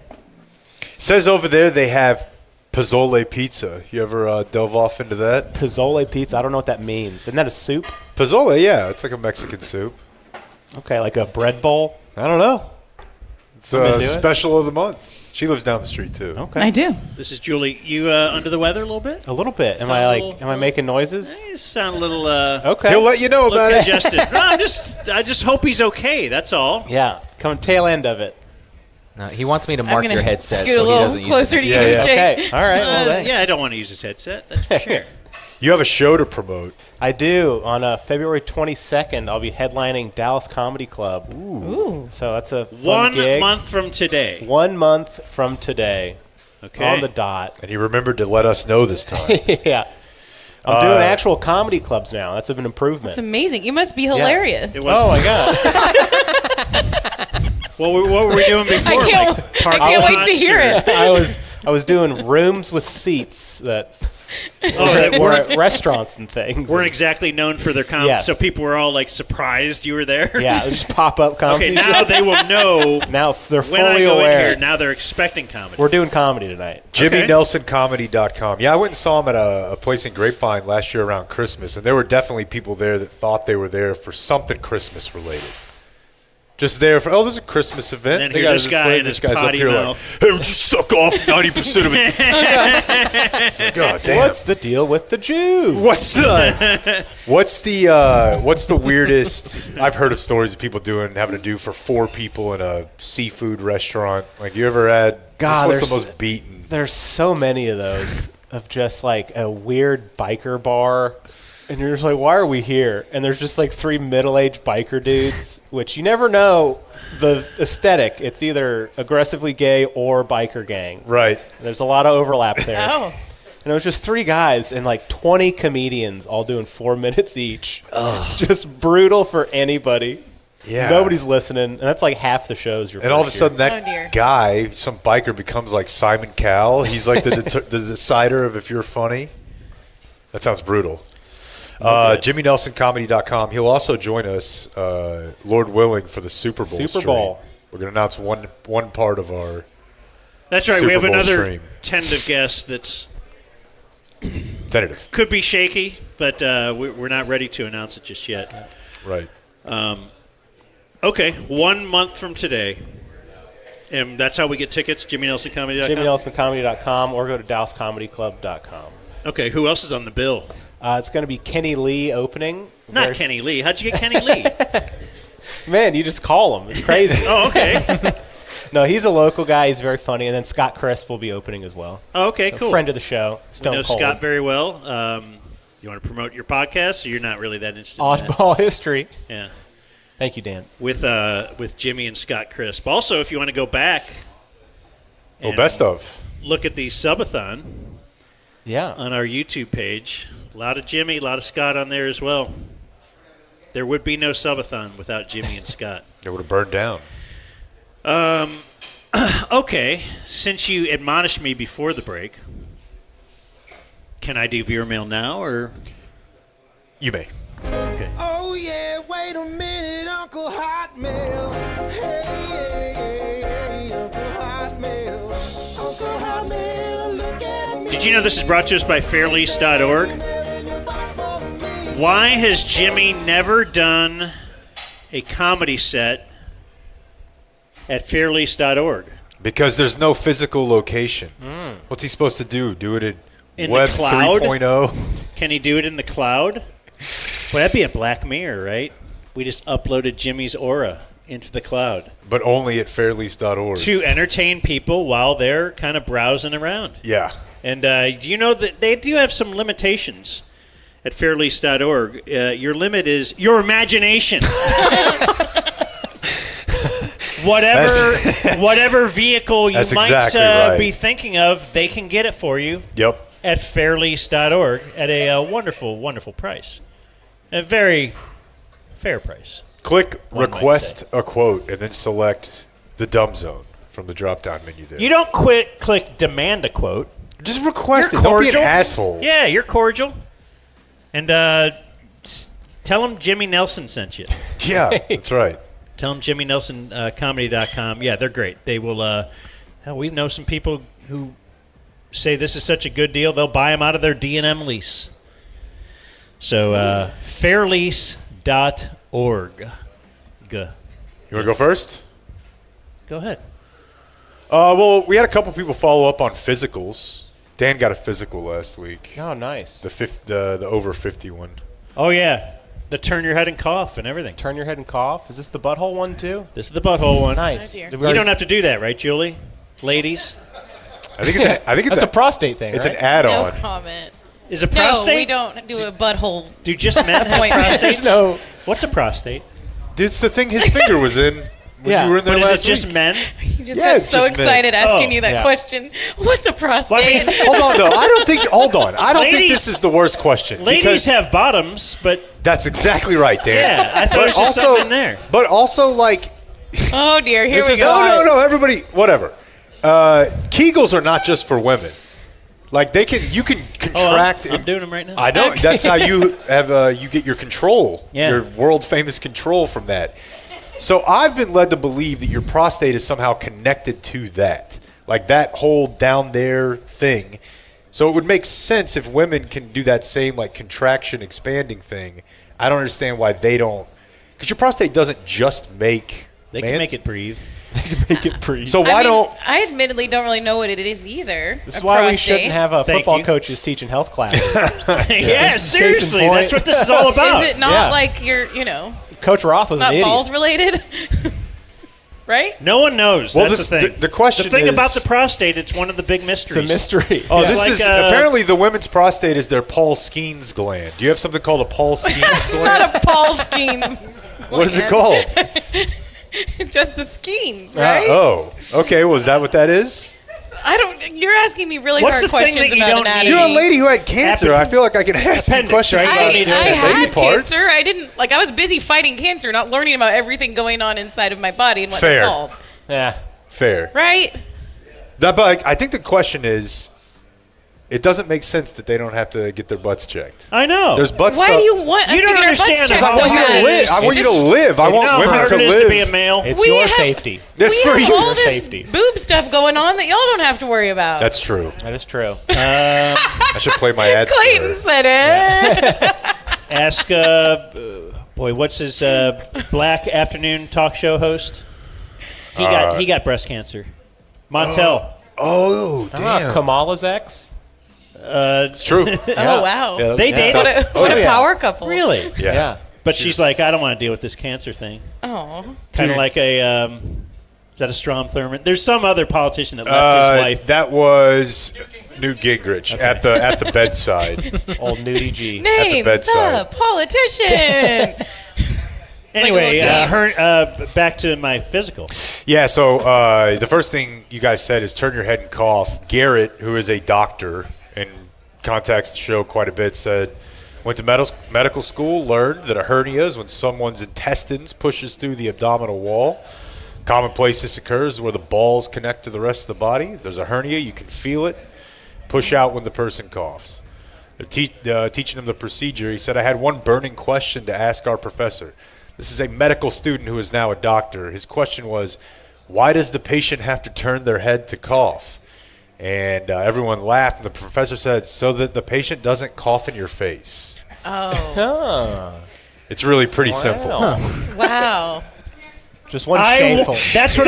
Says over there they have Pozzole pizza. You ever delve off into that? Pozzole pizza? I don't know what that means. Isn't that a soup? Pozzole, yeah. It's like a Mexican soup. Okay, like a bread bowl? I don't know. It's I'm a into it. special of the month. She lives down the street, too. Okay. I do. This is Julie. You under the weather a little bit? A little bit. Am I making noises? You sound a little Okay. He'll let you know about it. congested. No, I just hope he's okay. That's all. Yeah, coming tail end of it. No, he wants me to mark gonna your headset scoot so a he little doesn't closer use to it. you, Yeah. Jake. Okay. All right. Well, then. Yeah, I don't want to use his headset. That's for sure. You have a show to promote. I do. On February 22nd, I'll be headlining Dallas Comedy Club. Ooh. So that's a fun 1 gig. month from today. 1 month from today. Okay. On the dot. And he remembered to let us know this time. Yeah. I'm doing actual comedy clubs now. That's an improvement. That's amazing. You must be hilarious. It was- Oh, my God. What were we doing before? I can't, Like I park can't wait lots to hear or- it. I was doing rooms with seats that that were weren't- at restaurants and things. Weren't exactly known for their comedy, Yes. so people were all like surprised you were there. Yeah, just pop up comedy. Okay, now they will know. Now they're when I fully go aware. in here, now they're expecting comedy. We're doing comedy tonight. JimmyNelsonComedy.com. Yeah, I went and saw him at a place in Grapevine last year around Christmas, and there were definitely people there that thought they were there for something Christmas related. Just there for, there's a Christmas event. And then They here's got this guy in this his guy's up potty here mouth. like, hey, would you suck off 90% of it? It's like, God damn. What's the deal with the Jews? What's the weirdest? I've heard of stories of people having to do for 4 people in a seafood restaurant. Like, you ever had? God, what's the there's- most beaten? There's so many of those of just like a weird biker bar. And you're just like, why are we here? And there's just like 3 middle-aged biker dudes, which you never know the aesthetic. It's either aggressively gay or biker gang. Right. And there's a lot of overlap there. Oh. And it was just 3 guys and like 20 comedians all doing 4 minutes each. It's just brutal for anybody. Yeah. Nobody's listening. And that's like half the shows you're And all of a sudden, Oh, dear. that guy, some biker, becomes like Simon Cowell. He's like the decider of if you're funny. That sounds brutal. JimmyNelsonComedy.com. He'll also join us, Lord willing, for the Super Bowl. Super Bowl. Stream. We're going to announce one part of our. That's right. Super We have Bowl another stream. tentative guest that's Tentative. could be shaky, but we're not ready to announce it just yet. Right. Okay, 1 month from today. And that's how we get tickets, JimmyNelsonComedy.com? JimmyNelsonComedy.com or go to DallasComedyClub.com. Okay, who else is on the bill? It's going to be Kenny Lee opening. Not Kenny Lee. How'd you get Kenny Lee? Man, you just call him. It's crazy. Oh, okay. No, he's a local guy. He's very funny. And then Scott Crisp will be opening as well. Oh, okay, So cool. Friend of the show. We Stone know Cold. Scott very well. You want to promote your podcast, or you're not really that interested in Oddball History. that? Yeah. Thank you, Dan. With Jimmy and Scott Crisp. Also, if you want to go back and best of. look at the subathon Yeah. on our YouTube page, a lot of Jimmy, a lot of Scott on there as well. There would be no subathon without Jimmy and Scott. It would have burned down. Okay, since you admonished me before the break, can I do viewer mail now, or? You may. Okay. Oh yeah, wait a minute, Uncle Hotmail. Hey, Uncle Hotmail. Uncle Hotmail, look at me. Did did you know this is brought to us by fairlease.org? Why has Jimmy never done a comedy set at fairlease.org? Because there's no physical location. What's he supposed to do? Do it In Web the cloud? 3.0? Can he do it in the cloud? Well, that'd be a Black Mirror, right? We just uploaded Jimmy's aura into the cloud. But only at fairlease.org. To entertain people while they're kind of browsing around. Yeah. And do you know that they do have some limitations at fairlease.org? Your limit is your imagination. Whatever vehicle you That's might exactly right. be thinking of, they can get it for you. Yep. At fairlease.org at a wonderful, wonderful price. A very fair price. Click One might request a quote and then select the dumb zone from the drop-down menu there. You don't click demand a quote. Just request You're it. Don't be an cordial. asshole. Yeah, you're cordial. And tell them Jimmy Nelson sent you. Yeah, that's right. Tell them JimmyNelsonComedy.com. Yeah, they're great. They will. We know some people who say this is such a good deal, they'll buy them out of their D&M lease. So, fairlease.org. Good. You want to go first? Go ahead. Well, we had a couple people follow up on physicals. Dan got a physical last week. Oh, nice. The over 50 one. Oh, yeah. The turn your head and cough and everything. Turn your head and cough. Is this the butthole one too? This is the butthole one. Nice. Oh, dear. You don't have to do that, right, Julie? Ladies? I think it's That's a prostate thing, It's right? an add-on. No comment. Is a No, prostate? we don't do a butthole. Do just men have appointment. prostates? No. What's a prostate? Dude, it's the thing his finger was in when Yeah. you were in there But is last it just week. men? He just Yeah, got it's so just men. excited asking Oh, you that yeah. question. What's a prostate? Hold on, though. Hold on. I don't think Ladies- this is the worst question. Ladies because have bottoms, but that's exactly right, Dan. yeah, I thought it was just something there. But also, like, Oh dear, here this we is go. no, everybody, whatever. Kegels are not just for women. Like you can contract. I'm doing them right now. I know that's how you have you get your control, Yeah. your world famous control from that. So I've been led to believe that your prostate is somehow connected to that, like that whole down there thing. So it would make sense if women can do that same like contraction expanding thing. I don't understand why they don't, because your prostate doesn't just make. They can make it breathe. Make it breathe. So why don't? I admittly don't really know what it is either. This is a why we prostate. shouldn't have Thank football you. coaches teaching health classes. Yeah, Case in seriously, point. that's what this is all about. Is it not Yeah. like you're, Coach Roth was an not idiot. balls related? Right? No one knows. Well, That's the thing. the question The thing is, about the prostate, it's one of the big mysteries. It's a mystery. Oh, It's this like, is apparently the women's prostate is their Paul Skeens gland. Do you have something called a Paul Skeens It's gland? not a Paul Skeens. What is it called? It's just the Skeens, right? Oh, okay. Well, is that what that is? You're asking me really What's hard the thing questions that you about don't anatomy. You're a lady who had cancer. I feel like I can ask you Appendix, questions right? about I had baby parts. cancer. I didn't I was busy fighting cancer, not learning about everything going on inside of my body and what Fair. they're called. Yeah. Fair. Right? But I think the question is, it doesn't make sense that they don't have to get their butts checked. I know. There's butt Why stuff. do you want us You to don't get our butts understand checked how so I want you to bad? live. I want you to live. I You want know how women hard to it is live. to be a male. It's We your have- safety. That's we for have you. all this Safety. boob stuff going on that y'all don't have to worry about. That's true. That is true. I should play my ads. for Clayton her. said it. Ask, what's his Black afternoon talk show host? He got breast cancer. Montel. Oh, damn. Kamala's ex? It's true. Oh wow. Yeah, They yeah. dated. What a, what a power couple. Really? Yeah. Yeah. But she's like, I don't want to deal with this cancer thing. Oh. Kind of like a, is that a Strom Thurmond? There's some other politician that left his wife. That was Newt Gingrich at the bedside. Old Nudie G. Name bedside. the politician. Anyway, Like back to my physical. Yeah, so the first thing you guys said is turn your head and cough. Garrett, who is a doctor and contacts the show quite a bit, said went to medical school, learned that a hernia is when someone's intestines pushes through the abdominal wall. Common place this occurs is where the balls connect to the rest of the body. If there's a hernia, you can feel it push out when the person coughs. They're teaching him the procedure. He said, I had one burning question to ask our professor. This is a medical student who is now a doctor. His question was, why does the patient have to turn their head to cough? And everyone laughed, and the professor said, so that the patient doesn't cough in your face. Oh. It's really pretty simple. Wow. Just one shameful. That's what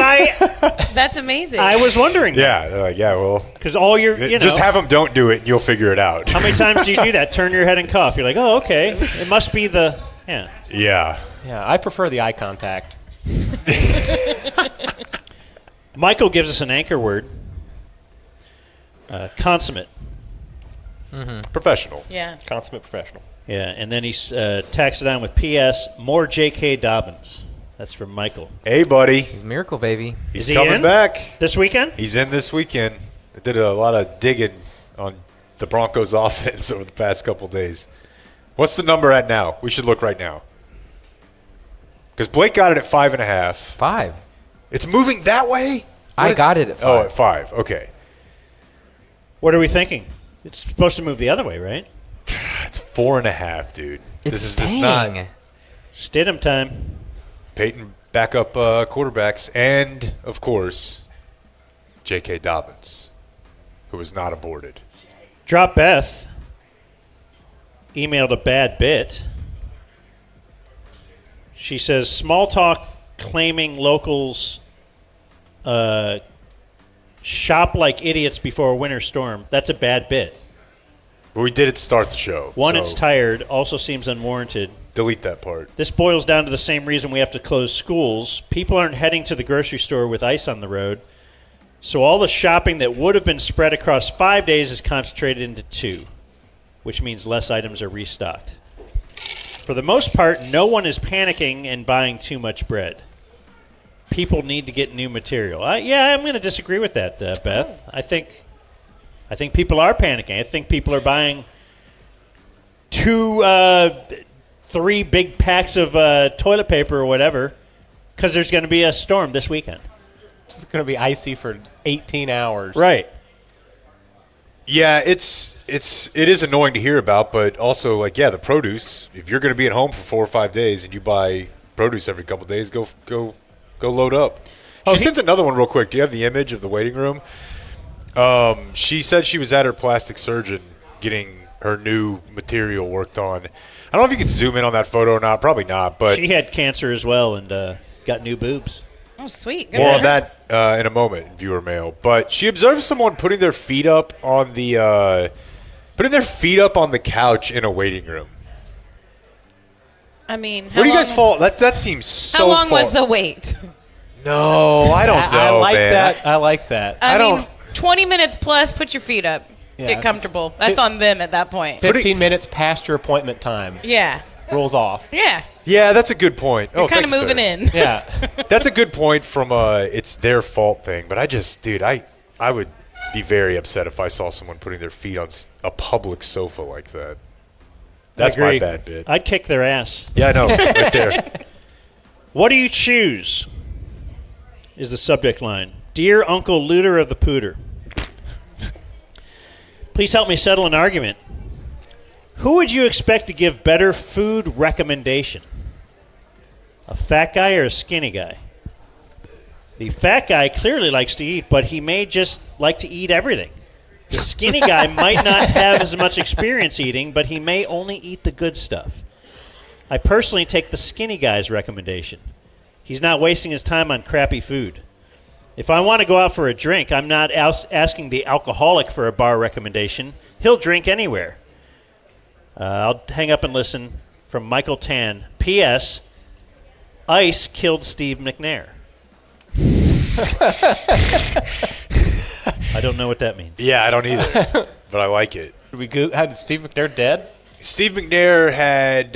That's amazing. I was wondering. Yeah, they're like, yeah, well. Because all your, just have them don't do it, and you'll figure it out. How many times do you do that? Turn your head and cough. You're like, oh, okay. It must be the, Yeah. Yeah, I prefer the eye contact. Michael gives us an anchor word. Consummate. Professional. Yeah. Consummate professional. Yeah, and then he's taxed it on with P.S. More J.K. Dobbins. That's from Michael. Hey, buddy. He's a miracle, baby. He's Is he coming in back. this weekend? He's in this weekend. I did a lot of digging on the Broncos offense over the past couple days. What's the number at now? We should look right now. Because Blake got it at 5.5. 5. It's moving that way? I got it at 5. Oh, at 5. Okay. What are we thinking? It's supposed to move the other way, right? It's 4.5, dude. It's this is just not Stidham time. Peyton backup quarterbacks, and of course, J.K. Dobbins, who was not aborted. Drop Beth emailed a bad bit. She says, small talk claiming locals shop like idiots before a winter storm. That's a bad bit. But we did it to start the show. One, so it's tired. Also seems unwarranted. delete that part. This boils down to the same reason we have to close schools. People aren't heading to the grocery store with ice on the road. So all the shopping that would have been spread across 5 days is concentrated into 2, which means less items are restocked. For the most part, no one is panicking and buying too much bread. People need to get new material. I'm going to disagree with that, Beth. I think people are panicking. I think people are buying 3 big packs of toilet paper or whatever because there's going to be a storm this weekend. It's going to be icy for 18 hours. Right. Yeah, it is annoying to hear about, but also the produce. If you're going to be at home for 4 or 5 days and you buy produce every couple of days, go load up. She sent another one real quick. Do you have the image of the waiting room? She said she was at her plastic surgeon getting her new material worked on. I don't know if you can zoom in on that photo or not. Probably not. But she had cancer as well and got new boobs. Oh, sweet. Good more on for her. that in a moment in viewer mail. But she observed someone putting their feet up on the couch in a waiting room. I mean, Where do you guys fall? That seems so. How long far. was the wait? No, I don't know. I like man. that. I like that. I mean, 20 minutes plus, put your feet up. Yeah, Get comfortable. That's on them at that point. 15 minutes past your appointment time. Yeah. Rolls off. Yeah. Yeah, that's a good point. You're kind of thank you, moving sir. in. Yeah. That's a good point from it's their fault thing. But I would be very upset if I saw someone putting their feet on a public sofa like that. That's my bad bit. I'd kick their ass. Yeah, I know. Right there. What do you choose? Is the subject line. Dear Uncle Looter of the Pooter, please help me settle an argument. Who would you expect to give better food recommendation? A fat guy or a skinny guy? The fat guy clearly likes to eat, but he may just like to eat everything. The skinny guy might not have as much experience eating, but he may only eat the good stuff. I personally take the skinny guy's recommendation. He's not wasting his time on crappy food. If I want to go out for a drink, I'm not asking the alcoholic for a bar recommendation. He'll drink anywhere. I'll hang up and listen from Michael Tan. P.S. Ice killed Steve McNair. I don't know what that means. Yeah, I don't either, but I like it. Had Steve McNair dead? Steve McNair had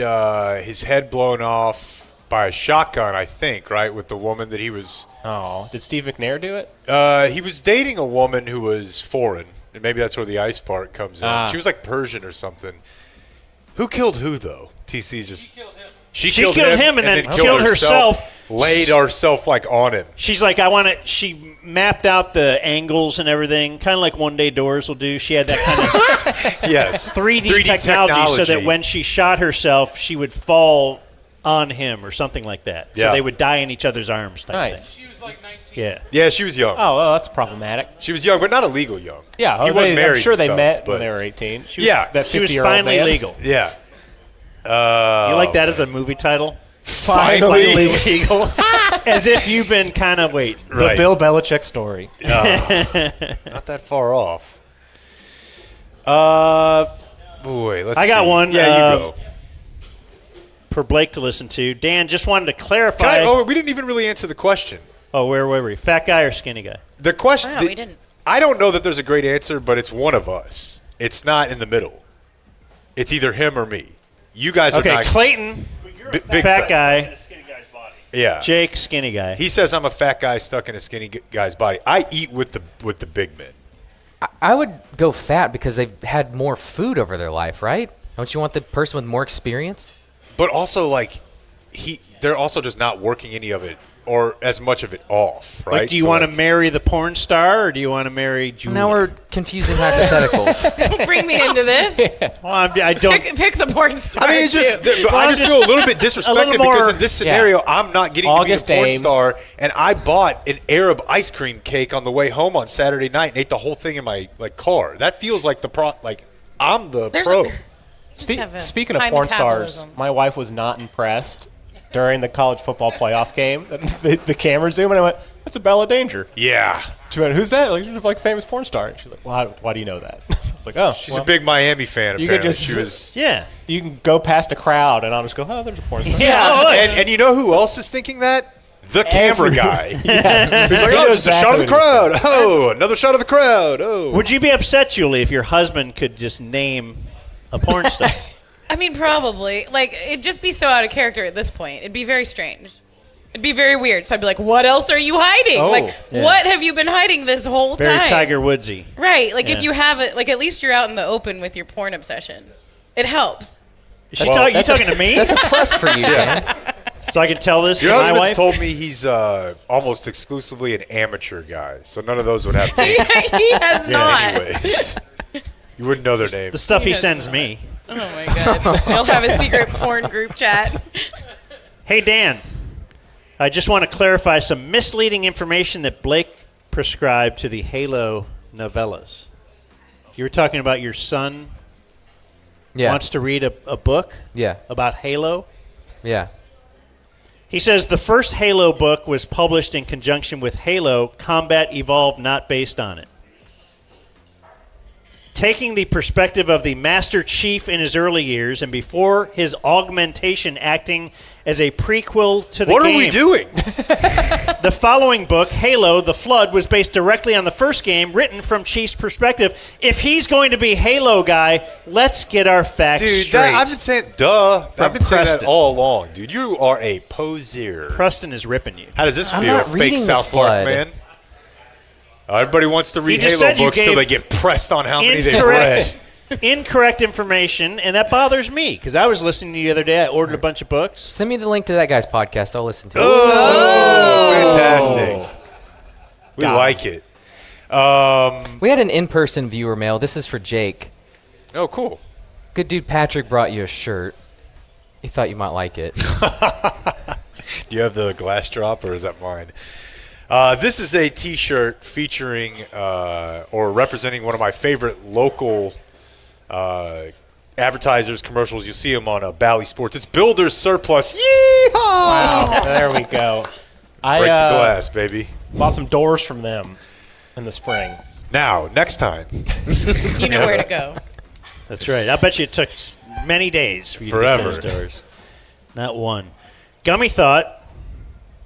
his head blown off by a shotgun, I think, right, with the woman that he was... Oh, did Steve McNair do it? He was dating a woman who was foreign, and maybe that's where the ice part comes in. She was like Persian or something. Who killed who, though? TC's just... She killed him and then killed herself. Laid herself on him. She's like, she mapped out the angles and everything, kind of like One Day Doors will do. She had that kind of yes 3D technology so that when she shot herself, she would fall on him or something like that. Yeah. So they would die in each other's arms. Type Nice. Thing. She was like 19. Yeah. Yeah, she was young. Oh, well, that's problematic. She was young, but not illegal young. Yeah, he was married. I'm sure and they stuff, met but when they were 18. She was, yeah, that she was 50-year-old finally man. legal. Yeah. Do you like that as a movie title? Finally legal. As if you've been kind of Right. The Bill Belichick story. Not that far off. Boy, let's I got see. one. Yeah, you go. For Blake to listen to. Dan, just wanted to clarify. We didn't even really answer the question. Oh, where were we? Fat guy or skinny guy? The question. Oh, we didn't. I don't know that there's a great answer, but it's one of us. It's not in the middle. It's either him or me. You guys are Okay, not. Clayton, big fat guy. Yeah. Jake, skinny guy. He says I'm a fat guy stuck in a skinny guy's body. I eat with the big men. I would go fat because they've had more food over their life, right? Don't you want the person with more experience? But also, like, they're also just not working any of it or as much of it off, right? Like, do you want to marry the porn star or do you want to marry Julie? Now we're confusing hypotheticals. Don't bring me into this. Well, I don't. Pick the porn star. I mean, it's just, too. but I just feel a little bit disrespected because in this scenario, I'm not getting August to be a porn Ames. star, and I bought an Arab ice cream cake on the way home on Saturday night and ate the whole thing in my car. That feels like I'm the pro. Speaking of porn stars, my wife was not impressed during the college football playoff game. The camera zoom, and I went, "That's a Bella Danger." Yeah. She went, "Who's that?" Like, she's like a famous porn star. And she's like, "Well, why do you know that?" Like, oh, She's a big Miami fan. You Apparently, could just she was. Yeah. You can go past a crowd, and I'll just go, "Oh, there's a porn star." Yeah, and you know who else is thinking that? The camera guy. Yes. He's like, He oh, knows just a shot of the exactly what he's crowd. Oh, another shot of the crowd. Oh. Would you be upset, Julie, if your husband could just name a porn star? I mean, probably. Like, it'd just be so out of character at this point. It'd be very strange. It'd be very weird. So I'd be like, what else are you hiding? Oh, like, yeah. what have you been hiding this whole Very time? Tiger Woodsy. Right. Like, Yeah. if you have it, like, at least you're out in the open with your porn obsession. It helps. You talking to me? That's a plus for you, Dan. So I can tell this Your to my husband's wife? told me he's almost exclusively an amateur guy, so none of those would have names. He has not. Anyways, you wouldn't know their names. The stuff he sends me. Oh, my God. They'll have a secret porn group chat. Hey, Dan. I just want to clarify some misleading information that Blake prescribed to the Halo novellas. You were talking about your son wants to read a book about Halo. Yeah. He says the first Halo book was published in conjunction with Halo Combat Evolved, not based on it. Taking the perspective of the Master Chief in his early years and before his augmentation acting as a prequel to the game. What are we doing? The following book, Halo, The Flood, was based directly on the first game, written from Chief's perspective. If he's going to be Halo guy, let's get our facts straight. I've been saying, duh. I've been saying that Preston. all along, dude. You are a poser. Preston is ripping you. How does this I'm feel, not fake reading South The Park Flood. man? Everybody wants to read just Halo said you books till gave they get pressed on how many they've read. Incorrect information, and that bothers me because I was listening to you the other day. I ordered a bunch of books. Send me the link to that guy's podcast. I'll listen to it. Oh, fantastic. We like it. We had an in-person viewer mail. This is for Jake. Oh, cool. Good dude Patrick brought you a shirt. He thought you might like it. Do you have the glass drop, or is that mine? This is a T-shirt featuring or representing one of my favorite local advertisers, commercials. You'll see them on Bally Sports. It's Builder's Surplus. Yeehaw! Wow, there we go. Break the glass, baby. Bought some doors from them in the spring. Now, next time. You know where to go. That's right. I bet you it took many days for you Forever. to get those doors. Not one. Gummy thought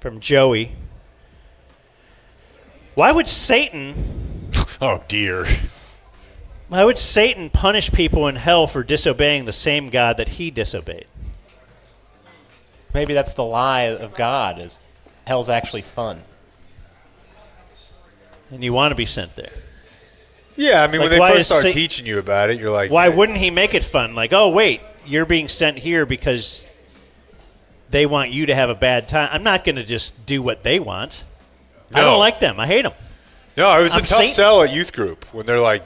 from Joey. Why would Satan... Oh, dear. Why would Satan punish people in hell for disobeying the same God that he disobeyed? Maybe that's the lie of God, is hell's actually fun. And you want to be sent there. Yeah, I mean, Like, when why they is first start Sa- teaching you about it, you're like... Why wouldn't he make it fun? Like, oh, wait, you're being sent here because they want you to have a bad time. I'm not going to just do what they want. I No. don't like them. I hate them. No, it was I'm a tough Satan. sell at youth group when they're like,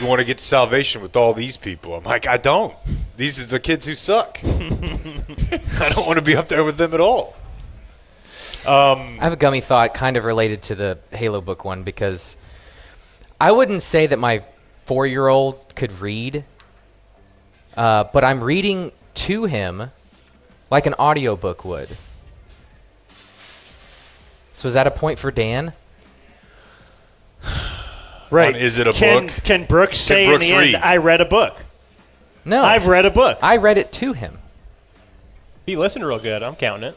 you want to get salvation with all these people. I'm like, I don't. These are the kids who suck. I don't want to be up there with them at all. I have a gummy thought kind of related to the Halo book one because I wouldn't say that my 4-year-old could read, but I'm reading to him like an audiobook would. So is that a point for Dan? Right. Is it a book? Can Brooks say Brooks in the read? end, I read a book? No. I've read a book. I read it to him. He listened real good. I'm counting it.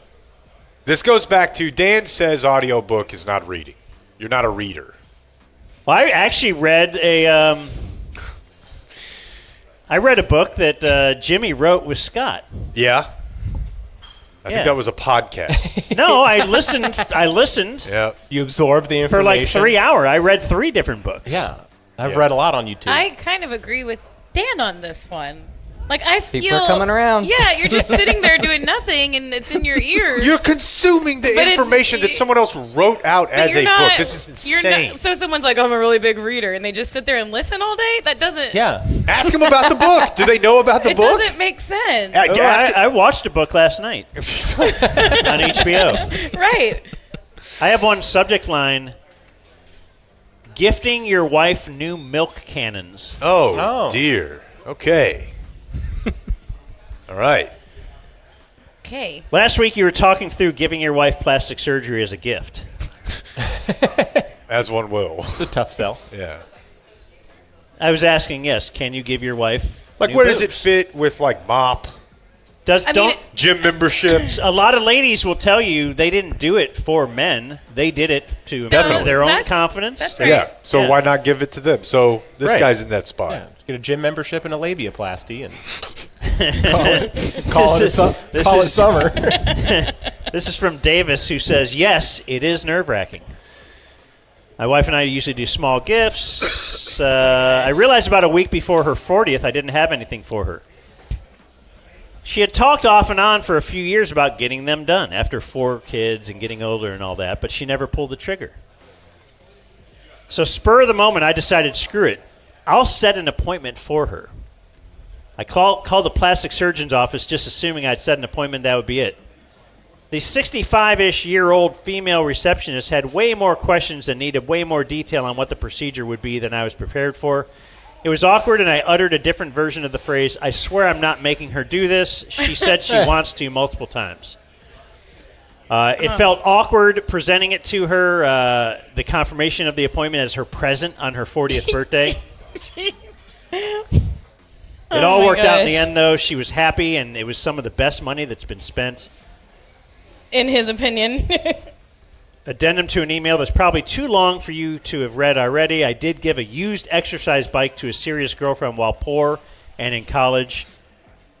This goes back to Dan says audiobook is not reading. You're not a reader. Well, I actually read a book that Jimmy wrote with Scott. Yeah? I think that was a podcast. No, I listened. Yeah. You absorbed the information. For like 3 hours. I read 3 different books. Yeah. I've read a lot on YouTube. I kind of agree with Dan on this one. Like, I feel... People are coming around. Yeah, you're just sitting there doing nothing, and it's in your ears. You're consuming the But it's- information that someone else wrote out But as you're a not- book. This is you're insane. not- so someone's like, I'm a really big reader, and they just sit there and listen all day? That doesn't... Yeah. Ask them about the book. Do they know about the It book? doesn't make sense. I watched a book last night on HBO. Right. I have one subject line: gifting your wife new milk cannons. Oh. dear. Okay. All right. Okay. Last week you were talking through giving your wife plastic surgery as a gift. As one will. It's a tough sell. Yeah. I was asking, yes, can you give your wife Like, new where does it boobs? fit with, like, mop, gym membership? A lot of ladies will tell you they didn't do it for men. They did it to improve their own confidence. That's right. Yeah. So why not give it to them? So this Right. guy's in that spot. Yeah. Get a gym membership and a labiaplasty and call it summer. This is from Davis, who says, yes, it is nerve-wracking. My wife and I usually do small gifts. I realized about a week before her 40th I didn't have anything for her. She had talked off and on for a few years about getting them done after 4 kids and getting older and all that, but she never pulled the trigger. So spur of the moment, I decided, screw it. I'll set an appointment for her. I called the plastic surgeon's office just assuming I'd set an appointment, that would be it. The 65-ish year-old female receptionist had way more questions and needed way more detail on what the procedure would be than I was prepared for. It was awkward, and I uttered a different version of the phrase, I swear I'm not making her do this. She said she wants to multiple times. It felt awkward presenting it to her, the confirmation of the appointment as her present on her 40th birthday. It all worked out in the end, though. She was happy, and it was some of the best money that's been spent. In his opinion. Addendum to an email that's probably too long for you to have read already. I did give a used exercise bike to a serious girlfriend while poor and in college.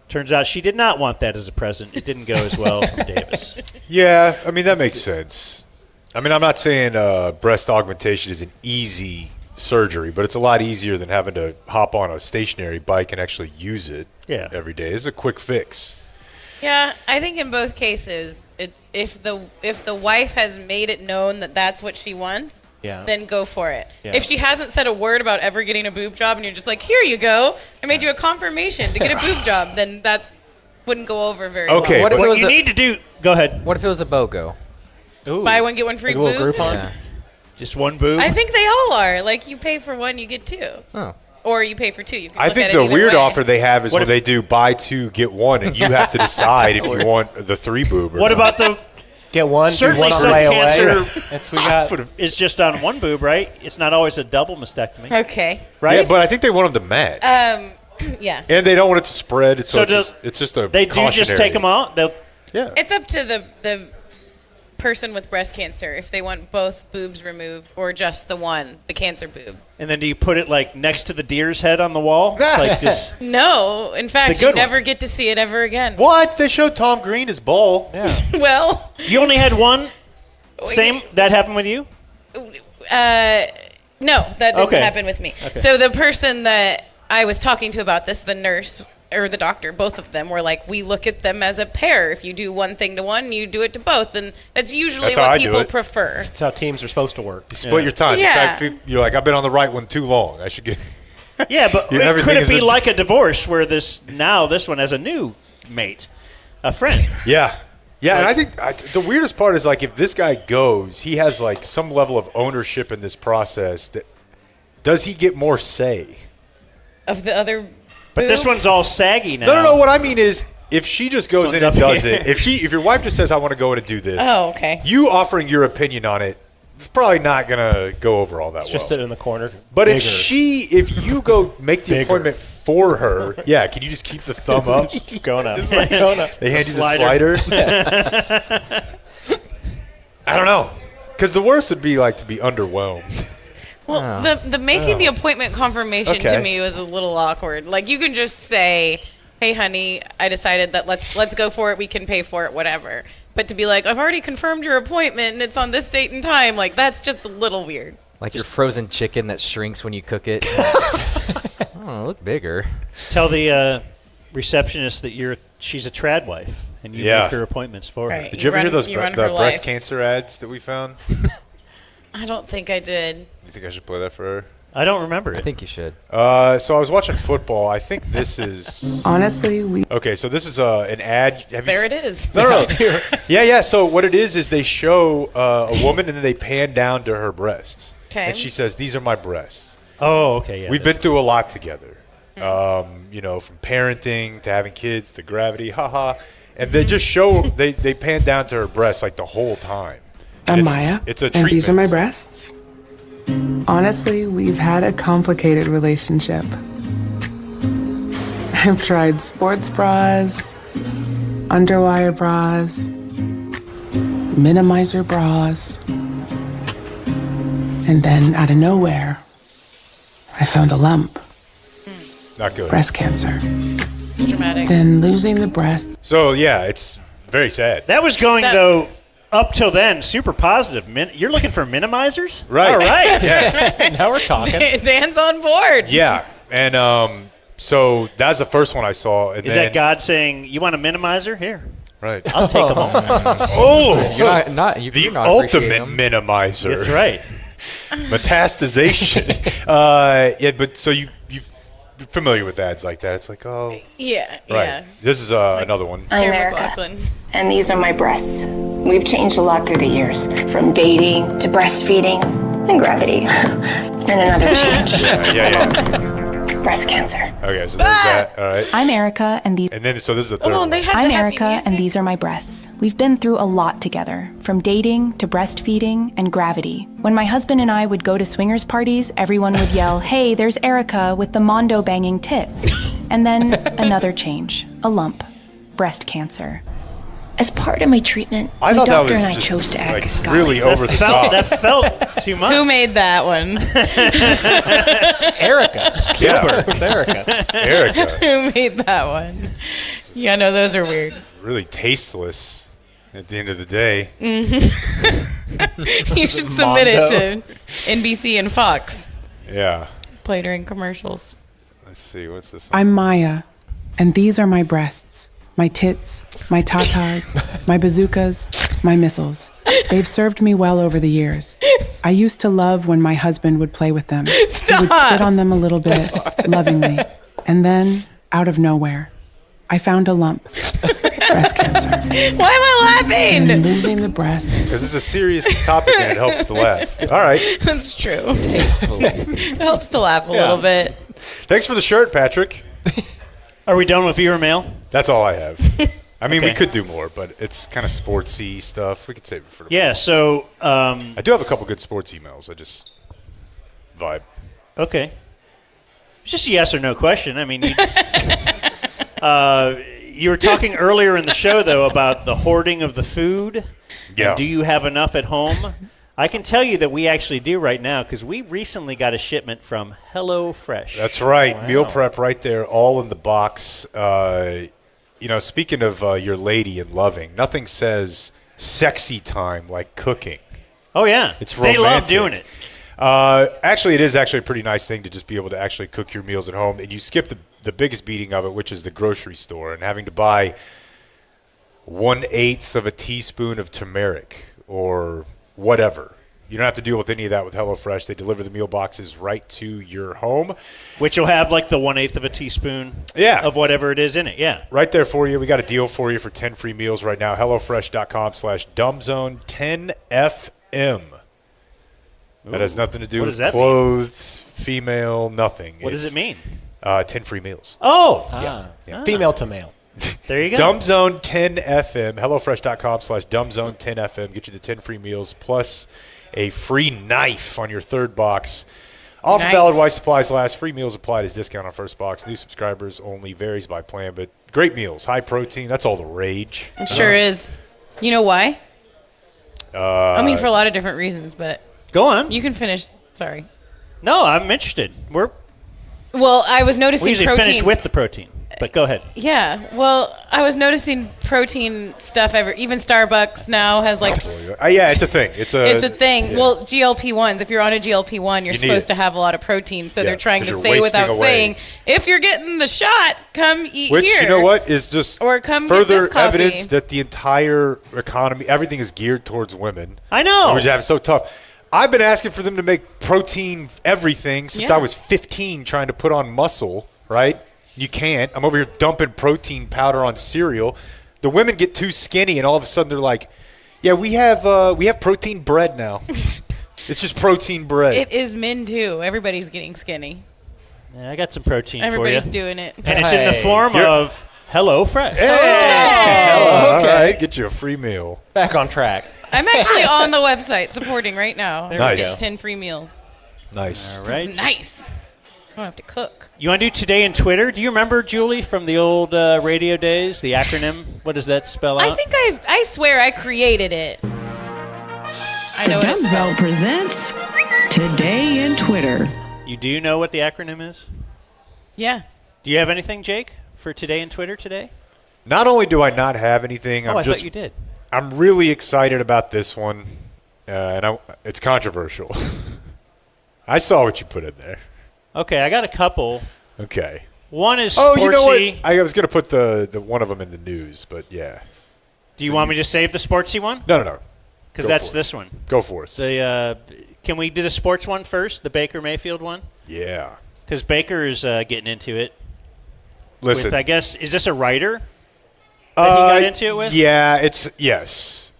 Turns out she did not want that as a present. It didn't go as well from Davis. Yeah, I mean, that makes sense. I mean, I'm not saying breast augmentation is an easy surgery, but it's a lot easier than having to hop on a stationary bike and actually use it every day. It's a quick fix. Yeah, I think in both cases, if the wife has made it known that that's what she wants, then go for it. Yeah. If she hasn't said a word about ever getting a boob job and you're just like, here you go, I made you a confirmation to get a boob job, then that wouldn't go over very well. What if it was you need to do... Go ahead. What if it was a BOGO? Ooh. Buy one, get one free Like a little boobs? Groupon? Yeah. Just one boob? I think they all are. Like, you pay for one, you get 2. Oh. Or you pay for 2. You can I look think at it the either weird way. offer they have is What when if- they do buy 2, get 1, and you have to decide if you want the 3 boob or What not. about the... Get one, do Certainly one on some the way away. cancer That's we got. is just on one boob, right? It's not always a double mastectomy. Okay. Right? Yeah, but I think they want them to match. Yeah. And they don't want it to spread. So It's just a They do just cautionary. take them out? They'll... Yeah. It's up to the person with breast cancer if they want both boobs removed or just the one, the cancer boob. And then do you put it like next to the deer's head on the wall? Like just... No, in fact, The you good one. never get to see it ever again. What? They showed Tom Green his ball. Yeah. Well, You only had one? Same? That happened with you? no, that didn't Okay. happen with me. So the person that I was talking to about this, the nurse or the doctor, both of them were like, we look at them as a pair. If you do one thing to one, you do it to both. And that's usually That's how what I do people it. prefer. That's how teams are supposed to work. You split your time. Yeah. You're like, I've been on the right one too long. I should get. Yeah, but could everything it is be a- like a divorce where this one has a new mate, a friend? Yeah. Yeah, and I think the weirdest part is, like, if this guy goes, he has, like, some level of ownership in this process. Does he get more say? Of the other But this one's all saggy now. No. What I mean is, if she just goes This in one's and up does here. it, if your wife just says, I want to go in and do this, Oh, okay. you offering your opinion on it, it's probably not going to go over all that well. Just sit in the corner. But Bigger. if you go make the appointment for her, yeah, can you just keep the thumb up? Keep going up. It's like, Going up. They hand The you the slider. I don't know. Because the worst would be, like, to be underwhelmed. Well, the making the appointment confirmation to Okay. me was a little awkward. Like, you can just say, "Hey, honey, I decided that let's go for it. We can pay for it, whatever." But to be like, "I've already confirmed your appointment and it's on this date and time," like that's just a little weird. Like your frozen chicken that shrinks when you cook it. Oh, look bigger. Just tell the receptionist that she's a trad wife and you make her appointments for her. Right. Did you ever hear those you run the her breast life. cancer ads that we found? I don't think I did. You think I should play that for her? I don't remember it. I think you should. So I was watching football. I think this is... Honestly, we... Okay, so this is an ad. There it is. No. Yeah. So what it is they show a woman and then they pan down to her breasts. Okay. And she says, "These are my breasts." Oh, okay, yeah. We've been through a lot together. From parenting to having kids to gravity, haha. And they just show, they pan down to her breasts like the whole time. I'm Maya, It's a and treatment. these are my breasts. Honestly, we've had a complicated relationship. I've tried sports bras, underwire bras, minimizer bras, and then out of nowhere, I found a lump, Not good. breast cancer. Dramatic. Then losing the breast. So, yeah, it's very sad. That was going, though, up till then, super positive. You're looking for minimizers? Right. All right. Yeah. Now we're talking. Dan's on board. Yeah. And so that's the first one I saw. And Is then, that God saying, you want a minimizer? Here. Right. I'll take them all. Oh, You're not the appreciating ultimate them. minimizer. That's right. Metastazation. Yeah, but so you're familiar with ads like that. It's like, oh. Yeah. Right. Yeah. This is another one. I'm Sarah Erica, McLachlan. and these are my breasts. We've changed a lot through the years, from dating to breastfeeding and gravity, and another change. Yeah. Breast cancer. Okay, so there's that. All right. I'm Erica, and these. And then, so this is the third Oh, one. they had I'm the happy Erica, music. and these are my breasts. We've been through a lot together, from dating to breastfeeding and gravity. When my husband and I would go to swingers parties, everyone would yell, "Hey, there's Erica with the mondo banging tits." And then another change, a lump, breast cancer. As part of my treatment, I my thought that doctor was and I just, chose to act like, as God. really over the top. That felt too much. Who made that one? Erica. Yeah. It's Erica. It's Erica. Who made that one? Yeah, no, those are weird. Really tasteless at the end of the day. You should submit it to NBC and Fox. Yeah. Play during commercials. Let's see. What's this one? I'm Maya, and these are my breasts, my tits, my tatas, my bazookas, my missiles. They've served me well over the years. I used to love when my husband would play with them. He would Stop. spit on them a little bit, lovingly. And then, out of nowhere, I found a lump. Breast cancer. Why am I laughing? And losing the breasts. Because it's a serious topic and it helps to laugh. All right. That's true. It helps to laugh a little bit. Thanks for the shirt, Patrick. Are we done with viewer mail? That's all I have. I mean, we Okay. could do more, but it's kind of sportsy stuff. We could save it for tomorrow. Yeah, so... I do have a couple good sports emails. I just vibe. Okay. It's just a yes or no question. I mean, you were talking earlier in the show, though, about the hoarding of the food. Yeah. And do you have enough at home? I can tell you that we actually do right now because we recently got a shipment from HelloFresh. That's right. Meal prep right there, all in the box. Speaking of your lady and loving, nothing says sexy time like cooking. Oh, yeah. It's They romantic. love doing it. Actually, it is actually a pretty nice thing to just be able to actually cook your meals at home. And you skip the biggest beating of it, which is the grocery store, and having to buy 1/8 of a teaspoon of turmeric or whatever. You don't have to deal with any of that with HelloFresh. They deliver the meal boxes right to your home. Which will have like the 1/8 of a teaspoon of whatever it is in it. Yeah. Right there for you. We got a deal for you for 10 free meals right now. HelloFresh.com/dumbzone 10FM. That has nothing to do with clothes, female, nothing. What does it mean? 10 free meals. Oh. Yeah. Female to male. There you go. Dumbzone 10FM. HelloFresh.com/dumbzone 10FM. Get you the 10 free meals plus a free knife on your third box. Offer valid while supplies last. Free meals applied as discount on first box. New subscribers only. Varies by plan, but great meals. High protein. That's all the rage. It sure is. You know why? I mean, for a lot of different reasons, but... Go on. You can finish. Sorry. No, I'm interested. Well, I was noticing we usually protein. finish with the protein, but go ahead. Yeah, well, I was noticing protein stuff. Even Starbucks now has like. Yeah, it's a thing. It's a thing. Yeah. Well, GLP-1s. If you're on a GLP-1, you're supposed to have a lot of protein. So they're trying to say without saying, if you're getting the shot, come eat Which, here. you know what, is just or come further get this coffee. evidence that the entire economy, everything is geared towards women. I know. Which have so tough. I've been asking for them to make protein everything since I was 15 trying to put on muscle, right? You can't. I'm over here dumping protein powder on cereal. The women get too skinny, and all of a sudden they're like, yeah, we have protein bread now. It's just protein bread. It is men, too. Everybody's getting skinny. Yeah, I got some protein Everybody's for you. doing it. And it's in the form of HelloFresh. All right. Get you a free meal. Back on track. I'm actually on the website supporting right now. There we go. 10 free meals. Nice. All right. Nice. I don't have to cook. You want to do Today in Twitter? Do you remember, Julie, from the old radio days, the acronym? What does that spell out? I think I swear I created it. I know what it DumbZone spells. presents Today in Twitter. You do know what the acronym is? Yeah. Do you have anything, Jake, for Today in Twitter today? Not only do I not have anything, I thought you did. I'm really excited about this one, and it's controversial. I saw what you put in there. Okay, I got a couple. Okay. One is Oh, you know what? sportsy. I was going to put the one of them in the news, but yeah. Do you want me to save the sportsy one? No. Because Go that's for it. this one. Go for it. Can we do the sports one first, the Baker Mayfield one? Yeah. Because Baker is getting into it. Listen. With, I guess, is this a writer that he got into it with? Yeah, yes.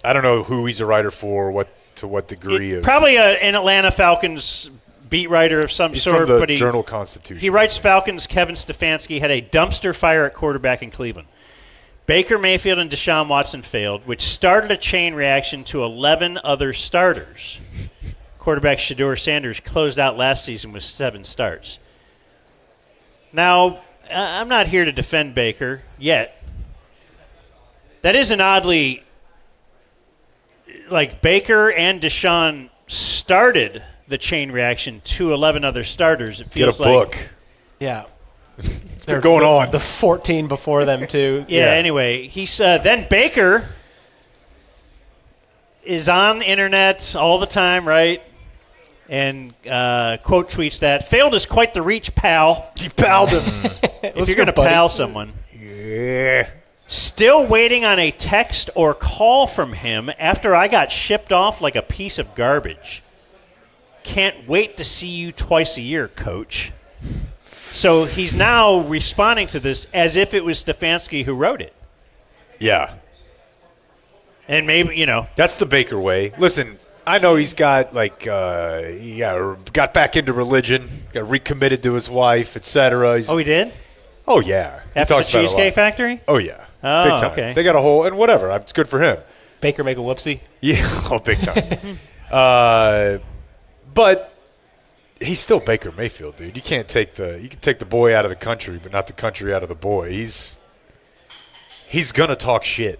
I don't know who he's a writer for, to what degree of. Probably an Atlanta Falcons beat writer of some He's sort. from the but Journal-Constitution. He writes Falcons. Kevin Stefanski had a dumpster fire at quarterback in Cleveland. Baker Mayfield and Deshaun Watson failed, which started a chain reaction to 11 other starters. Quarterback Shedeur Sanders closed out last season with 7 starts. Now, I'm not here to defend Baker yet. That is an oddly, like Baker and Deshaun started the chain reaction to 11 other starters. It feels Get a book. Yeah. They're going on. The 14 before them, too. Yeah, anyway, he's then Baker is on the internet all the time, right? And quote tweets that, failed is quite the reach, pal. He palled him. If you're going to pal someone. Yeah. Still waiting on a text or call from him after I got shipped off like a piece of garbage. Can't wait to see you twice a year, coach. So he's now responding to this as if it was Stefanski who wrote it. Yeah. And maybe, That's the Baker way. Listen, I know he's got, got back into religion, got recommitted to his wife, etc. Oh, he did? Oh, yeah. He After the talks about it a lot. Cheesecake Factory? Oh, yeah. Oh, big time. okay. They got a whole, and whatever. It's good for him. Baker make a whoopsie? Yeah, big time. But he's still Baker Mayfield, dude. You can take the boy out of the country, but not the country out of the boy. He's gonna talk shit,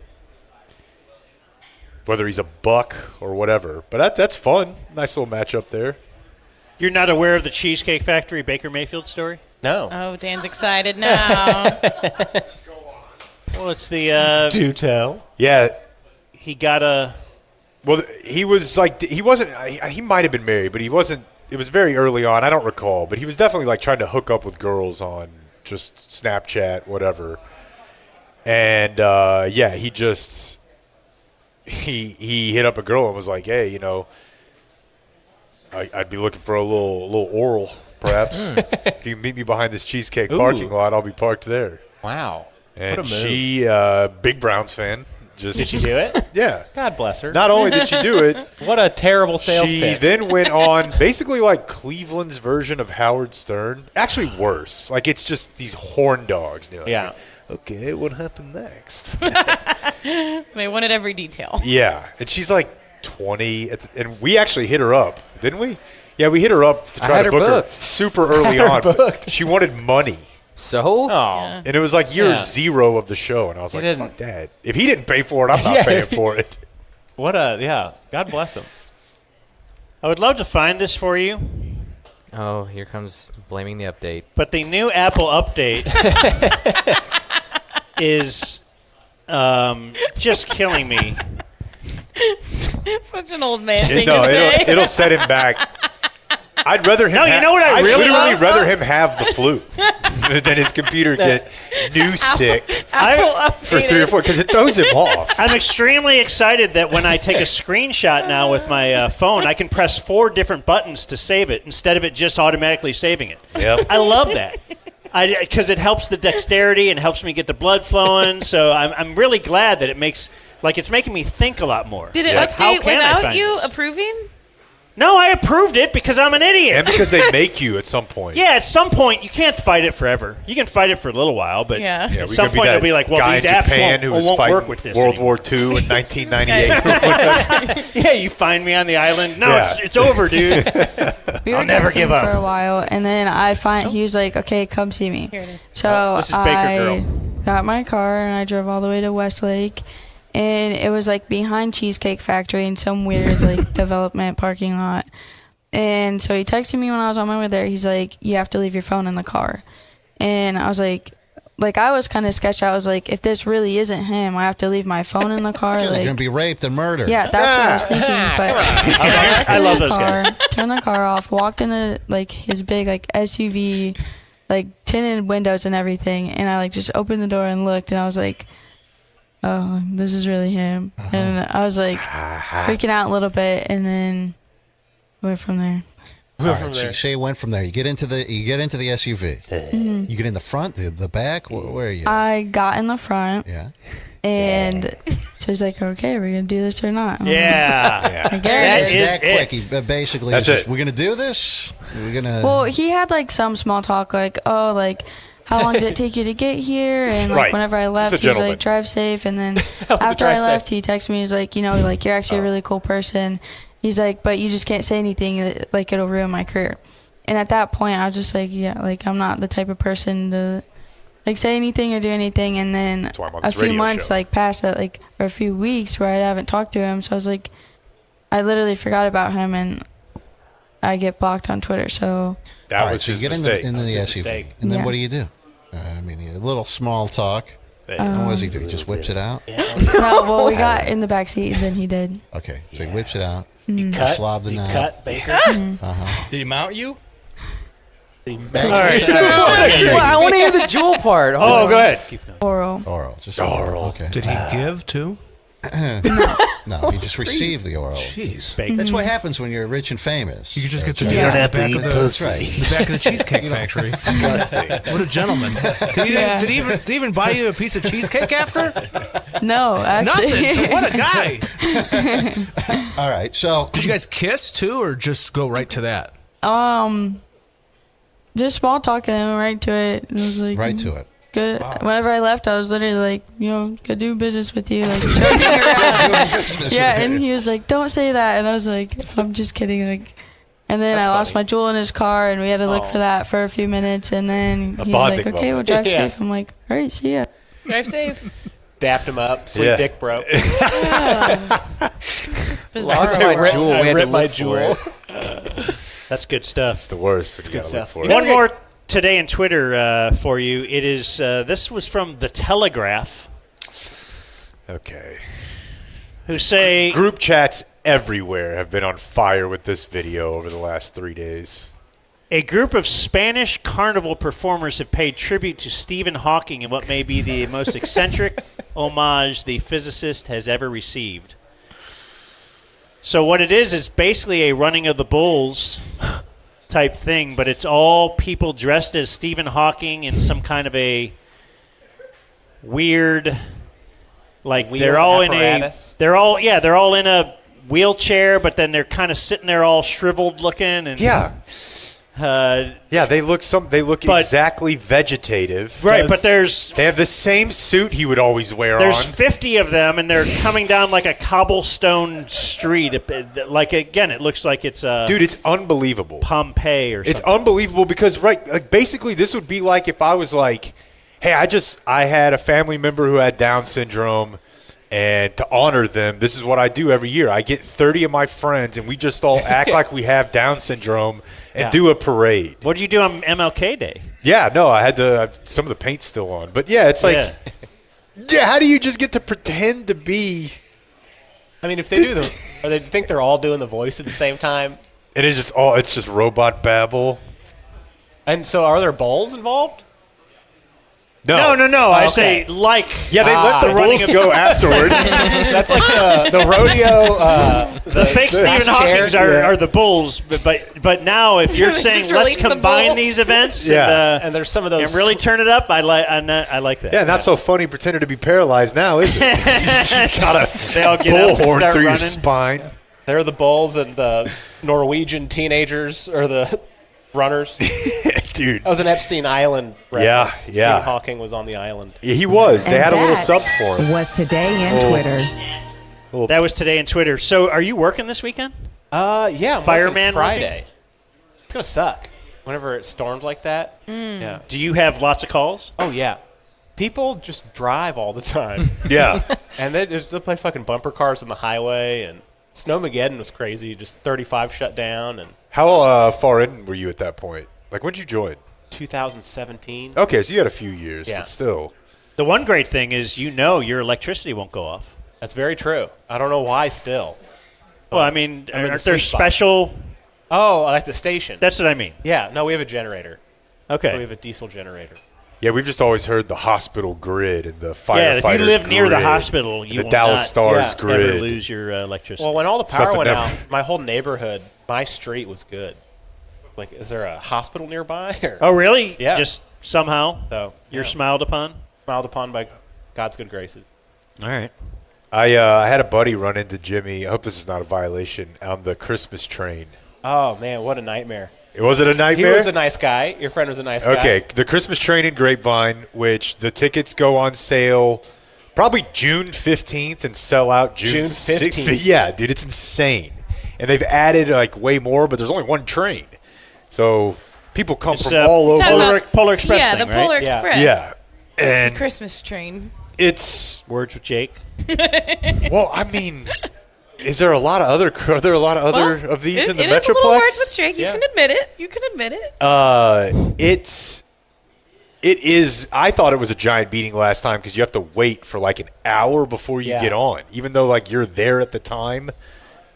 whether he's a buck or whatever. But that's fun. Nice little matchup there. You're not aware of the Cheesecake Factory Baker Mayfield story? No. Oh, Dan's excited now. Well, it's the do tell. Yeah, he got a. Well, he was like he wasn't. He might have been married, but he wasn't. It was very early on. I don't recall, but he was definitely like trying to hook up with girls on just Snapchat, whatever. And he just he hit up a girl and was like, hey, you know, I'd be looking for a little oral, perhaps. If you can meet me behind this Cheesecake parking lot, I'll be parked there. Wow. And what a move. she, big Browns fan. Did she do it? Yeah. God bless her. Not only did she do it. What a terrible sales She pitch. then went on basically like Cleveland's version of Howard Stern. Actually worse. Like it's just these horn dogs. Like, yeah. Okay, what happened next? They wanted every detail. Yeah. And she's like 20. And we actually hit her up, didn't we? Yeah, we hit her up to try to book her super early on. But she wanted money. So? And it was like year 0 of the show. And I was like, fuck that. If he didn't pay for it, I'm not paying for it. God bless him. I would love to find this for you. Oh, here comes blaming the update. But the new Apple update is just killing me. Such an old man thing to say. It'll set him back. I'd rather him. You know what I I'd really literally love, rather him have the flu than his computer get sick for 3 or 4 because it throws him off. I'm extremely excited that when I take a screenshot now with my phone, I can press 4 different buttons to save it instead of it just automatically saving it. Yep. I love that. Because it helps the dexterity and helps me get the blood flowing. So I'm really glad that it's making me think a lot more. Did it update without you approving? No, I approved it because I'm an idiot. And because they make you at some point. Yeah, at some point, you can't fight it forever. You can fight it for a little while, but at some point, you'll be like, well, these apps won't work with this World anymore. War II in 1998. Yeah, you find me on the island. No, it's over, dude. We were I'll never texting give up. for a while, and then he was like, okay, come see me. Here it is. So this is Baker I Girl. got my car, and I drove all the way to Westlake, and it was like behind Cheesecake Factory in some weird like development parking lot. And so he texted me when I was on my way there. He's like, you have to leave your phone in the car. And I was like I was kind of sketched out. I was like, if this really isn't him, I have to leave my phone in the car. You're going to be raped and murdered. Yeah, that's what I was thinking. But I love those guys. Turned the car off, walked into like his big like SUV, like tinted windows and everything. And I like just opened the door and looked, and I was like, oh, this is really him. And I was like freaking out a little bit, and then went from there. All right, so you went from there. You get into the SUV. Mhm. You get in the front, the back. Where are you? I got in the front. Yeah. And so he's like, okay, we're going to do this or not? I'm Yeah. like, I guess. That quick. He basically, That's just, it. we're gonna do this. We're gonna. Well, he had like some small talk, like, oh, like, how long did it take you to get here? And like, Right. whenever I left, Just a he was gentleman. like, drive safe. And then after I left, he texted me. He's like, you know, like, you're actually a really cool person. He's like, but you just can't say anything, like, it'll ruin my career. And at that point, I was just like, yeah, like, I'm not the type of person to like say anything or do anything. And then That's why I'm on a this few radio months show. like passed that, like, or a few weeks where I haven't talked to him. So I was like, I literally forgot about him, and I get blocked on Twitter. So That All was so his you get mistake. into the That's his SUV, mistake. and then Yeah. what do you do? I mean, a little small talk. And what does he do? He just whips it out. no, well, we got in the back seat, and then he did. Okay, so he whips it out. You cut? Slob the Did you knob. cut, Baker? Uh-huh. Did he mount you? All right. Well, I want to hear the jewel part. Oh, go ahead. Oral. Oral. Just Oral. Okay. Did he give too? No, he just received the oral. Jeez. That's what happens when you're rich and famous. You could just get the You deal don't on the have to back eat of the, pussy. the back of the Cheesecake Factory. What a gentleman. Did he even buy you a piece of cheesecake after? No, actually. Nothing. What a guy. All right, so Did you guys kiss too, or just go right to that? Just small talking and right to it. It was like right to it. good. Whenever I left, I was literally like, you know, go do business with you, like joking around. Yeah, and he was like, don't say that, and I was like, I'm just kidding, like. And then That's I lost funny. my jewel in his car, and we had to look for that for a few minutes, and then A he's bonding like, okay, moment. well, drive Yeah. safe. I'm like, all right, see ya. Drive safe. Dapped him up. Sweet Yeah. dick broke. Just bizarre. Lost my jewel. We I had to ripped my look for jewel. it. That's good stuff. It's the worst. It's good stuff. One more today in Twitter for you. It is this was from The Telegraph, Okay. who say Group chats everywhere have been on fire with this video over the last 3 days. a group of Spanish carnival performers have paid tribute to Stephen Hawking in what may be the most eccentric homage the physicist has ever received. So what it is basically a running of the bulls type thing, but it's all people dressed as Stephen Hawking in some kind of a weird, like they're all in a wheelchair, but then they're kind of sitting there all shriveled looking and they look exactly vegetative. Right, but they have the same suit he would always wear There's on. 50 of them, and they're coming down like a cobblestone street. Like, again, it looks like it's dude, it's unbelievable. Pompeii or something. It's unbelievable because, basically this would be like if I was like, hey, I had a family member who had Down syndrome, and to honor them, this is what I do every year. I get 30 of my friends, and we just all act like we have Down syndrome and do a parade. What did you do on MLK Day? Yeah, no, I had some of the paint's still on. But, yeah, it's like, how do you just get to pretend to be? I mean, if they do or they think they're all doing the voice at the same time. It is it's just robot babble. And so are there bulls involved? No. I say like. Yeah, they let the bulls go afterward. That's like the rodeo. The fake Stephen Hawkings are the bulls, but now if you're saying let's combine these events, and there's some of those, and really turn it up, I like that. Yeah, not so funny pretending to be paralyzed now, is it? You got they all a get up and bullhorn start through your running. spine. They're the bulls, and the Norwegian teenagers are the runners. Dude. That was an Epstein Island reference. Yeah. Stephen Hawking was on the island. Yeah, he was. They And had a little that sub for him. Was today in Twitter. That was today in Twitter. So are you working this weekend? Yeah. I'm Fireman working Friday. working? It's gonna suck whenever it storms like that. Yeah. Do you have lots of calls? Oh yeah. People just drive all the time. Yeah. And they play fucking bumper cars on the highway, and Snowmageddon was crazy. Just 35 shut down. And how far in were you at that point? Like, when'd you join? 2017. Okay, so you had a few years, Yeah. but still. The one great thing is your electricity won't go off. That's very true. I don't know why still. Well, I mean, I'm in the aren't there sweet spot. special... Oh, like the station. That's what I mean. Yeah, no, we have a generator. Okay. We have a diesel generator. Yeah, we've just always heard the hospital grid and the firefighter Yeah, if you live near the grid hospital, and you the will Dallas not Stars ever grid. lose your electricity. Well, when all the Stuff power that went never- out, my whole neighborhood, my street was good. Like, is there a hospital nearby? Or? Oh, really? Yeah. Just somehow So you're smiled upon? Smiled upon by God's good graces. All right. I had a buddy run into Jimmy. I hope this is not a violation on the Christmas train. Oh, man, what a nightmare. Was it a nightmare? He was a nice guy. Your friend was a nice guy. Okay, the Christmas train in Grapevine, which the tickets go on sale probably June 15th and sell out June 15th. Yeah, dude, it's insane. And they've added like way more, but there's only one train. So people come from all over. Polar Express Yeah, thing, the right? Polar Express. Yeah. And Christmas train. it's Words with Jake. well, I mean, are there a lot of other of these in the It Metroplex? is a little words with Jake. You can admit it. You can admit it. It is. I thought it was a giant beating last time because you have to wait for like an hour before you get on, even though like you're there at the time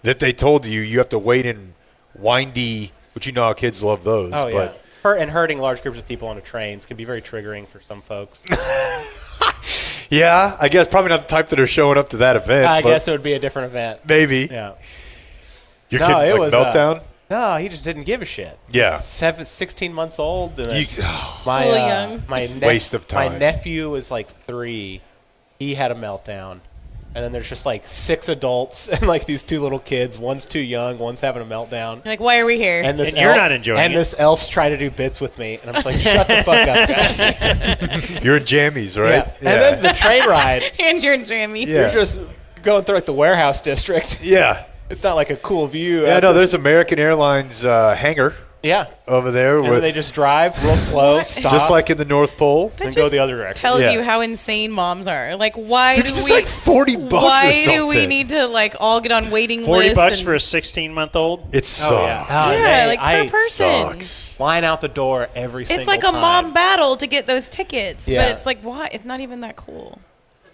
that they told you have to wait in windy. But you know how kids love those. Oh, yeah. But And herding large groups of people on trains can be very triggering for some folks. yeah, I guess probably not the type that are showing up to that event. I but guess it would be a different event. maybe. Yeah. Your kid like meltdown. No, he just didn't give a shit. Yeah. He's 16 months old. And my, Really young. My Waste of time. My nephew was like 3. He had a meltdown. And then there's just like 6 adults and like these 2 little kids. One's too young. One's having a meltdown. You're like, why are we here? And you're not enjoying and it. this elf's trying to do bits with me. And I'm just like, shut the fuck up, guys. You're in jammies, right? Yeah. And then the train ride. And you're in Jamie. Yeah. You're just going through like the warehouse district. Yeah. It's not like a cool view. Yeah, no, there's American Airlines hangar. Yeah. Over there. And then they just drive real slow, stop. Just like in the North Pole. Then go the other direction. Tells you how insane moms are. Like, why do we? It's like $40 Why or something. do we need to like all get on waiting $40 lists? for a 16-month-old? It sucks. Yeah, like per person. Sucks. Line out the door every single It's like time. a mom battle to get those tickets, Yeah. but it's like, why? It's not even that cool.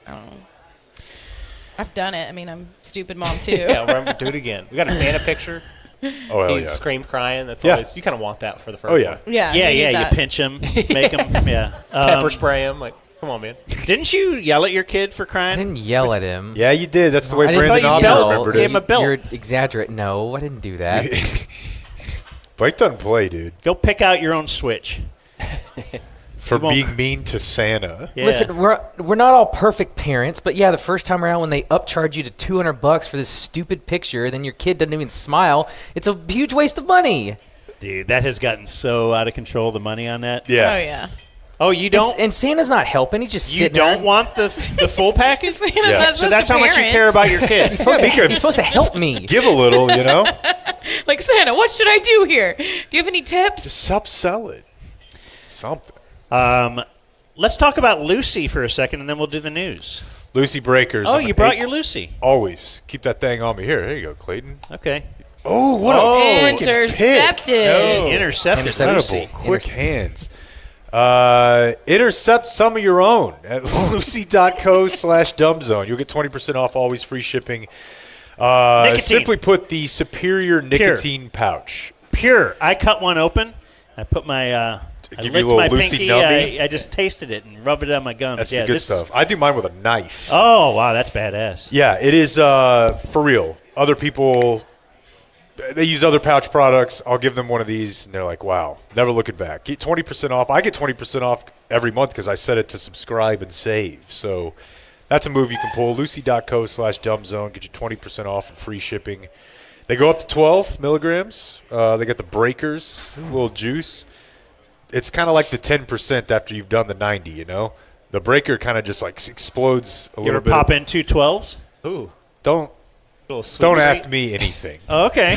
I don't know. I've done it. I mean, I'm a stupid mom too. Yeah, we're gonna do it again. We got a Santa picture. Oh, hell He yeah. screamed crying. That's Yeah. always, you kind of want that for the first Oh, yeah. one. Yeah, Yeah, you need you that. pinch them, make them, yeah. Pepper spray him. Like, Come on, man. Didn't you yell at your kid for crying? I didn't yell at him. Yeah, you did. That's the way I didn't Brandon yell. Aubrey remembered Gave him a it. belt. You're exaggerating. No, I didn't do that. Blake doesn't play, dude. Go pick out your own Switch. For being mean to Santa. Yeah. Listen, we're not all perfect parents, but yeah, the first time around when they upcharge you to $200 for this stupid picture, then your kid doesn't even smile. It's a huge waste of money. Dude, that has gotten so out of control, the money on that. Yeah. Oh, yeah. Oh, you don't? And Santa's not helping. He's just You sitting don't there. want the full package? Santa's not So supposed that's to how much you parent. care about your kid. He's supposed to help me. Give a little, you know? Like, Santa, what should I do here? Do you have any tips? Just upsell it. Something. Let's talk about Lucy for a second, and then we'll do the news. Lucy Breakers. Oh, I'm you an brought eight- your Lucy. Always. Keep that thing on me. Here you go, Clayton. Okay. Oh, what a Intercepted. Oh, intercepted Incredible. Lucy. Quick hands. Intercept some of your own at lucy.co/dumbzone. You'll get 20% off, always free shipping. Nicotine. Simply put, the superior nicotine pouch. Pure. I cut one open. I put my I give you a licked little my Lucy pinky. numbie? I just tasted it and rubbed it on my gums. That's yeah, the good this is- stuff. I do mine with a knife. Oh, wow, that's badass. Yeah, it is for real. Other people, they use other pouch products. I'll give them one of these, and they're like, wow, never looking back. Get 20% off. I get 20% off every month because I set it to subscribe and save. So that's a move you can pull. Lucy.co/dumbzone. Get you 20% off and free shipping. They go up to 12 milligrams. They got the breakers, a little juice. It's kind of like the 10% after you've done the 90, you know? The breaker kind of just like explodes a You little ever bit. pop in 212s? Ooh. Don't ask me anything. Oh, okay.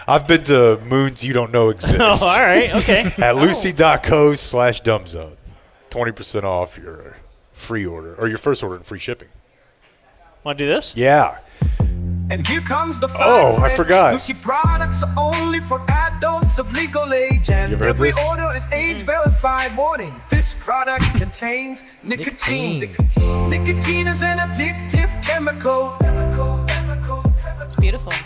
I've been to moons you don't know exist. Oh, all right. Okay. At lucy.co/dumbzone. 20% off your free order, or your first order and free shipping. Want to do this? Yeah. And here comes the Oh, I forgot. Lucy products are only for adults of legal age, and You ever heard every this? order is age verified. Warning: this product contains nicotine. Nicotine is an addictive chemical. It's beautiful. I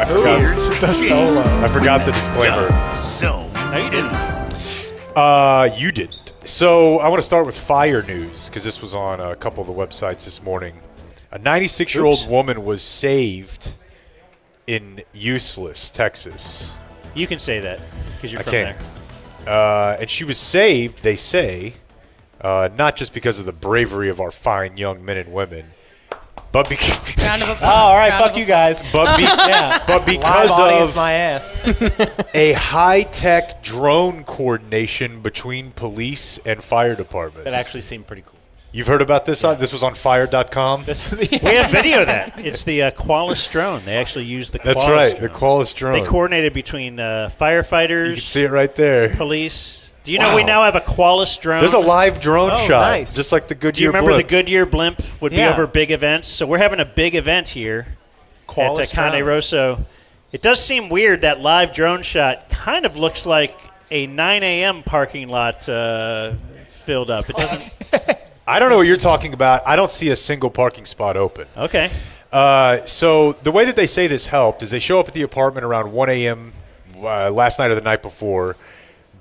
forgot the solo. I forgot the disclaimer. So, no, you didn't. You didn't. So I want to start with fire news because this was on a couple of the websites this morning. A 96-year-old woman was saved in Useless, Texas. You can say that because you're I from can't. there. And she was saved, they say, not just because of the bravery of our fine young men and women, but because Round of applause. Oh, all right, Round fuck of you guys. but Live because audience, of my ass. a high-tech drone coordination between police and fire departments. That actually seemed pretty cool. You've heard about this? This was on fire.com? This was, We have video of that. It's the Qualis drone. They actually use the Qualis That's right, drone. the Qualis drone. They coordinated between firefighters, You can see it right there. police. Do you know we now have a Qualis drone? There's a live drone Oh, shot, nice. just like the Goodyear Do you remember blimp. the Goodyear blimp would be Yeah. over big events? So we're having a big event here Qualis at Cane drone. Rosso. It does seem weird that live drone shot kind of looks like a 9 a.m. parking lot filled up. It doesn't. I don't know what you're talking about. I don't see a single parking spot open. Okay. So the way that they say this helped is they show up at the apartment around 1 a.m. Last night or the night before,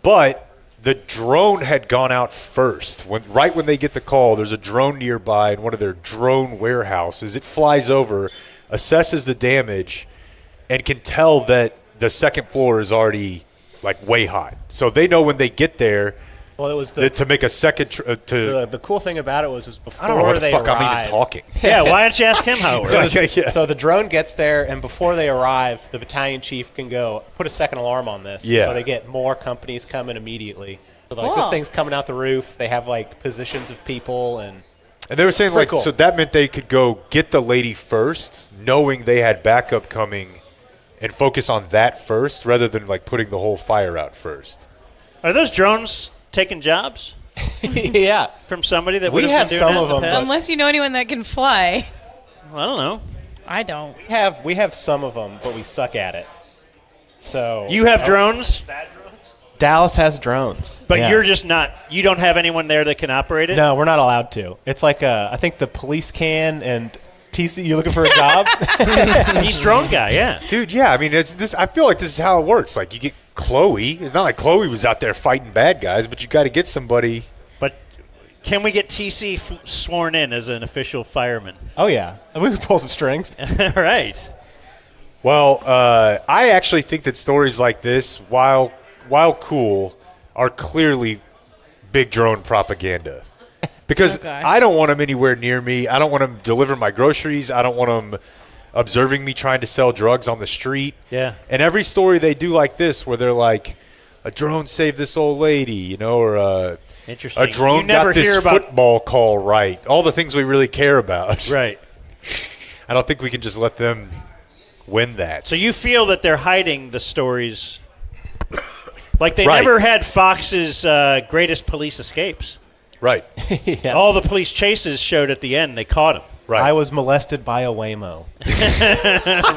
but the drone had gone out first. Right when they get the call, there's a drone nearby in one of their drone warehouses. It flies over, assesses the damage, and can tell that the second floor is already like way hot. So they know when they get there. Well, it was To make a second the cool thing about it was before I don't know what the they fuck I'm arrived. even talking. Yeah, why don't you ask him how it works? Yeah. So the drone gets there, and before they arrive, the battalion chief can go put a second alarm on this. Yeah. So they get more companies coming immediately. So like Cool. this thing's coming out the roof. They have like positions of people, and they were saying Pretty like cool. so that meant they could go get the lady first, knowing they had backup coming, and focus on that first rather than like putting the whole fire out first. Are those drones taking jobs yeah, from somebody that We would have been doing some that of in the them, past? Unless you know anyone that can fly. Well, I don't know. I don't. we have some of them, but we suck at it. So You have drones, Dallas has drones, but Yeah. you're just not. You don't have anyone there that can operate it. No, we're not allowed to. It's like I think the police can, and TC, you looking for a job? He's drone guy. Yeah. Dude, yeah, I mean it's this. I feel like this is how it works. Like you get Chloe. It's not like Chloe was out there fighting bad guys, but you got to get somebody Can we get TC sworn in as an official fireman? Oh, yeah. We can pull some strings. All right. Well, I actually think that stories like this, while cool, are clearly big drone propaganda. Because I don't want them anywhere near me. I don't want them delivering my groceries. I don't want them observing me trying to sell drugs on the street. Yeah. And every story they do like this, where they're like, a drone saved this old lady, or Interesting. a drone You never got this hear about- football call right. All the things we really care about. Right. I don't think we can just let them win that. So you feel that they're hiding the stories, like they Right. never had Fox's greatest police escapes. Right. Yeah. All the police chases showed at the end they caught him. Right. I was molested by a Waymo.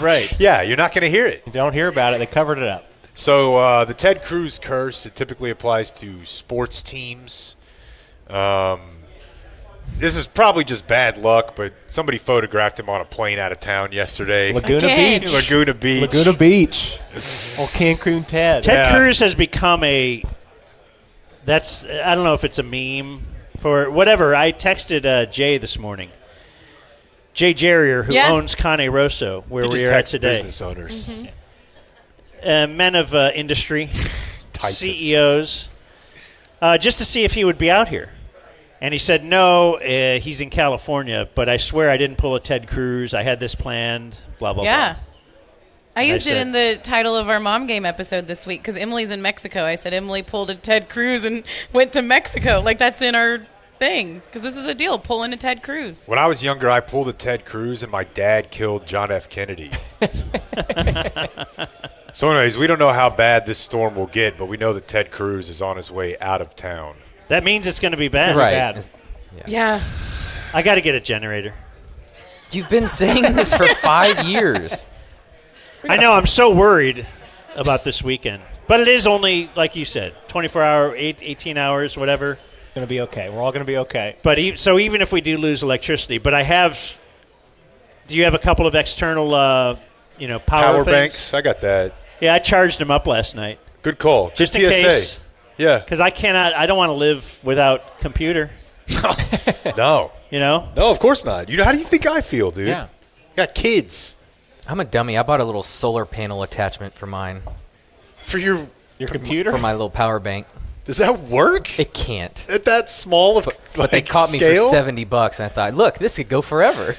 Right. Yeah, you're not going to hear it. You don't hear about it. They covered it up. So the Ted Cruz curse, it typically applies to sports teams. This is probably just bad luck, but somebody photographed him on a plane out of town yesterday. Laguna Beach. Laguna Beach. Laguna Beach. Old Cancun Ted. Ted Cruz has become I don't know if it's a meme for whatever. I texted Jay this morning. Jay Jerrier, who owns Cane Rosso, where He we just are at texts today. business owners. Men of industry, CEOs, just to see if he would be out here. And he said, no, he's in California, but I swear I didn't pull a Ted Cruz. I had this planned, blah, blah, Yeah. blah. I used it in the title of our mom game episode this week because Emily's in Mexico. I said Emily pulled a Ted Cruz and went to Mexico. Like, that's in our thing because this is a deal, pulling a Ted Cruz. When I was younger, I pulled a Ted Cruz, and my dad killed John F. Kennedy. So anyways, we don't know how bad this storm will get, but we know that Ted Cruz is on his way out of town. That means it's going to be bad. Right. Bad. Yeah. I got to get a generator. You've been saying this for 5 years. I know. I'm so worried about this weekend. But it is only, like you said, 24 hour, 18 hours, whatever. It's going to be okay. We're all going to be okay. But so even if we do lose electricity, but do you have a couple of external, power things? banks? I got that. Yeah, I charged them up last night. Good call. Just in PSA. case. Yeah. Because I don't want to live without computer. No. No, of course not. How do you think I feel, dude? Yeah. Got kids. I'm a dummy. I bought a little solar panel attachment for mine. For your computer? For my little power bank. Does that work? It can't. At that small of But they caught me for $70, and I thought, look, this could go forever.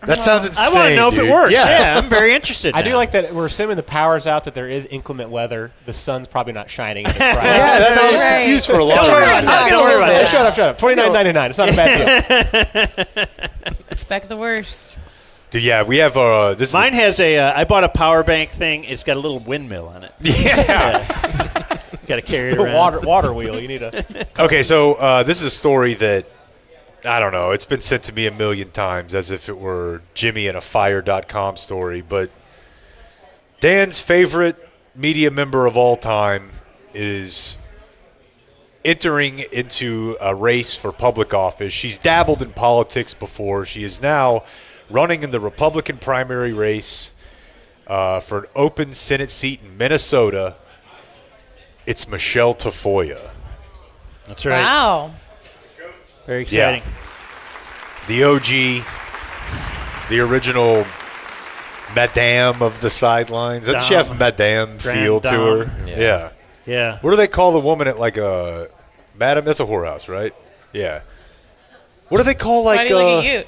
That sounds insane. I want to know if dude. it works. Yeah. Yeah, I'm very interested. I do now. like that we're assuming the power's out, that there is inclement weather. The sun's probably not shining. It's bright. Yeah, that's how I was confused for a lot of reasons. Don't worry about that. Shut up. $29.99. It's not a bad deal. Expect the worst. Dude, yeah, we have this. Mine has I bought a power bank thing. It's got a little windmill on it. Yeah. Got to carry it The around. water wheel. You need a. Okay, so this is a story that I don't know. It's been sent to me a million times as if it were Jimmy and a Fire.com story. But Dan's favorite media member of all time is entering into a race for public office. She's dabbled in politics before. She is now running in the Republican primary race for an open Senate seat in Minnesota. It's Michelle Tafoya. That's right. Wow. Very exciting. Yeah. The OG, the original Madame of the sidelines. Doesn't she have Madame feel to her? Yeah. Yeah. What do they call the woman at like a Madame? That's a whorehouse, right? Yeah. What do they call like? Why do you look at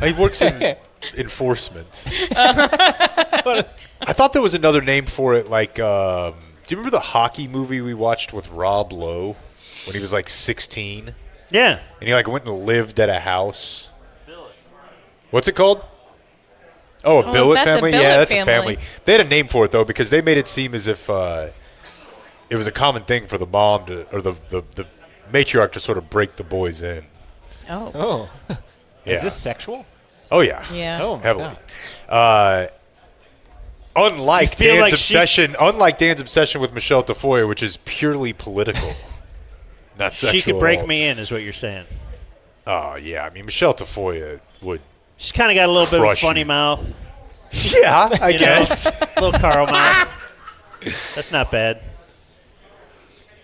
you? He works in enforcement. I thought there was another name for it. Like, do you remember the hockey movie we watched with Rob Lowe when he was like 16? Yeah. And he like went and lived at a house. What's it called? Oh, a Billet that's a family? Billet Yeah, that's family. a family. They had a name for it, though, because they made it seem as if it was a common thing for the mom to, or the matriarch to sort of break the boys in. Oh. Yeah. Is this sexual? Oh, yeah. Yeah. Oh, my Heavily. God. Unlike feel Dan's like obsession with Michelle Tafoya, which is purely political, not sexual. She could at break all. me in, is what you're saying. Oh, yeah. I mean, Michelle Tafoya would. She's kind of got a little bit of a Crush funny you. mouth. Yeah, I You know? guess. Little Carl mouth. That's not bad.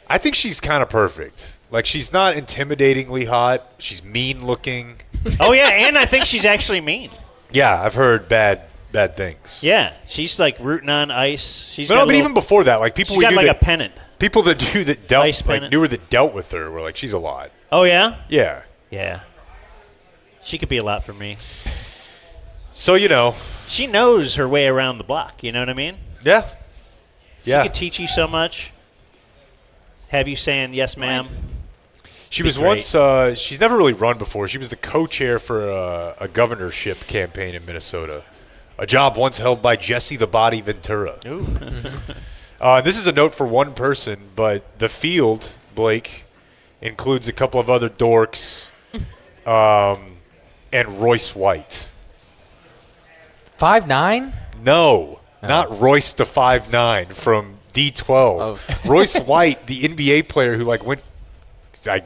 I think she's kind of perfect. Like, she's not intimidatingly hot. She's mean looking. Oh, yeah, and I think she's actually mean. Yeah, I've heard bad things. Yeah, she's like rooting on ice. She's But even before that, like people she's got knew like that, a pennant. People that dealt Ice like pennant. knew her that dealt with her were like, she's a lot. Oh, yeah? Yeah. Yeah. She could be a lot for me. So, she knows her way around the block. You know what I mean? Yeah. She could teach you so much. Have you saying yes, ma'am? She was once, she's never really run before. She was the co-chair for a governorship campaign in Minnesota, a job once held by Jesse the Body Ventura. Ooh. This is a note for one person, but the field, Blake, includes a couple of other dorks and Royce White. 5'9"? No, not Royce the 5'9" from D12. Royce White, the NBA player who went,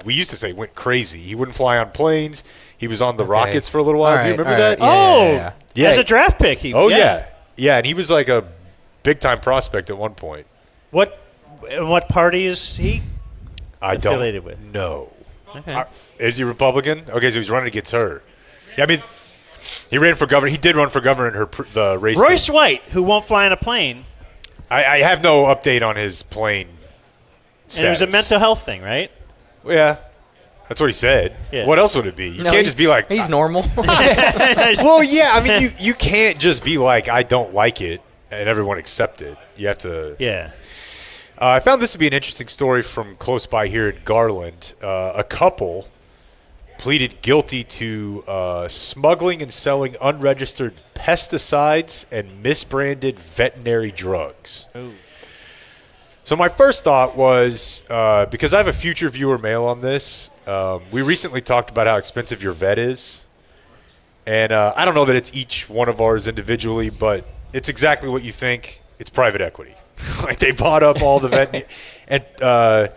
we used to say went crazy. He wouldn't fly on planes. He was on the Rockets for a little while. Do you remember that? Yeah. As a draft pick. Yeah, and he was like a big-time prospect at one point. What party is he affiliated with? No. Okay. Is he Republican? Okay, so he's running against her. Yeah, I mean, he ran for governor. He did run for governor in the race. Royce White, who won't fly on a plane. I have no update on his plane status. And it was a mental health thing, right? Yeah. That's what he said. Yeah. What else would it be? You can't just be like... He's normal. Well, yeah, I mean, you can't just be like, I don't like it, and everyone accept it. You have to... Yeah. I found this to be an interesting story from close by here in Garland. A couple pleaded guilty to smuggling and selling unregistered pesticides and misbranded veterinary drugs. Ooh. So my first thought was, because I have a future viewer mail on this, we recently talked about how expensive your vet is. And I don't know that it's each one of ours individually, but it's exactly what you think. It's private equity. Like, they bought up all the vet. And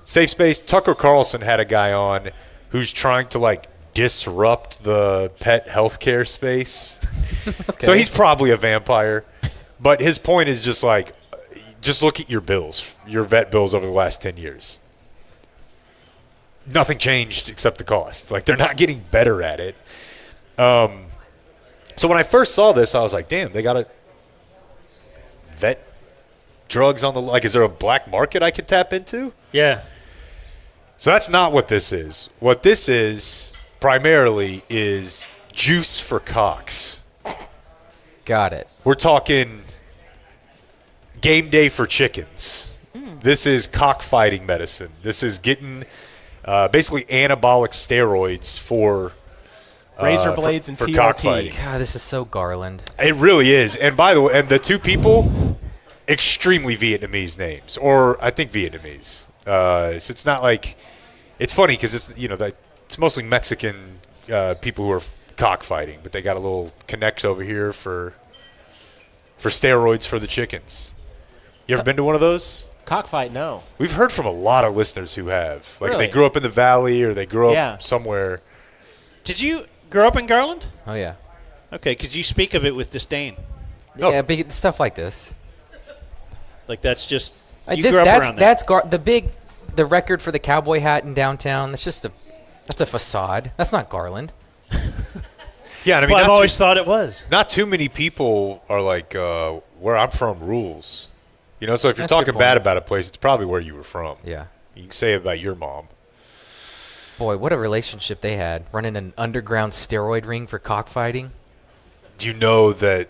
Safe Space, Tucker Carlson had a guy on who's trying to, disrupt the pet healthcare space. Okay. So he's probably a vampire. But his point is just just look at your bills, your vet bills over the last 10 years. Nothing changed except the cost. They're not getting better at it. So when I first saw this, I was like, damn, they got a vet drugs on the... is there a black market I could tap into? Yeah. So that's not what this is. What this is, primarily, is juice for cocks. Got it. We're talking... game day for chickens. This is cockfighting medicine. This is getting basically anabolic steroids for razor blades and for TRT. cockfighting. God, this is so Garland. It really is. And by the way, and the two people, extremely Vietnamese names, or I think Vietnamese. So it's not it's funny because it's it's mostly Mexican people who are cockfighting, but they got a little connect over here for steroids for the chickens. You ever been to one of those? Cockfight, no. We've heard from a lot of listeners who have. Really? They grew up in the valley or they grew up somewhere. Did you grow up in Garland? Oh, yeah. Okay, because you speak of it with disdain. Yeah, big stuff like this. That's just... You this, grew up that's around that. that's the record for the cowboy hat in downtown. That's a facade. That's not Garland. Yeah, and I mean, I've always thought it was. Not too many people are where I'm from rules. So if you're That's a good talking bad point. about a place, it's probably where you were from. Yeah. You can say it about your mom. Boy, what a relationship they had, running an underground steroid ring for cockfighting. Do you know that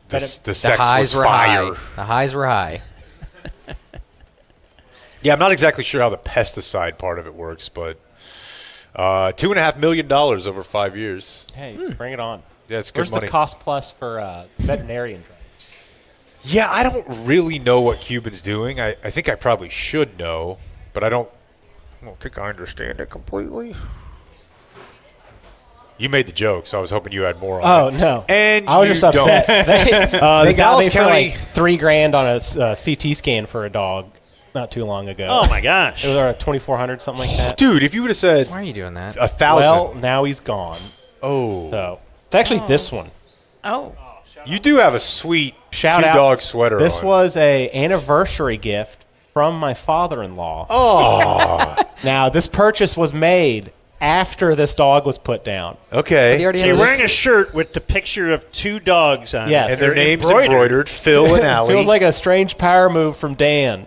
the sex highs was were fire? high. The highs were high. Yeah, I'm not exactly sure how the pesticide part of it works, but $2.5 million over 5 years. Hey, bring it on. Yeah, it's good Where's money. the cost plus for veterinarian drugs? Yeah, I don't really know what Cuban's doing. I think I probably should know, but I don't think I understand it completely. You made the joke, so I was hoping you had more on it. Oh, no. And I was you just upset. don't. They got Dallas me for County- $3,000 on a CT scan for a dog not too long ago. Oh, my gosh. It was around 2,400, something like that. Dude, if you would have said... Why are you doing that? 1,000. Well, now he's gone. Oh. So it's actually this one. Oh. You do have a sweet Shout out. two-dog sweater This on. was a anniversary gift from my father-in-law. Oh. Now, this purchase was made after this dog was put down. Okay. So you're wearing a shirt with the picture of 2 dogs on Yes. it. And their names embroidered, Phil and Allie. Feels like a strange power move from Dan.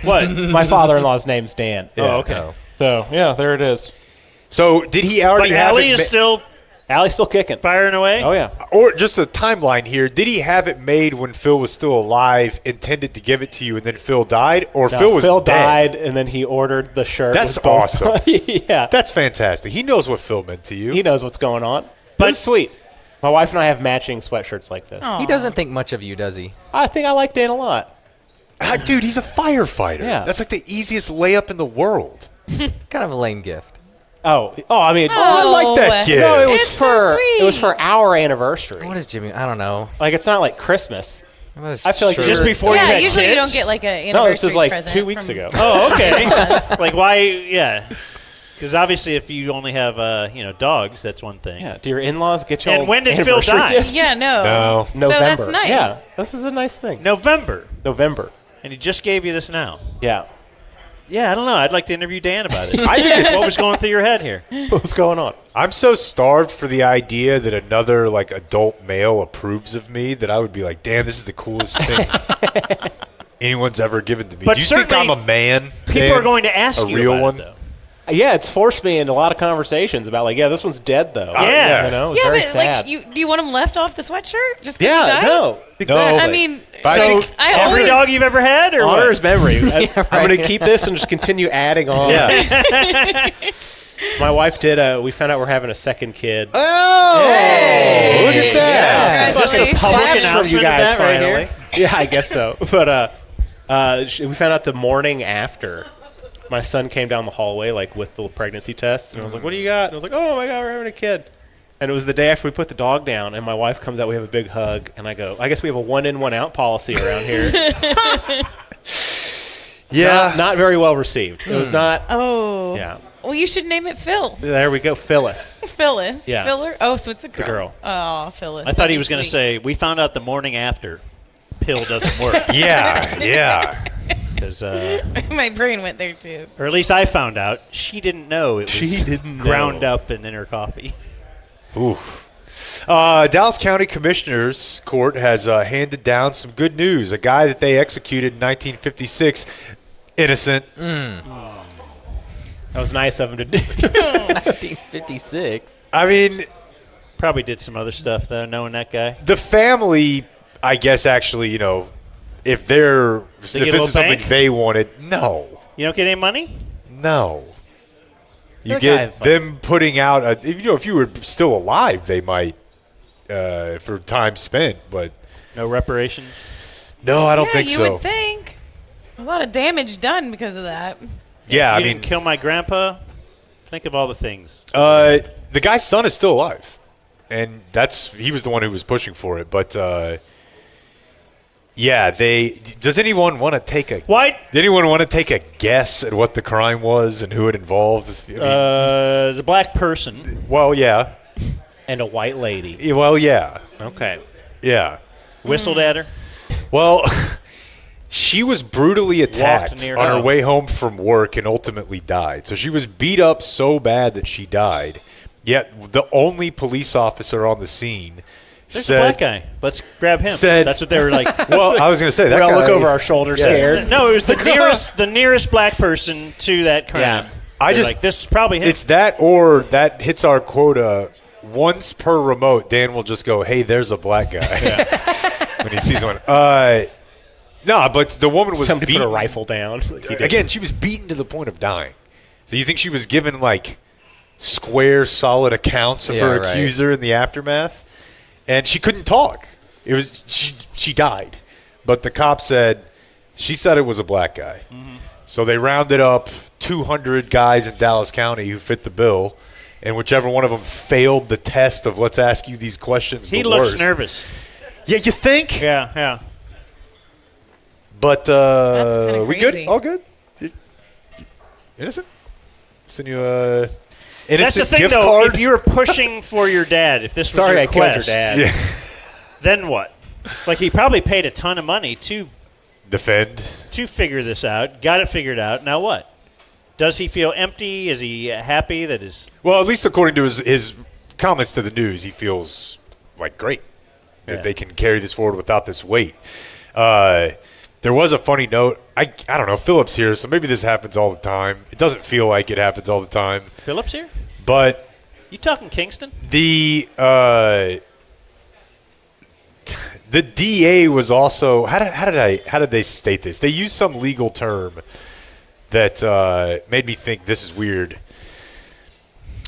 What? My father-in-law's name's Dan. Oh, okay. So, yeah, there it is. So, did he already But have Allie it is still Allie's still kicking. firing away? Oh, yeah. Or just a timeline here. Did he have it made when Phil was still alive, intended to give it to you, and then Phil died? Or No, Phil was dead? died, and then he ordered the shirt. That's with both- awesome. Yeah. That's fantastic. He knows what Phil meant to you. He knows what's going on. But it's sweet. My wife and I have matching sweatshirts like this. He doesn't think much of you, does he? I think I like Dan a lot. Dude, he's a firefighter. Yeah. That's like the easiest layup in the world. Kind of a lame gift. I mean, I like that gift. No, it was It's so it was for our anniversary. What is Jimmy? I don't know. Like, it's not like Christmas. I feel like Just before you Yeah, had usually kids? you don't get like an anniversary No, this was like present 2 weeks from- ago. Oh, okay. Like why? Yeah, because obviously, if you only have dogs, that's one thing. Yeah. Do your in-laws get you? And all when did Phil anniversary die? gifts? Yeah, no. No. So November. that's nice. Yeah, this is a nice thing. November, November. and he just gave you this now. Yeah. Yeah, I don't know. I'd like to interview Dan about it. I think it's What was going through your head here? What's going on? I'm so starved for the idea that another like adult male approves of me that I would be like, damn, this is the coolest thing anyone's ever given to me. But Do you think I'm certainly a man? People Dan? are going to ask a you real about one? it, though. Yeah, it's forced me into a lot of conversations about like, this one's dead though. Yeah. You know, it's Yeah, very but sad. like, do you want him left off the sweatshirt just because Yeah, he died? no, exactly. I mean, But I so think I Every always, dog you've ever had, or honor what? his memory. I'm right. going to keep this and just continue adding on. Yeah. My wife did. We found out we're having a second kid. Oh, look at that. Is this the public Claps from announcement you of guys that right finally. here? Yeah, I guess so. But we found out the morning after. My son came down the hallway like with the pregnancy test, and I was like, "What do you got?" And I was like, "Oh my God, we're having a kid." And it was the day after we put the dog down, and my wife comes out. We have a big hug, and I go, "I guess we have a 1 in, 1 out policy around here." Yeah. not very well received. It was not. oh. Yeah, Well, you should name it Phil. there we go, Phyllis. Phyllis. Yeah. Filler? Oh, so it's a girl. a girl. Oh, Phyllis. I thought That'd he be was going to sweet. say, we found out the morning after pill doesn't work. Yeah. Because, My brain went there too. or at least I found out, she didn't know it was ground up and in her coffee. Oof. Dallas County Commissioners Court has handed down some good news. A guy that they executed in 1956, innocent. That was nice of him to do. 1956. I mean, Probably did some other stuff, though, knowing that guy. the family, I guess, actually, if They this get a is little something bank? they wanted, no. You don't get any money? No. You That get guy- them putting out, if you were still alive, they might, for time spent, but No reparations? no, I don't Yeah, think you so. would think. A lot of damage done because of that. Yeah, You I mean, didn't kill my grandpa? Think of all the things. the guy's son is still alive, and he was the one who was pushing for it. But yeah, does anyone want to take a What? Did anyone want to take a guess at what the crime was and who it involved? I mean, As a black person. well, yeah, And a white lady. Yeah, well, yeah, Okay. yeah. Whistled at her? Well, she was brutally attacked near on her her. way home from work and ultimately died. So she was beat up so bad that she died. Yet the only police officer on the scene There's said, a black guy. Let's grab him. said- That's what they were like. "Well, I was going to say that We all guy, look over our shoulder scared. No, it was the nearest black person to that crime. Yeah. I They're just like, this is probably him. It's that, or that hits our quota once per remote. Dan will just go, "Hey, there's a black guy," when he sees one. No, but the woman was Somebody beaten. put a rifle down. Again, she was beaten to the point of dying. So you think she was given like square, solid accounts of Yeah, her right. accuser in the aftermath, and she couldn't talk. It was she died, but the cop said she said it was a black guy. So they rounded up 200 guys in Dallas County who fit the bill, and whichever one of them failed the test of let's ask you these questions. he the looks worst. nervous. Yeah, you think? Yeah. But That's kinda we good? crazy. All good? Innocent? Send you a That's innocent the thing, gift though. card? If you were pushing for your dad, if this was Sorry your I killed your quest, dad. Yeah. then what? Like, he probably paid a ton of money to Defend. figure this out, got it figured out. Now what? Does he feel empty? Is he happy that his... Well, at least according to his comments to the news, he feels like great that they can carry this forward without this weight. There was a funny note. I don't know. Philip's here, so maybe this happens all the time. It doesn't feel like it happens all the time. Phillips here? But You talking Kingston? the DA was also how did they state this? They used some legal term that made me think this is weird.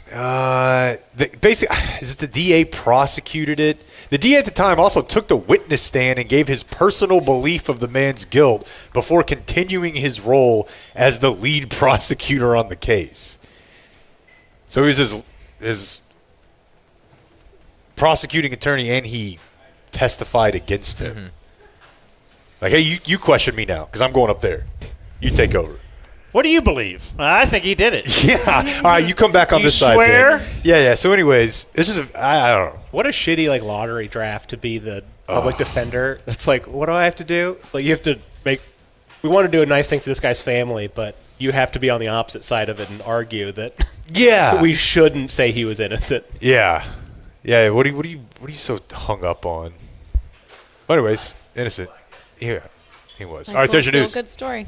Basically, is it the DA prosecuted it? The DA at the time also took the witness stand and gave his personal belief of the man's guilt before continuing his role as the lead prosecutor on the case. So he was his prosecuting attorney, and he testified against him. Mm-hmm. Like, hey, you question me now because I'm going up there. You take over. What do you believe? I think he did it. Yeah. All right, you come back on this side. Swear? Then. Yeah. So, anyways, this is I don't know. What a shitty like lottery draft to be the public defender. That's like, what do I have to do? It's like you have to make. We want to do a nice thing for this guy's family, but you have to be on the opposite side of it and argue that. Yeah. We shouldn't say he was innocent. Yeah. Yeah. What are you so hung up on? But anyways, innocent. Yeah, he was. Nice All right, there's your little news. Good story.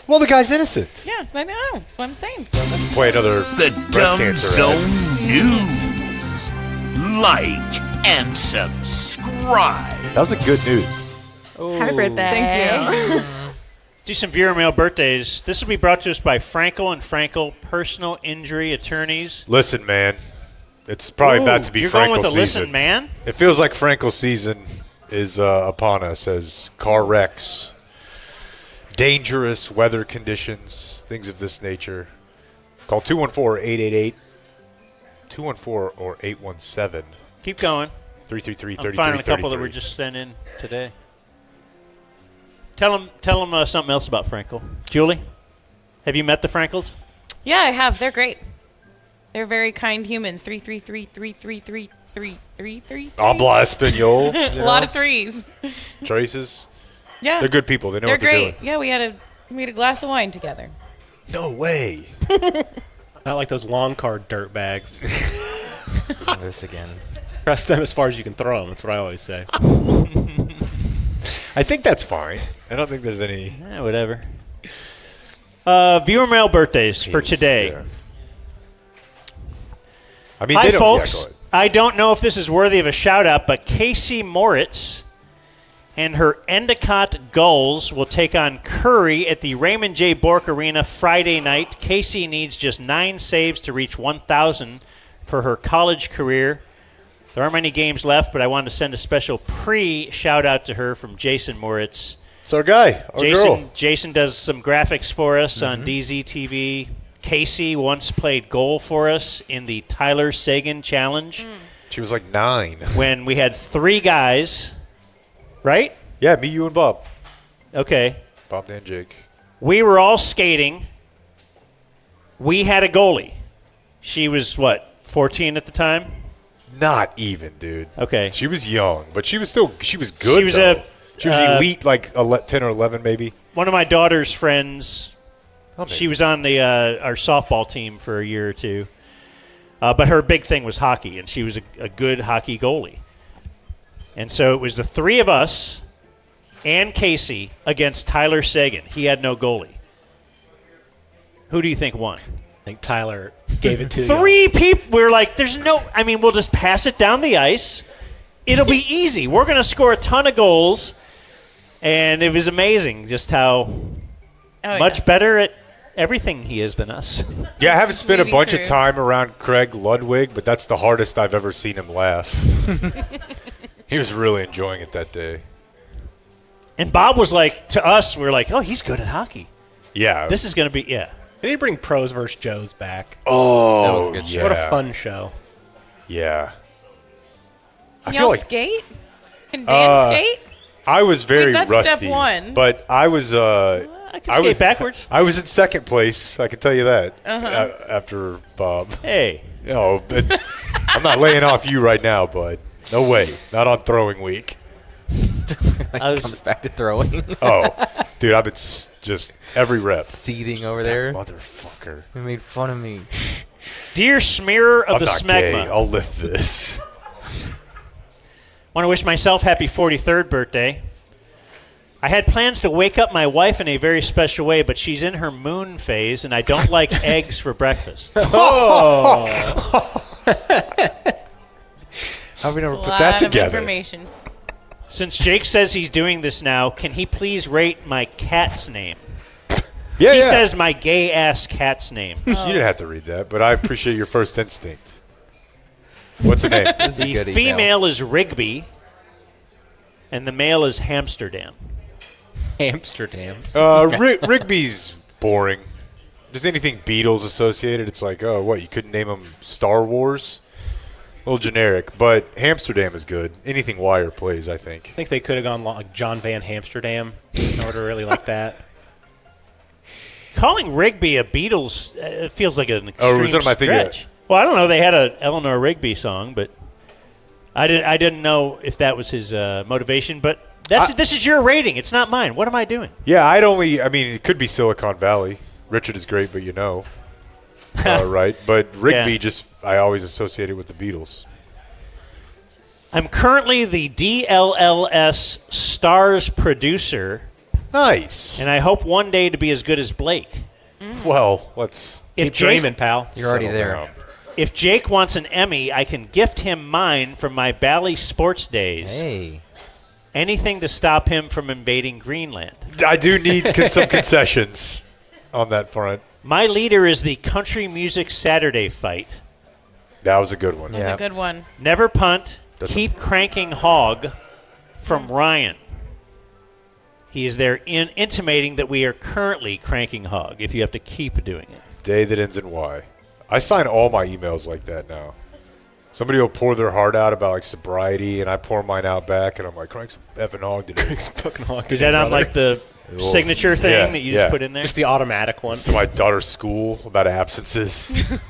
Well, the guy's innocent. Yeah, I know. That's what I'm saying. Play another breast cancer ad. News. Like and subscribe. That was a good news. Happy birthday. Thank you. Do some viewer mail birthdays. This will be brought to us by Frankel and Frankel Personal Injury Attorneys. Listen, man, it's probably about to be you're Frankel going with a season. listen, man? It feels like Frankel season is upon us as car wrecks, dangerous weather conditions, things of this nature. Call 214-888, 214 or 817. Keep going. 333-3333. I'm finding a couple that were just sent in today. Tell them something else about Frankel. Julie, have you met the Frankels? Yeah, I have. They're great. They're very kind humans. 333-333-333. Habla Espanol. A lot of threes. Traces. Yeah. They're good people. They know They're what they're great. doing. Yeah, we had a glass of wine together. No way. Not like those long card dirt bags. This again. Trust them as far as you can throw them. That's what I always say. I think that's fine. I don't think there's any. Whatever. Viewer mail birthdays for today. Yeah. I mean, Hi, they don't, folks. Yeah, go ahead. I don't know if this is worthy of a shout-out, but Casey Moritz and her Endicott Gulls will take on Curry at the Raymond J. Bork Arena Friday night. Casey needs just 9 saves to reach 1,000 for her college career. There aren't many games left, but I wanted to send a special pre-shout-out to her from Jason Moritz. It's our guy, our girl. Jason does some graphics for us on DZTV. Casey once played goal for us in the Tyler Sagan Challenge. She was like 9. When we had 3 guys, right? Yeah, me, you, and Bob. Okay. Bob, Dan, Jake. We were all skating. We had a goalie. She was, 14 at the time? Not even, dude. Okay. She was young, but she was good. She was though. She was elite, like 10 or 11, maybe. One of my daughter's friends, she was on the our softball team for a year or two. But her big thing was hockey, and she was a good hockey goalie. And so it was the 3 of us and Casey against Tyler Sagan. He had no goalie. Who do you think won? I think Tyler gave it to you. 3 people. We're like, we'll just pass it down the ice. It'll be easy. We're going to score a ton of goals. And it was amazing just how much better at everything he is than us. Yeah, I haven't spent a bunch of time around Craig Ludwig, but that's the hardest I've ever seen him laugh. He was really enjoying it that day. And Bob was like, to us, we were like, oh, he's good at hockey. Yeah. This is going to be, They need to bring Pros vs. Joes back. Oh, that was a good show. What a fun show. Yeah. Can y'all skate? Can Dan skate? I was very that's rusty. step 1. But I was I can skate backwards. I was in second place, I can tell you that, after Bob. Hey. But I'm not laying off you right now, bud. No way. Not on throwing week. Comes back to throwing. Oh. Dude, I've been just every rep. Seething over there. Motherfucker. He made fun of me. Dear smearer of I'm the not gay. smegma. I'll lift this. Want to wish myself happy 43rd birthday. I had plans to wake up my wife in a very special way, but she's in her moon phase, and I don't like eggs for breakfast. Oh. How have we never That's a put lot that of together? information. Since Jake says he's doing this now, can he please rate my cat's name? Yeah, he yeah. says my gay-ass cat's name. You didn't have to read that, but I appreciate your first instinct. What's the name? The female is Rigby, and the male is Hamsterdam. Amsterdam. Rigby's boring. Just anything Beatles associated, it's like, oh, what, you couldn't name them Star Wars? A little generic, but Hamsterdam is good. Anything Wire plays, I think. I think they could have gone like John Van Amsterdam in order really like that. Calling Rigby a Beatles feels like an extreme was that my thing? stretch. Well, I don't know. They had a Eleanor Rigby song, but I didn't know if that was his motivation, but this is your rating. It's not mine. What am I doing? Yeah, it could be Silicon Valley. Richard is great, but right? But Rigby I always associate it with the Beatles. I'm currently the DLLS Stars producer. Nice. And I hope one day to be as good as Blake. Well, let's keep dreaming, pal. You're already there. If Jake wants an Emmy, I can gift him mine from my Bally sports days. Hey. Anything to stop him from invading Greenland. I do need some concessions on that front. My leader is the Country Music Saturday fight. That was a good one. That's a good one. Never punt. Keep cranking hog from Ryan. He is there intimating that we are currently cranking hog if you have to keep doing it. Day that ends in Y. I sign all my emails like that now. Somebody will pour their heart out about like sobriety, and I pour mine out back, and I'm like, crank some effing hog today. Is that on like the signature thing that you just put in there? Just the automatic one. It's to my daughter's school about absences.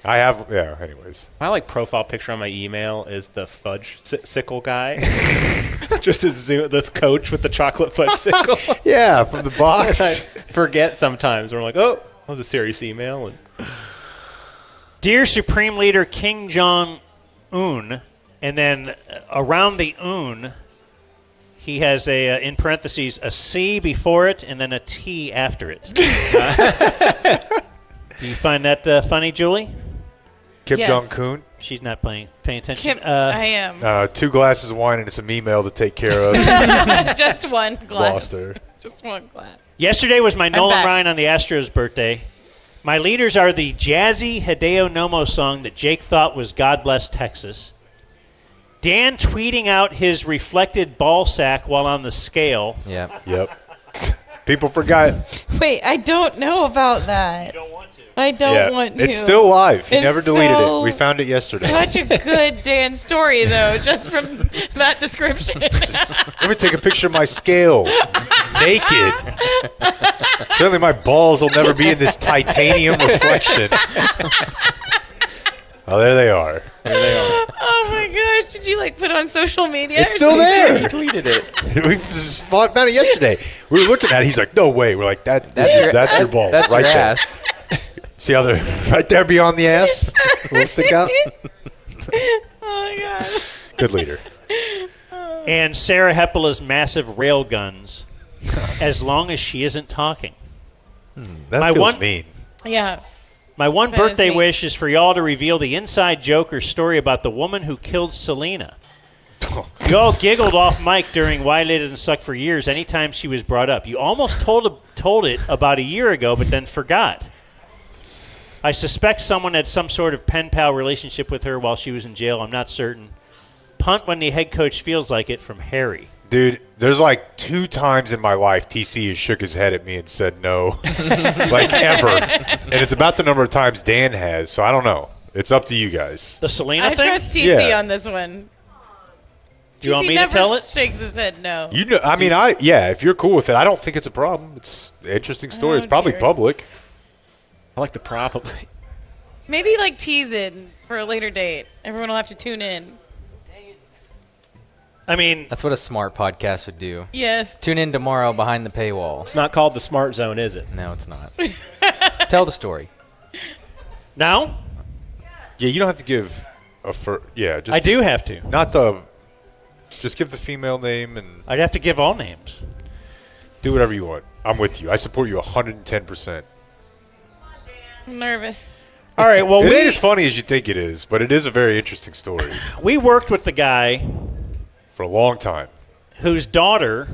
I have, anyways. My profile picture on my email is the fudge sickle guy. Just the coach with the chocolate fudge sickle. Yeah, from the box. I forget sometimes. We're like, oh, that was a serious email. And Dear Supreme Leader Kim Jong-un, and then around the un, he has in parentheses, a C before it and then a T after it. Do you find that funny, Julie? Kim Yes. Jong-un? She's not paying attention. I am. 2 glasses of wine and it's an email to take care of. Just one glass. Lost her. Just one glass. Yesterday was my Nolan back. Ryan on the Astros' birthday. My leaders are the jazzy Hideo Nomo song that Jake thought was God Bless Texas. Dan tweeting out his reflected ball sack while on the scale. Yep. People forgot. Wait, I don't know about that. You don't want to. I don't want to. It's still live. He It's never deleted so- it. We found it yesterday. Such a good Dan story, though, just from that description. Let me take a picture of my scale. Naked. Certainly my balls will never be in this titanium reflection. Oh, there they are. Oh my gosh! Did you put it on social media? It's or still something? there. he tweeted it. We just found it yesterday. We were looking at it. He's like, no way. We're like, that's your ball. That's right your there. ass. See how they're right there beyond the ass? Will stick out? Oh my god. Good leader. And Sarah Hepela's massive rail guns, as long as she isn't talking. That feels mean. Yeah. My one That is birthday mean. wish is for y'all to reveal the inside joke or story about the woman who killed Selena. Y'all giggled off mic during Why They Didn't Suck for years anytime she was brought up. You almost told it about a year ago, but then forgot. I suspect someone had some sort of pen pal relationship with her while she was in jail. I'm not certain. Punt when the head coach feels like it from Harry. Dude, there's 2 times in my life TC has shook his head at me and said no. Ever. And it's about the number of times Dan has, so I don't know. It's up to you guys. The Selena I thing? trust TC Yeah. on this one. Do you want TC me to never tell it? shakes his head no. You know, if you're cool with it, I don't think it's a problem. It's an interesting story. It's probably dear. public. I like the probably. Maybe tease it for a later date. Everyone will have to tune in. I mean, That's what a smart podcast would do. Yes. Tune in tomorrow behind the paywall. It's not called the Smart Zone, is it? No, it's not. Tell the story. now Yeah, you don't have to give just I do have to. Just give the female name and I'd have to give all names. do whatever you want. I'm with you. I support you 110%. I'm nervous. All right, well, It ain't as funny as you think it is, but it is a very interesting story we worked with the guy for a long time. whose daughter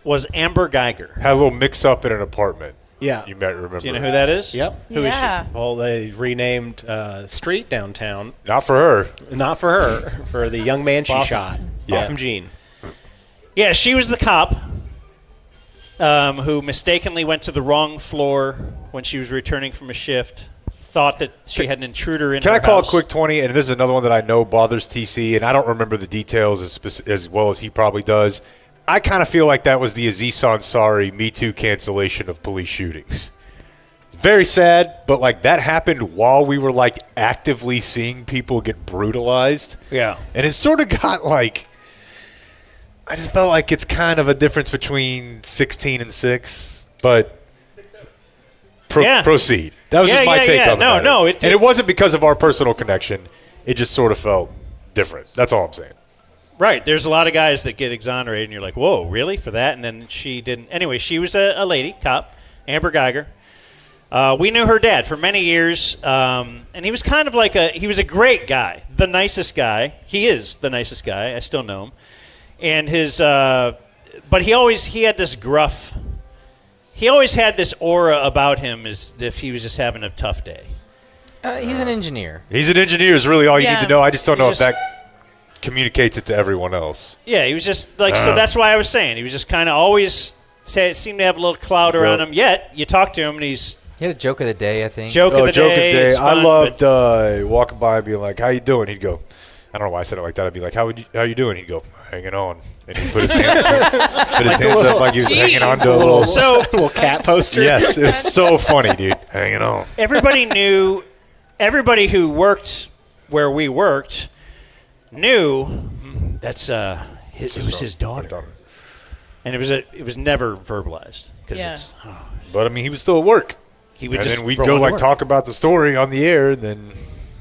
was Amber Geiger. Had a little mix-up in an apartment. Yeah. You might remember. Do you know who that is? Yep. Who is she? Well, they renamed street downtown. Not for her. Not for her. For the young man she Botham. shot. Yeah. Botham Jean. Yeah, she was the cop who mistakenly went to the wrong floor when she was returning from a shift. Thought that she had an intruder in Can her I call house. a quick 20? And this is another one that I know bothers TC, and I don't remember the details as well as he probably does. I kind of feel like that was the Aziz Ansari Me Too cancellation of police shootings. Very sad, but like that happened while we were like actively seeing people get brutalized. Yeah. And it sort of got like, I just felt like it's kind of a difference between 16 and 6, but proceed. That was just my take on it. No, and it wasn't because of our personal connection. It just sort of felt different. That's all I'm saying. Right. There's a lot of guys that get exonerated, and you're like, whoa, really? For that? And then she didn't. Anyway, she was a lady, cop, Amber Geiger. We knew her dad for many years, and he was kind of like he was a great guy, the nicest guy. He is the nicest guy. I still know him. And but he had this gruff, he always had this aura about him as if he was just having a tough day. He's an engineer. He's an engineer is really all you Yeah. need to know. I just don't know if He's that communicates it to everyone else. Yeah, he was just like, so that's why I was saying. He was just kind of always seemed to have a little cloud around him, yet you talk to him and he had a joke of the day, I think. Joke of the day. It's I fun, loved walking by and being like, how you doing? He'd go, I don't know why I said it like that. I'd be like, how you doing? He'd go, hanging on. And he'd put his hands, up like he was hanging on to a little cat poster. Yes, it was so funny, dude. Hanging on. Everybody knew, everybody who worked where we worked knew that's it was his daughter. And it was never verbalized because But I mean, he was still at work. He would and just then we'd roll go into like work. talk about the story on the air, and then.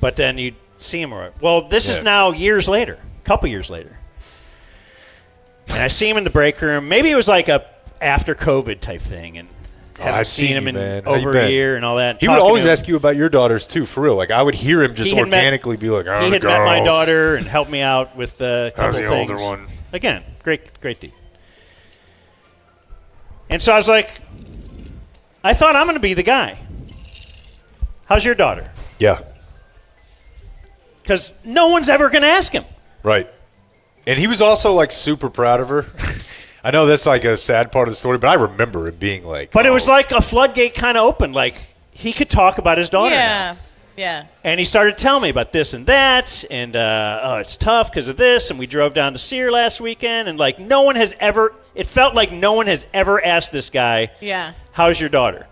But then you'd see him around. Well, this is now years later, a couple years later. And I see him in the break room. Maybe it was like a after COVID type thing, and haven't seen him in over a year and all that. He would always ask you about your daughters too, for real. Like I would hear him just organically be like, "Oh, he the had met my girls." daughter and helped me out with a couple How's the things. older one? Again, great dude. And so I was like, I thought I'm going to be the guy. How's your daughter? Yeah. Because no one's ever going to ask him. Right. And he was also like super proud of her. I know that's like a sad part of the story, but I remember it being like. But it was like a floodgate kind of opened. Like he could talk about his daughter. now. Yeah. And he started telling me about this and that, and it's tough because of this, and we drove down to see her last weekend, and like no one has ever. It felt like no one has ever asked this guy, Yeah. "How's your daughter?"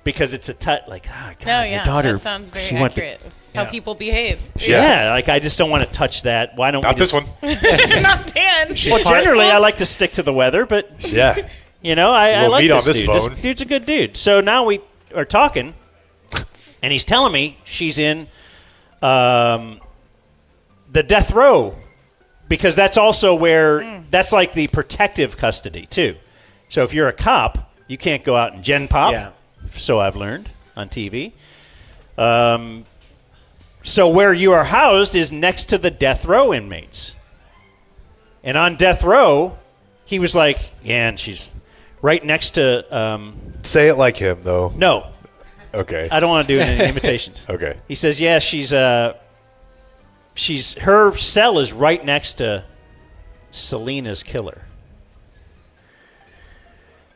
Because it's a God, No, your daughter. that sounds she very went to- accurate. How people behave. Yeah, like I just don't want to touch that. Why don't Not we this just, one. Not Dan. Well, generally I like to stick to the weather, but Yeah. you know, I Little like meat this on this dude. bone. This dude's a good dude. So now we are talking, and he's telling me she's in the death row, because that's also where that's like the protective custody too. So if you're a cop, you can't go out and gen pop. Yeah. So I've learned on TV. So where you are housed is next to the death row inmates. And on death row, he was like, yeah, and she's right next to... Say it like him, though. No. Okay. I don't want to do any imitations. Okay. He says, yeah, she's her cell is right next to Selena's killer.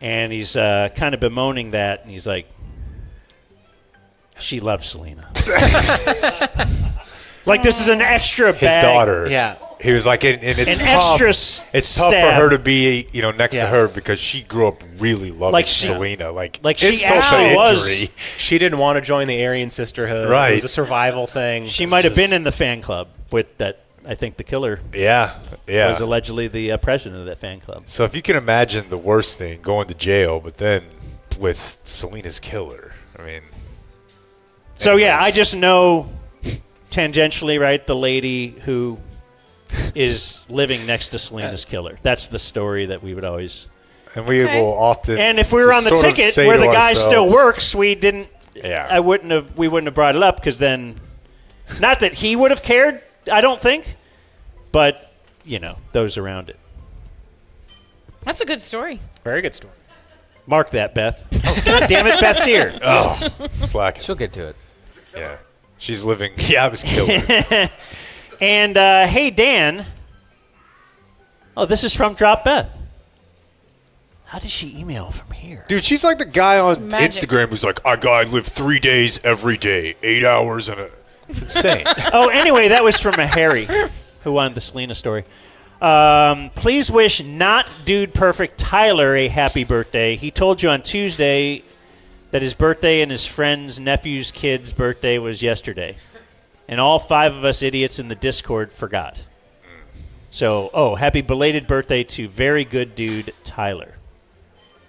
And he's kind of bemoaning that, and he's like, she loves Selena. Like this is an extra His bag. daughter. Yeah. He was like, and it's An tough. extra It's tough for stab. her to be, next to Yeah. her because she grew up really loving Like she- Selena. Like she insult to actually was. injury. She didn't want to join the Aryan Sisterhood. Right. It was a survival thing. She might have been in the fan club with that I think the killer was allegedly the president of that fan club. So if you can imagine the worst thing, going to jail, but then with Selena's killer, I mean. So, yeah, I just know tangentially, right, the lady who is living next to Selena's killer. That's the story that we would always. And we will often. And if we were on the ticket where the guy still works, we didn't. Yeah. We wouldn't have brought it up because then, not that he would have cared, I don't think, but those around it. That's a good story. Very good story. Mark that, Beth. Oh, God damn it, Beth's here. Oh, slacking. She'll get to it. Yeah. She's living. Yeah, I was killed. And, hey, Dan. Oh, this is from Drop Beth. How did she email from here? Dude, she's like the guy on magic. Instagram who's like, I live 3 days every day, 8 hours and it's insane. Oh, anyway, that was from a Harry who wanted the Selena story. Please wish not Dude Perfect Tyler a happy birthday. He told you on Tuesday that his birthday and his friend's nephew's kid's birthday was yesterday. And all 5 of us idiots in the Discord forgot. So, happy belated birthday to very good dude Tyler.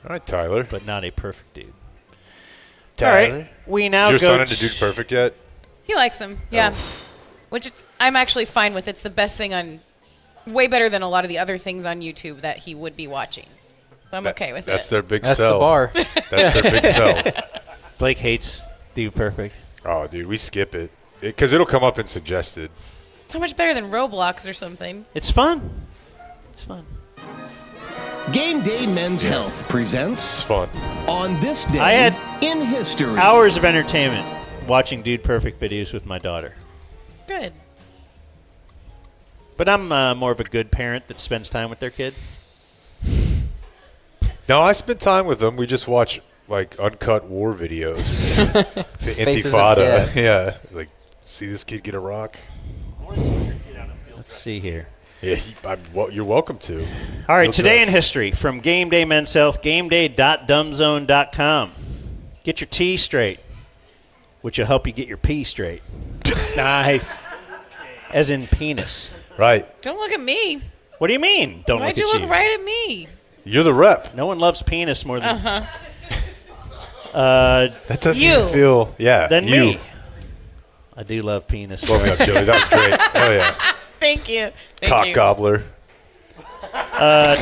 All right, Tyler. But not a perfect dude. Tyler. All right, we now Is your go son into Dude Perfect yet? He likes them, yeah. Which I'm actually fine with. It's the best thing on, way better than a lot of the other things on YouTube that he would be watching. So I'm okay with That's it. their big That's sell. the bar. That's their big sell. Blake hates Dude Perfect. Oh, dude, we skip it. Because it'll come up in suggested. So much better than Roblox or something. It's fun. It's fun. Game Day Men's Health presents. It's fun. On this day I had in history. hours of entertainment watching Dude Perfect videos with my daughter. Good. But I'm more of a good parent that spends time with their kid. No, I spend time with them. We just watch, like, uncut war videos. The Intifada. Yeah. Like, see this kid get a rock? Let's see here. Yeah, you're welcome to. All right, You'll today in trust. history from Game Day Men's Health, gameday.dumbzone.com. Get your T straight, which will help you get your P straight. Nice. As in penis. Right. Don't look at me. What do you mean? Don't Why'd look you at look right at me? You're the rep. No one loves penis more than Uh-huh. That doesn't You. even feel. Yeah. than you. me. I do love penis. Blow me up, Joey. That was great. Oh, yeah. Thank you. Thank Cock you. gobbler.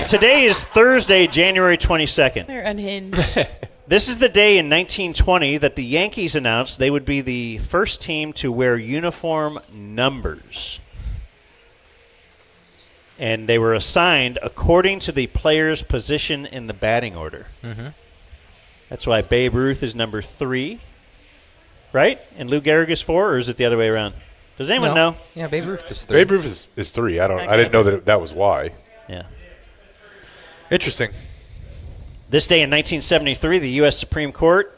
Today is Thursday, January 22nd. They're unhinged. This is the day in 1920 that the Yankees announced they would be the first team to wear uniform numbers. And they were assigned according to the player's position in the batting order. Mm-hmm. That's why Babe Ruth is number 3, right? And Lou Gehrig is 4, or is it the other way around? Does anyone know? Yeah, Babe Ruth is 3. Babe Ruth is 3. I didn't know that was why. Yeah. Interesting. This day in 1973, the U.S. Supreme Court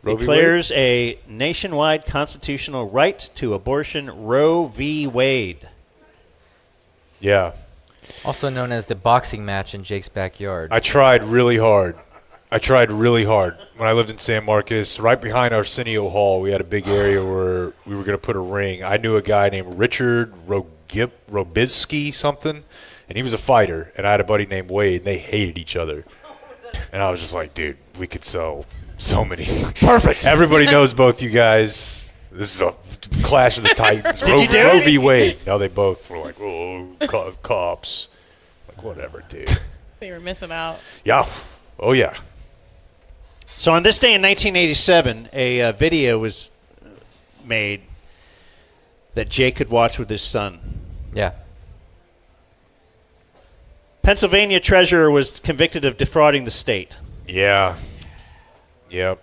Roe v. declares a nationwide constitutional right to abortion, Roe v. Wade. Yeah. Also known as the boxing match in Jake's backyard. I tried really hard. When I lived in San Marcos, right behind Arsenio Hall, we had a big area where we were going to put a ring. I knew a guy named Richard Robisky something, and he was a fighter. And I had a buddy named Wade, and they hated each other. And I was just like, dude, we could sell so many. Perfect. Everybody knows both you guys. This is a clash of the titans. Did you do Roe it? v. Wade. No, they both were like, oh, cops. Like, whatever, dude. They were missing out. Yeah. Oh, yeah. So on this day in 1987, a video was made that Jake could watch with his son. Yeah. Pennsylvania treasurer was convicted of defrauding the state. Yeah. Yep.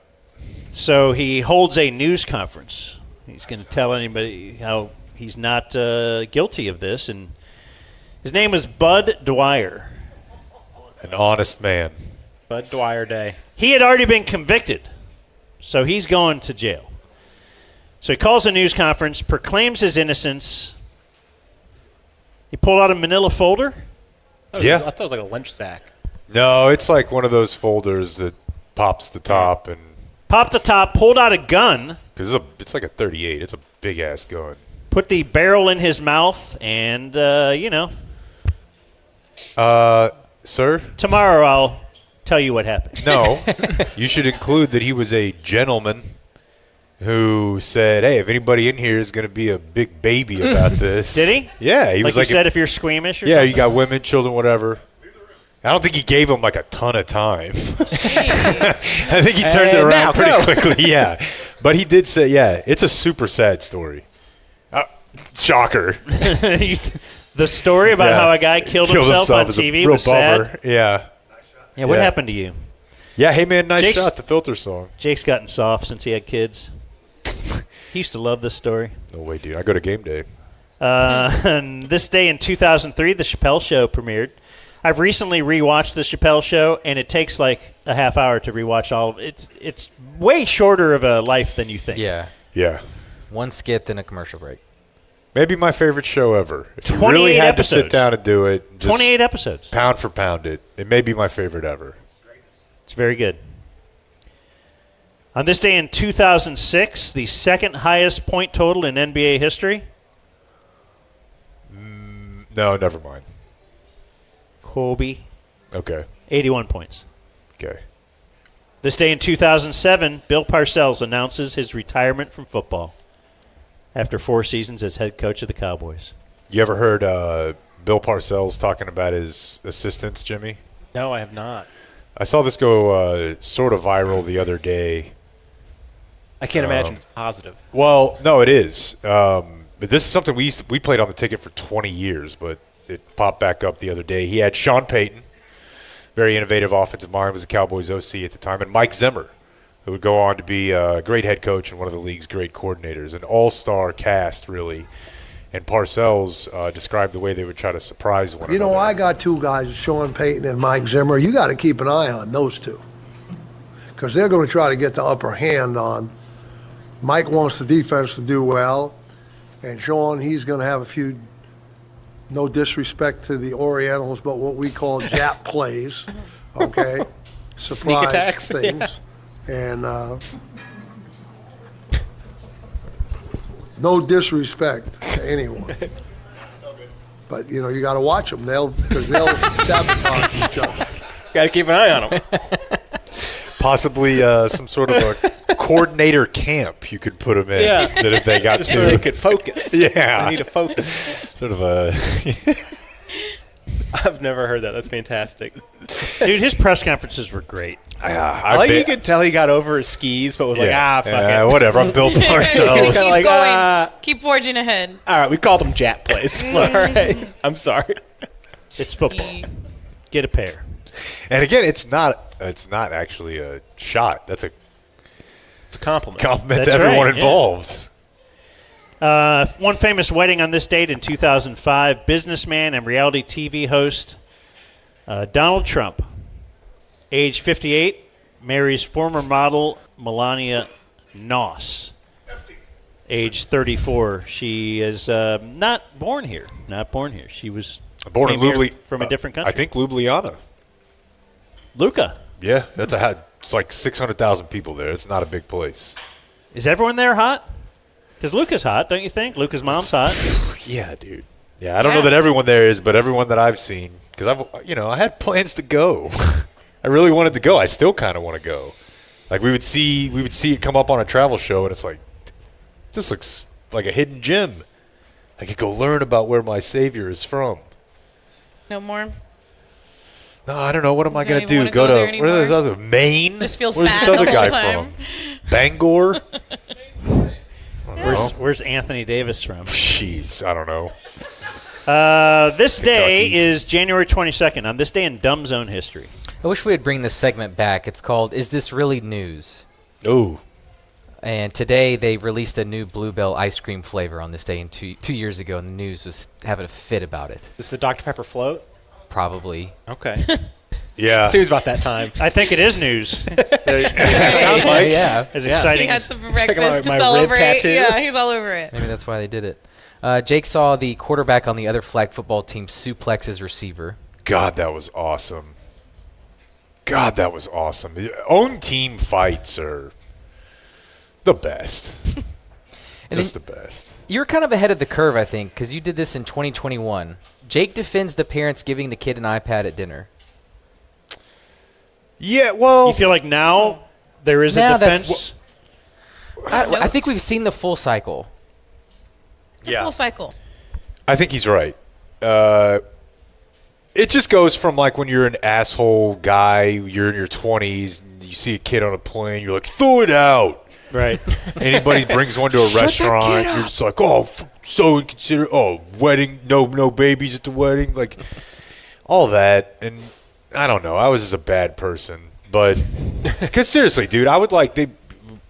So he holds a news conference. He's going to tell anybody how he's not guilty of this. And his name was Bud Dwyer. An honest man. Bud Dwyer Day. He had already been convicted, so he's going to jail. So he calls a news conference, proclaims his innocence. He pulled out a manila folder. Yeah. I thought it was like a lunch sack. No, it's like one of those folders that pops the top and Popped the top, pulled out a gun. because it's like a 38. It's a big ass gun. put the barrel in his mouth, and, Sir? Tomorrow I'll tell you what happened. No. You should include that he was a gentleman who said, hey, if anybody in here is going to be a big baby about this. Did he? Yeah. He was like, he said, if you're squeamish or yeah, something? you got women, children, whatever. I don't think he gave him like a ton of time. I think he turned it around pretty quickly. Yeah. But he did say, yeah, it's a super sad story. Shocker. The story about how a guy killed himself on TV was sad. Yeah. Yeah, what happened to you? Yeah, hey, man, nice shot, the filter song. Jake's gotten soft since he had kids. He used to love this story. No way, dude. I go to game day. And this day in 2003, The Chappelle Show premiered. I've recently rewatched The Chappelle Show, and it takes like a half hour to rewatch all of it. It's way shorter of a life than you think. Yeah. Yeah. One skit, then a commercial break. Maybe my favorite show ever. If you 28 really had episodes. to sit down and do it. 28 episodes. Pound for pound it. It may be my favorite ever. It's very good. On this day in 2006, the second highest point total in NBA history. No, never mind. Kobe. Okay. 81 points. Okay. This day in 2007, Bill Parcells announces his retirement from football after 4 seasons as head coach of the Cowboys. You ever heard Bill Parcells talking about his assistants, Jimmy? No, I have not. I saw this go sort of viral the other day. I can't imagine it's positive. Well, no, it is. But this is something we played on the ticket for 20 years, but it popped back up the other day. He had Sean Payton, very innovative offensive mind, was a Cowboys OC at the time, and Mike Zimmer, who would go on to be a great head coach and one of the league's great coordinators, an all-star cast, really. And Parcells described the way they would try to surprise one You another. know, I got two guys, Sean Payton and Mike Zimmer. You got to keep an eye on those two because they're going to try to get the upper hand on. Mike wants the defense to do well, and Sean, he's going to have a few, no disrespect to the Orientals, but what we call Jap plays, okay? Sneak attacks. Things. Yeah. And no disrespect to anyone. But, you know, you got to watch them. Because they'll sabotage each other. Got to keep an eye on them. Possibly some sort of a coordinator camp you could put them in. Yeah. That if they got just to. so they could focus. Yeah. They need to focus. Sort of a. I've never heard that. That's fantastic. Dude, his press conferences were great. I like you could tell he got over his skis, but was like, fuck it. Whatever. I'm Bill Parcells. Keep like, going. Keep forging ahead. All right, we called them Jap plays. All right. I'm sorry. It's football. Get a pair. And again, it's not actually a shot. It's a compliment. Compliment That's to everyone right, involved. One famous wedding on this date in 2005, businessman and reality TV host Donald Trump, age 58, marries former model Melania Noss, age 34. She is not born here. She was born in came here from a different country. I think Ljubljana. Luka. Yeah, it's like 600,000 people there. It's not a big place. Is everyone there hot? Because Luka's hot, don't you think? Luka's mom's hot. Yeah, dude. Yeah, I don't know that everyone there is, but everyone that I've seen, because I had plans to go. I really wanted to go. I still kind of want to go. Like we would see it come up on a travel show, and it's like, this looks like a hidden gem. I could go learn about where my savior is from. No more. No, I don't know. What am I going to Don't even do? wanna Go go to there where are those other Maine? Just feel Where's sad this other the guy whole time. from? Bangor? Where's Anthony Davis from? Jeez, I don't know. This day is January 22nd. On this day in Dumb Zone history. I wish we would bring this segment back. It's called "Is This Really News?" Ooh. And today they released a new Bluebell ice cream flavor on this day, and 2 years ago, and the news was having a fit about it. Is the Dr. Pepper float? Probably. Okay. Yeah. Seems about that time. I think it is news. Sounds like. Yeah. It's exciting. He had some Check breakfast out to my rib celebrate. tattoo. Yeah, he's all over it. Maybe that's why they did it. Jake saw the quarterback on the other flag football team suplex his receiver. God, that was awesome. Own team fights are the best. And Just the best. You're kind of ahead of the curve, I think, because you did this in 2021. Jake defends the parents giving the kid an iPad at dinner. Yeah, well, You feel like now there is a Now defense? I think we've seen the full cycle. Yeah. Full cycle. I think he's right. It just goes from like when you're an asshole guy, you're in your 20s, and you see a kid on a plane, you're like, throw it out. Right. Anybody brings one to a restaurant, you're just like, oh, so inconsiderate. Oh, wedding, no babies at the wedding, like all that. And I don't know, I was just a bad person, but because seriously, dude, I would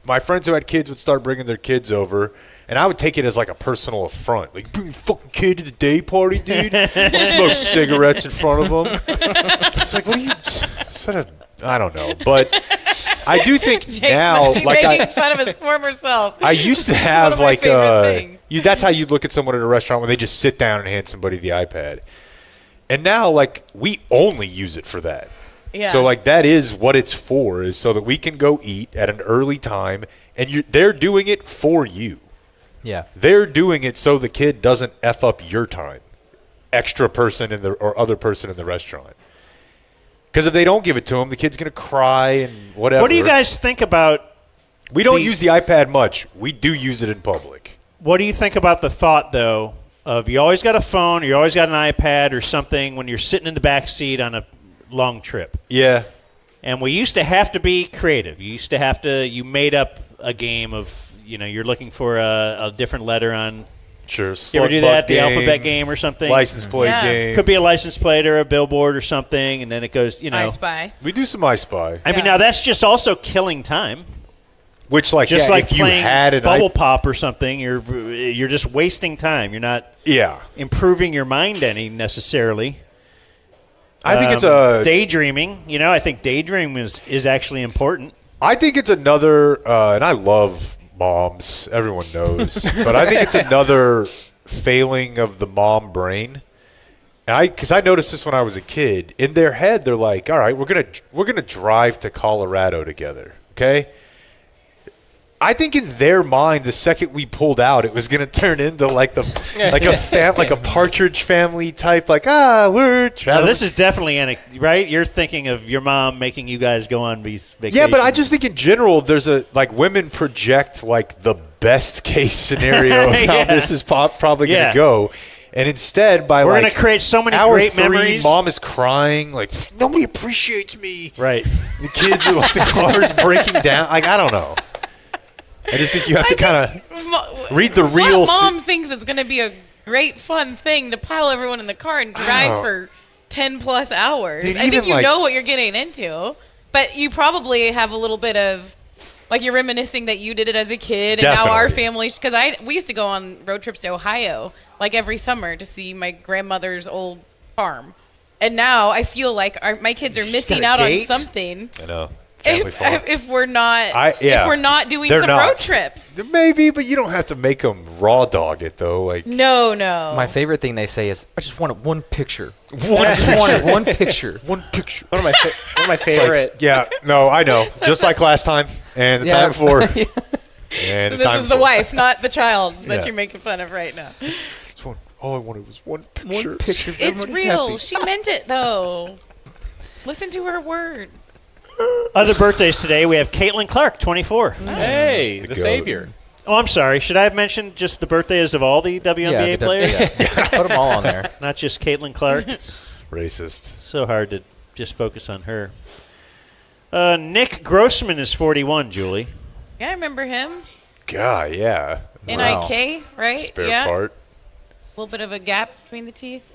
my friends who had kids would start bringing their kids over. And I would take it as like a personal affront. Like, bring your fucking kid to the day party, dude. Smoke cigarettes in front of them. It's like, what are you? I don't know. But I do think Jake now, like making fun of his former self. I used to One have of my like favorite things. that's how you look at someone at a restaurant when they just sit down and hand somebody the iPad. And now, like, we only use it for that. Yeah. So like that is what it's for, is so that we can go eat at an early time, and they're doing it for you. Yeah. They're doing it so the kid doesn't F up your time. Extra person or other person in the restaurant. Because if they don't give it to him, the kid's going to cry and whatever. What do you guys think about... We don't use the iPad much. We do use it in public. What do you think about the thought, though, of you always got a phone, or you always got an iPad or something when you're sitting in the back seat on a long trip? Yeah. And we used to have to be creative. You made up a game of... you're looking for a different letter on. Sure. You ever do that? The alphabet game or something? License plate game. Could be a license plate or a billboard or something, and then it goes, I Spy. We do some I Spy. I mean, now that's just also killing time. Which, like, just like if you playing had an bubble pop or something, you're just wasting time. You're not improving your mind any necessarily. I think it's a daydreaming. I think daydreaming is actually important. I think it's another, and I love moms, everyone knows, but I think it's another failing of the mom brain. Because I noticed this when I was a kid. In their head, they're like, "All right, we're gonna drive to Colorado together." Okay. I think in their mind, the second we pulled out, it was gonna turn into like a Partridge Family type, we're traveling. Now, this is definitely right. You're thinking of your mom making you guys go on these vacations. Yeah, but I just think in general, there's women project like the best case scenario of how this is probably gonna go. And instead, we're going to create so many great memories. Mom is crying, like, nobody appreciates me. Right. The kids are like, the car's breaking down. Like, I don't know. I just think you have to kind of read the real. Mom thinks it's going to be a great, fun thing to pile everyone in the car and drive for 10 plus hours. Dude, I think you like, know what you're getting into, but you probably have a little bit of, like, you're reminiscing that you did it as a kid, and now our family, because we used to go on road trips to Ohio, like every summer, to see my grandmother's old farm, and now I feel like my kids are missing out on something. I know. If we're not doing some road trips. Maybe, but you don't have to make them raw dog it though. Like no. My favorite thing they say is, "I just wanted one picture. One picture. One picture." One of my favorite. I know. Just like last time and the time before. And this is the wife, not the child that you're making fun of right now. All I wanted was one picture. One picture. It's real. Happy. She meant it though. Listen to her word. Other birthdays today, we have Caitlin Clark, 24. Hey, the savior. Oh, I'm sorry. Should I have mentioned just the birthdays of all the WNBA players? Yeah. Put them all on there. Not just Caitlin Clark. It's racist. So hard to just focus on her. Nick Grossman is 41, Julie. Yeah, I remember him. God, yeah. NIK, right? Spare part. A little bit of a gap between the teeth.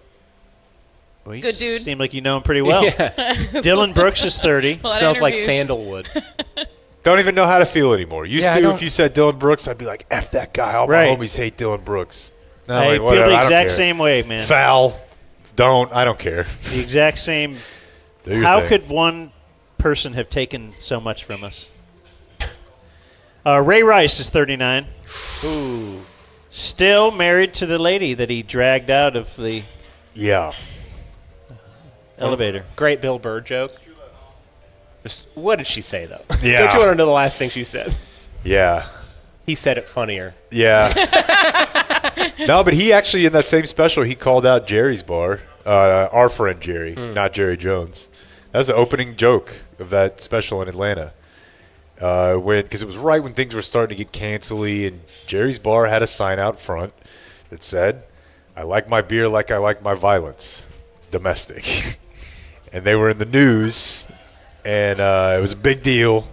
Well, good dude. Seem like you know him pretty well. Dylan Brooks is 30. Smells like sandalwood. Don't even know how to feel anymore. If you said Dylan Brooks, I'd be like, F that guy. All my homies hate Dylan Brooks. No, I feel the exact same way, man. Foul. I don't care. The exact same. How could one person have taken so much from us? Ray Rice is 39. Ooh. Still married to the lady that he dragged out of the elevator. Great Bill Burr joke. What did she say, though? Yeah. Don't you want to know the last thing she said? Yeah. He said it funnier. Yeah. No, but he actually, in that same special, he called out Jerry's bar. Our friend Jerry, not Jerry Jones. That was the opening joke of that special in Atlanta. Because it was right when things were starting to get cancel-y, and Jerry's bar had a sign out front that said, "I like my beer like I like my violence, domestic." And they were in the news, and it was a big deal.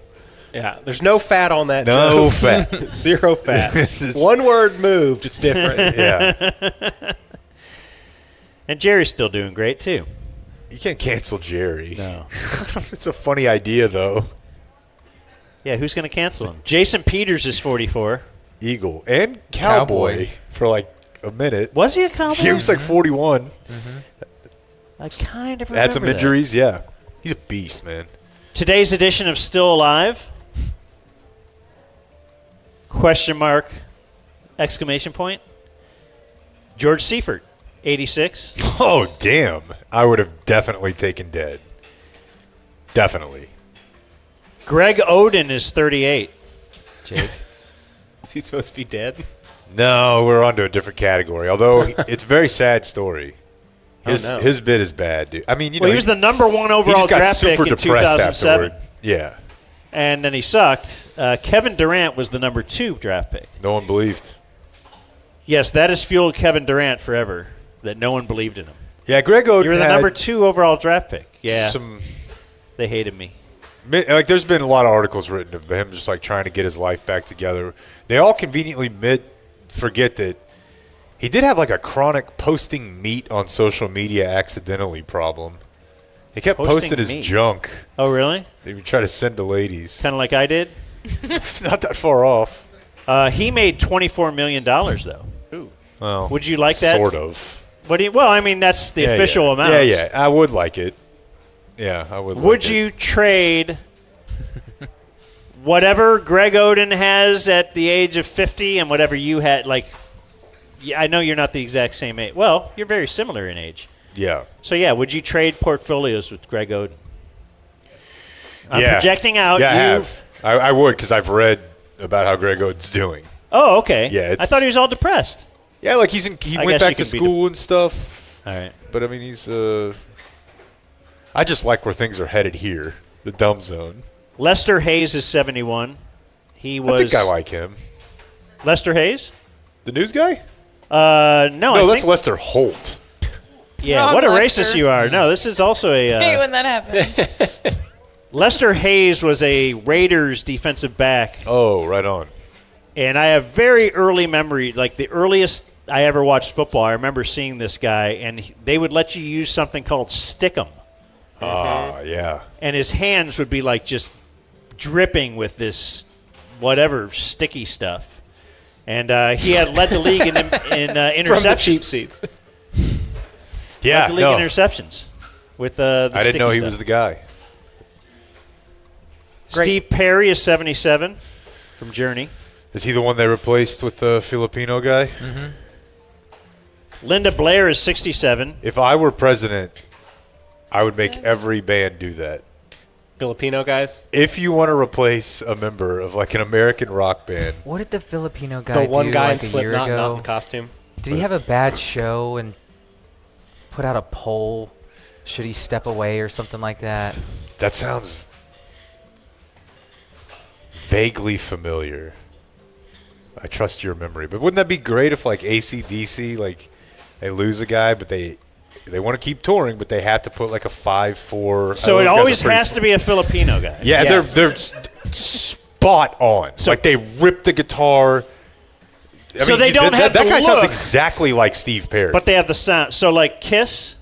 Yeah, there's no fat on that No joke. fat. 0 fat. One word moved, it's different. Yeah. And Jerry's still doing great, too. You can't cancel Jerry. No. It's a funny idea, though. Yeah, who's going to cancel him? Jason Peters is 44. Eagle. And Cowboy for like a minute. Was he a Cowboy? He was like 41. I kind of remember Had some that. injuries, yeah. He's a beast, man. Today's edition of Still Alive? Question mark, exclamation point. George Seifert, 86. Oh, damn. I would have definitely taken dead. Definitely. Greg Oden is 38. Jake? Is he supposed to be dead? No, we're on to a different category. Although, it's a very sad story. no. His bit is bad, dude. I mean, you know. Well, he was the number one overall just got draft pick super in depressed 2007. afterward. Yeah. And then he sucked. Kevin Durant was the number 2 draft pick. No one believed. Yes, that has fueled Kevin Durant forever, that no one believed in him. Yeah, Greg Oden You were the had number 2 overall draft pick. Yeah. some. They hated me. Like, there's been a lot of articles written of him just like trying to get his life back together. They all conveniently forget that he did have like a chronic posting meat on social media accidentally problem. He kept posting his meat. junk. Oh, really? He would try to send to ladies. Kind of like I did? Not that far off. He made $24 million, though. Ooh. Well, Would you like that? Sort of. Well, I mean, that's the official amount. Yeah. I would like it. Yeah, I would. Would like you it. trade whatever Greg Oden has at the age of 50 and whatever you had? Like, I know you're not the exact same age. Well, you're very similar in age. Yeah. So, yeah, would you trade portfolios with Greg Oden? I'm Yeah. projecting out. Yeah, I have. I would because I've read about how Greg Oden's doing. Oh, okay. Yeah, I thought he was all depressed. Yeah, like he I went guess back you to could be school and stuff. All right. But I mean, he's. I just like where things are headed here. The dumb zone. Lester Hayes is 71. He was. I think I like him. Lester Hayes? The news guy? No, I that's think, Lester Holt. Yeah, Wrong what a Lester. racist you are. No, this is also a. I hate when that happens. Lester Hayes was a Raiders defensive back, Oh, right on. and I have very early memory, like the earliest I ever watched football. I remember seeing this guy, and they would let you use something called Stickum, Yeah. and his hands would be like just dripping with this whatever sticky stuff. And he had led the league in interceptions. From the cheap seats. Yeah, Led the league in interceptions with the I didn't know he sticky was stuff. the guy. Steve Perry is 77 from Journey. Is he the one they replaced with the Filipino guy? Mm-hmm. Linda Blair is 67. If I were president, I would make every band do that. Filipino guys? If you want to replace a member of like an American rock band, What did the Filipino guy The one do guy like in a year Slipknot, not ago? in costume. Did he have a bad show and put out a poll? Should he step away or something like that? that sounds vaguely familiar. I trust your memory, but wouldn't that be great if like AC/DC, like they lose a guy, but they want to keep touring, but they have to put like a 5-4. So it always has to be a Filipino guy. Yeah, Yes. they're spot on. So- like they rip the guitar. So they don't have that the guy sounds look. exactly like Steve Perry. But they have the sound. So like Kiss,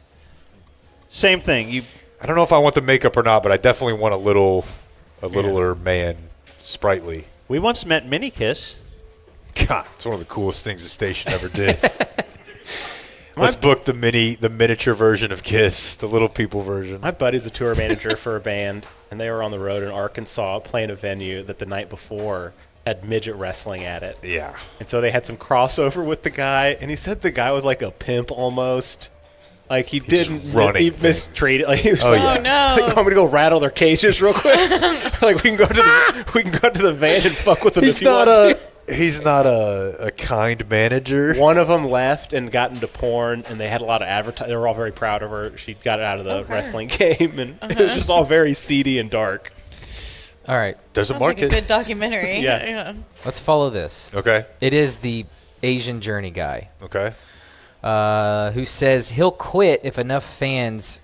same thing. I don't know if I want the makeup or not, but I definitely want a littler man, sprightly. We once met Mini Kiss. God, it's one of the coolest things the station ever did. Let's book the miniature version of Kiss, the little people version. My buddy's a tour manager for a band, and they were on the road in Arkansas playing a venue that the night before had midget wrestling at it. Yeah. And so they had some crossover with the guy, and he said the guy was like a pimp almost. Like he didn't running he things. mistreated. Like he was Oh, like, yeah. Oh, no. Like, want me to go rattle their cages real quick? Like we can go to the van and fuck with them if you want to. He's not a kind manager. One of them left and got into porn, and they had a lot of advertising. They were all very proud of her. She got out of the wrestling game, and it was just all very seedy and dark. All right. There's a Sounds market. like a good documentary. Yeah. Let's follow this. Okay. It is the Asian Journey guy. Okay. Who says he'll quit if enough fans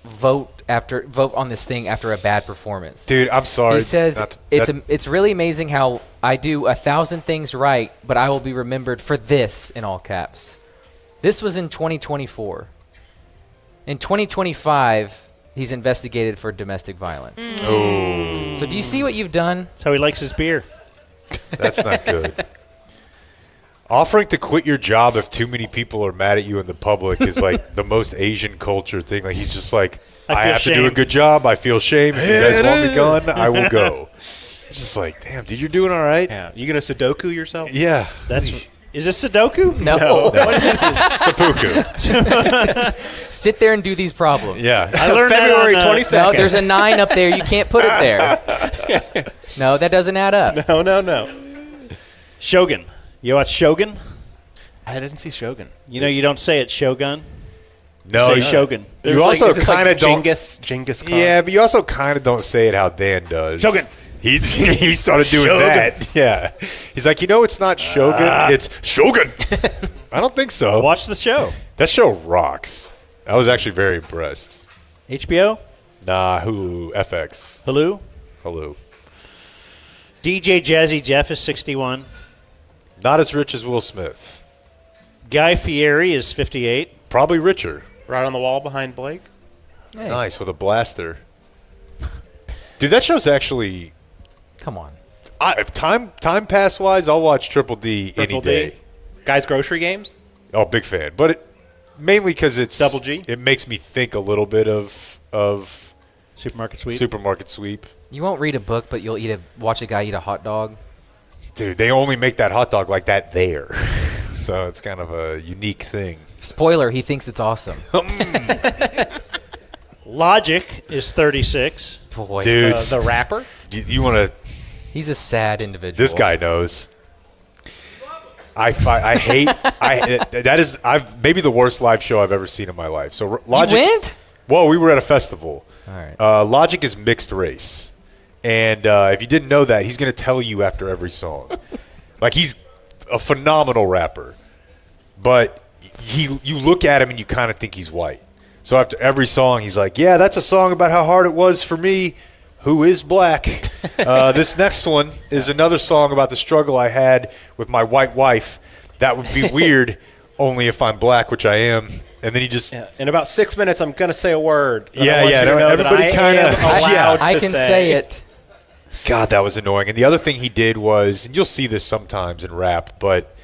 vote on this thing after a bad performance. Dude, I'm sorry. He says it's really amazing how I do 1,000 things right, but I will be remembered for this in all caps. This was in 2024. In 2025, he's investigated for domestic violence. Oh. So do you see what you've done? That's how he likes his beer. That's not good. Offering to quit your job if too many people are mad at you in the public is like the most Asian culture thing. Like he's just like, I have to do a good job. I feel shame. If you guys want me gone, I will go. It's just like, damn, dude, you're doing all right. Yeah. You gonna Sudoku yourself? Yeah. Is this Sudoku? No. What is this? Seppuku. Sit there and do these problems. Yeah. I learned February that on, 22nd. No, there's a 9 up there. You can't put it there. No, that doesn't add up. No. Shogun. You watch Shogun? I didn't see Shogun. You know you don't say it Shogun. No, you say Shogun. You also kind of don't. Genghis Khan. Yeah, but you also kind of don't say it how Dan does. Shogun. He started doing Shogun. that. Yeah. He's like, it's not Shogun. It's Shogun. I don't think so. Watch the show. That show rocks. I was actually very impressed. HBO? Nah, Hulu, FX. Hulu? DJ Jazzy Jeff is 61. Not as rich as Will Smith. Guy Fieri is 58. Probably richer. Right on the wall behind Blake. Hey. Nice, with a blaster. Dude, that show's actually... Come on. If time pass wise, I'll watch Triple D any day. Guys Grocery Games? Oh, big fan. But mainly because it's... Double G? It makes me think a little bit of Supermarket Sweep. Supermarket Sweep. You won't read a book, but you'll watch a guy eat a hot dog. Dude, they only make that hot dog like that there. So it's kind of a unique thing. Spoiler, he thinks it's awesome. Logic is 36. Boy. Dude. The rapper? You want to... He's a sad individual. This guy knows. I hate... that is maybe the worst live show I've ever seen in my life. So Logic... You went? Well, we were at a festival. All right. Logic is mixed race. And if you didn't know that, he's going to tell you after every song. Like, he's a phenomenal rapper. But you look at him and you kind of think he's white. So after every song, he's like, yeah, that's a song about how hard it was for me, who is black. This next one is another song about the struggle I had with my white wife. That would be weird only if I'm black, which I am. And then he just... Yeah. In about 6 minutes, I'm going to say a word. Everybody kind of... I can say it. God, that was annoying. And the other thing he did was, and you'll see this sometimes in rap, but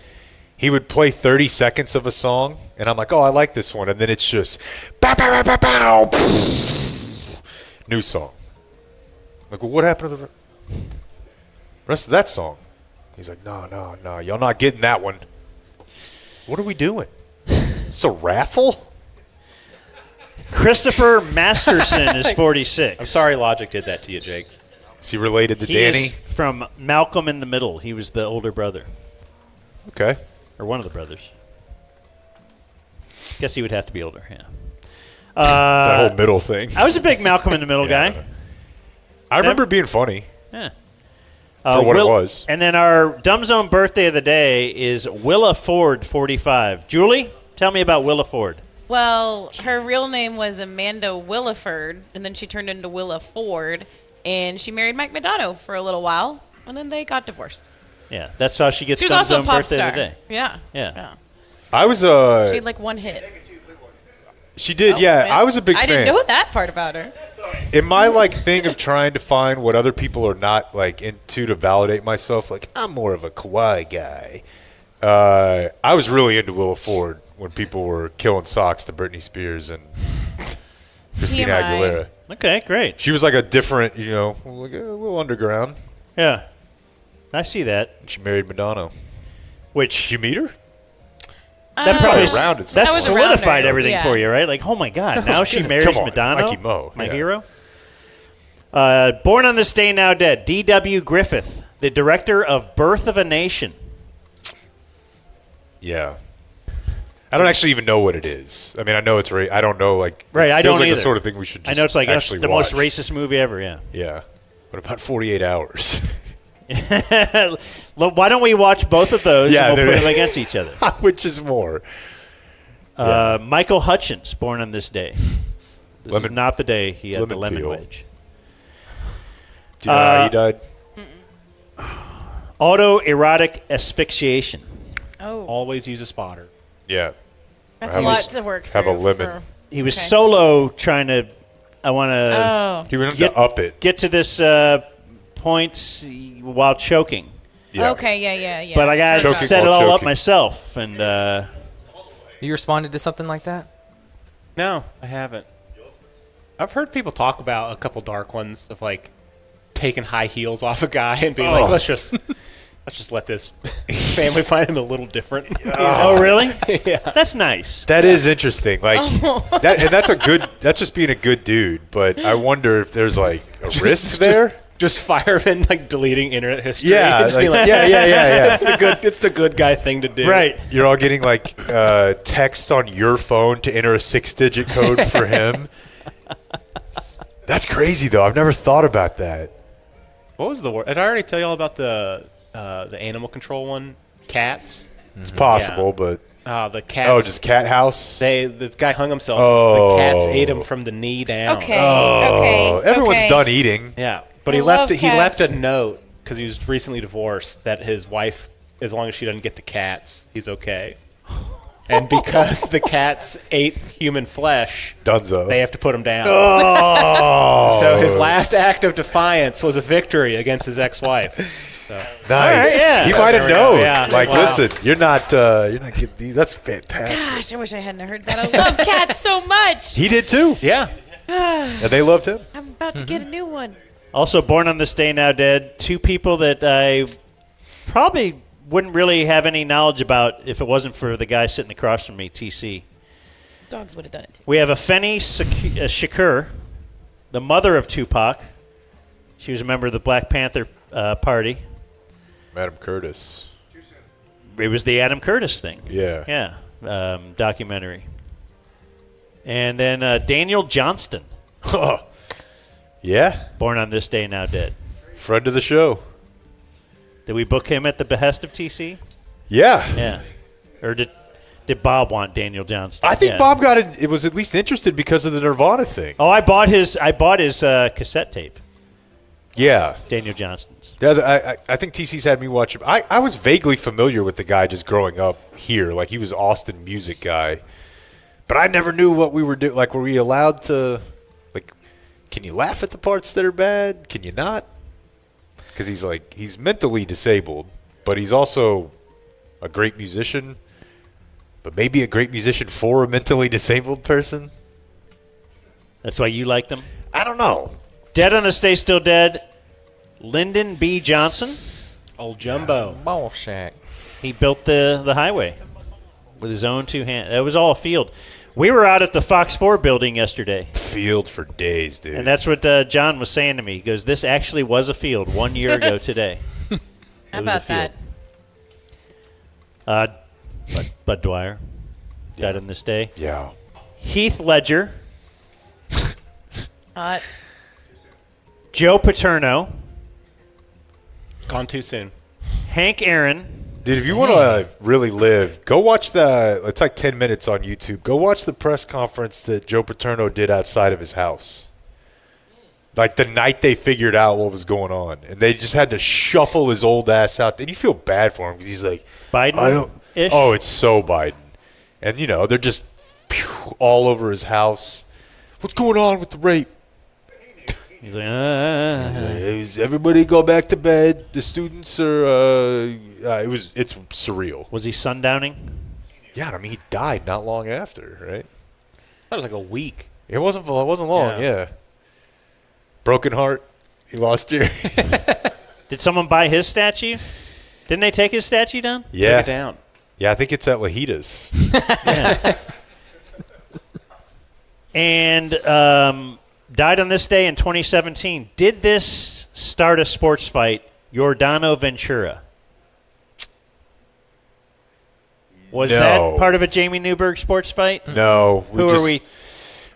he would play 30 seconds of a song, and I'm like, oh, I like this one. And then it's just, bow, bow, bow, bow, bow, new song. I'm like, well, what happened to the rest of that song? He's like, no, y'all not getting that one. What are we doing? It's a raffle? Christopher Masterson is 46. I'm sorry Logic did that to you, Jake. Is he related to He Danny? is from Malcolm in the Middle. He was the older brother. Okay. Or one of the brothers. Guess he would have to be older, yeah. That whole middle thing. I was a big Malcolm in the Middle guy. I remember being funny. Yeah. For what it was. And then our Dumb Zone birthday of the day is Willa Ford, 45. Julie, tell me about Willa Ford. Well, her real name was Amanda Williford, and then she turned into Willa Ford, and she married Mike Madonna for a little while, and then they got divorced. Yeah, that's how she gets She was Dumb also a Zone pop birthday star. of the day. Yeah. I was She had like one hit. She did, Oh, yeah. man. I was a big I fan. didn't know that part about her. In my thing of trying to find what other people are not into to validate myself, I'm more of a Kawhi guy. I was really into Willa Ford when people were killing socks to Britney Spears and Christina TMI. Aguilera. Okay, great. She was like a different, a little underground. Yeah. I see that. She married Madonna. Which... Did you meet her? That probably around it. that I was around solidified her, everything yeah. for you, right? Like, oh my God, now she marries Come on, Madonna, Mikey Mo, my yeah. hero. Born on this day, now dead. D.W. Griffith, the director of Birth of a Nation. Yeah. I don't actually even know what it is. I mean, I know it's I don't know, like, Right, it I feels don't like either. the sort of thing we should just I know it's like actually the watch. most racist movie ever, yeah. Yeah. What about 48 Hours? Why don't we watch both of those and we'll they're- put them against each other? Which is more? Michael Hutchins, born on this day. This is not the day he had the lemon lemon peel. wedge. Do you know how he died? Autoerotic asphyxiation. Oh. Always use a spotter. Yeah. That's a lot to work through. Have a lemon. He was solo trying to. I want to. Oh. He wanted to up it. Get to this point while choking. Okay, yeah. But I got to Choking set it while all up choking. myself, and You responded to something like that? No, I haven't. I've heard people talk about a couple dark ones of like taking high heels off a guy and being like, let's just let this family find him a little different. Oh, really? Yeah. That's nice. That is interesting. Like that's just being a good dude, but I wonder if there's like a risk there. Just firemen like deleting internet history. Yeah, Just being like, yeah. It's the good guy thing to do. Right. You're all getting like text on your phone to enter a 6-digit code for him. That's crazy though. I've never thought about that. What was the word? Did I already tell y'all about the animal control one? Cats. It's possible, but the cats. oh, just cat house. The guy hung himself. Oh. The cats ate him from the knee down. Okay. Everyone's done eating. Yeah, but I he love left cats. a note because he was recently divorced that his wife, as long as she doesn't get the cats, he's okay. And because the cats ate human flesh, Dunzo. they have to put him down. Oh. So his last act of defiance was a victory against his ex-wife. So. Nice. right, yeah. He might have known. Yeah. Like, Wow. listen, you're not getting these. That's fantastic. Gosh, I wish I hadn't heard that. I love cats so much. He did too. Yeah. And they loved him. I'm about to get a new one. Also, born on this day, now dead. Two people that I probably wouldn't really have any knowledge about if it wasn't for the guy sitting across from me, TC. Dogs would have done it too. We have Afeni Shakur, the mother of Tupac. She was a member of the Black Panther Party. Madam Curtis. It was the Adam Curtis thing. Yeah. Yeah, documentary. And then Daniel Johnston, Yeah. born on this day, now dead. Friend of the show. Did we book him at the behest of TC? Yeah. Yeah. Or did Bob want Daniel Johnston? I think Yeah. Bob got it. It was at least interested because of the Nirvana thing. Oh, I bought his cassette tape. Yeah. Daniel Johnston's. Yeah, I think TC's had me watch him. I was vaguely familiar with the guy just growing up here. Like, he was Austin music guy. But I never knew what we were doing. Like, were we allowed to, like, can you laugh at the parts that are bad? Can you not? Because he's mentally disabled, but he's also a great musician. But maybe a great musician for a mentally disabled person? That's why you liked him? I don't know. Dead on this day, still dead. Lyndon B. Johnson. Old Jumbo. Bullshit. He built the highway with his own two hands. That was all a field. We were out at the Fox 4 building yesterday. Field for days, dude. And that's what John was saying to me. He goes, this actually was a field 1 year ago today. How about that? Bud Dwyer died on this day. Yeah. Heath Ledger. Hot. Joe Paterno. Gone too soon. Hank Aaron. Dude, if you want to really live, go watch it's like 10 minutes on YouTube. Go watch the press conference that Joe Paterno did outside of his house. Like the night they figured out what was going on. And they just had to shuffle his old ass out. And you feel bad for him because he's like, Biden-ish? Oh, it's so Biden. And, they're just all over his house. What's going on with the rape? He's like, everybody go back to bed. The students are. It's surreal. Was he sundowning? Yeah, I mean he died not long after, right? That was like a week. It wasn't long. Yeah. Broken heart. He lost Jerry. Did someone buy his statue? Didn't they take his statue down? Yeah. Took it down. Yeah, I think it's at Lajitas. Yeah. And died on this day in 2017. Did this start a sports fight Giordano Ventura. Was No. that part of a Jamie Newberg sports fight? No. Who are we?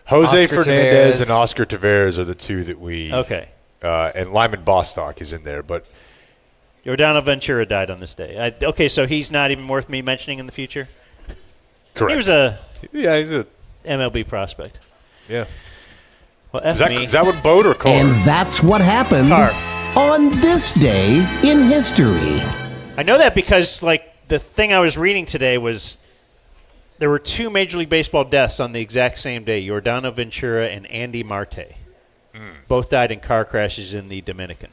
Jose Oscar Fernandez Tavares. and Oscar Tavares are the two that we. Okay. And Lyman Bostock is in there, but Giordano Ventura died on this day. Okay, so he's not even worth me mentioning in the future? correct. He was a he's a MLB prospect. Yeah. Well, F me. Is that what boat or car? And that's what happened Car. on this day in history. I know that because, like, the thing I was reading today was there were 2 Major League Baseball deaths on the exact same day, Giordano Ventura and Andy Marte. Both died in car crashes in the Dominican.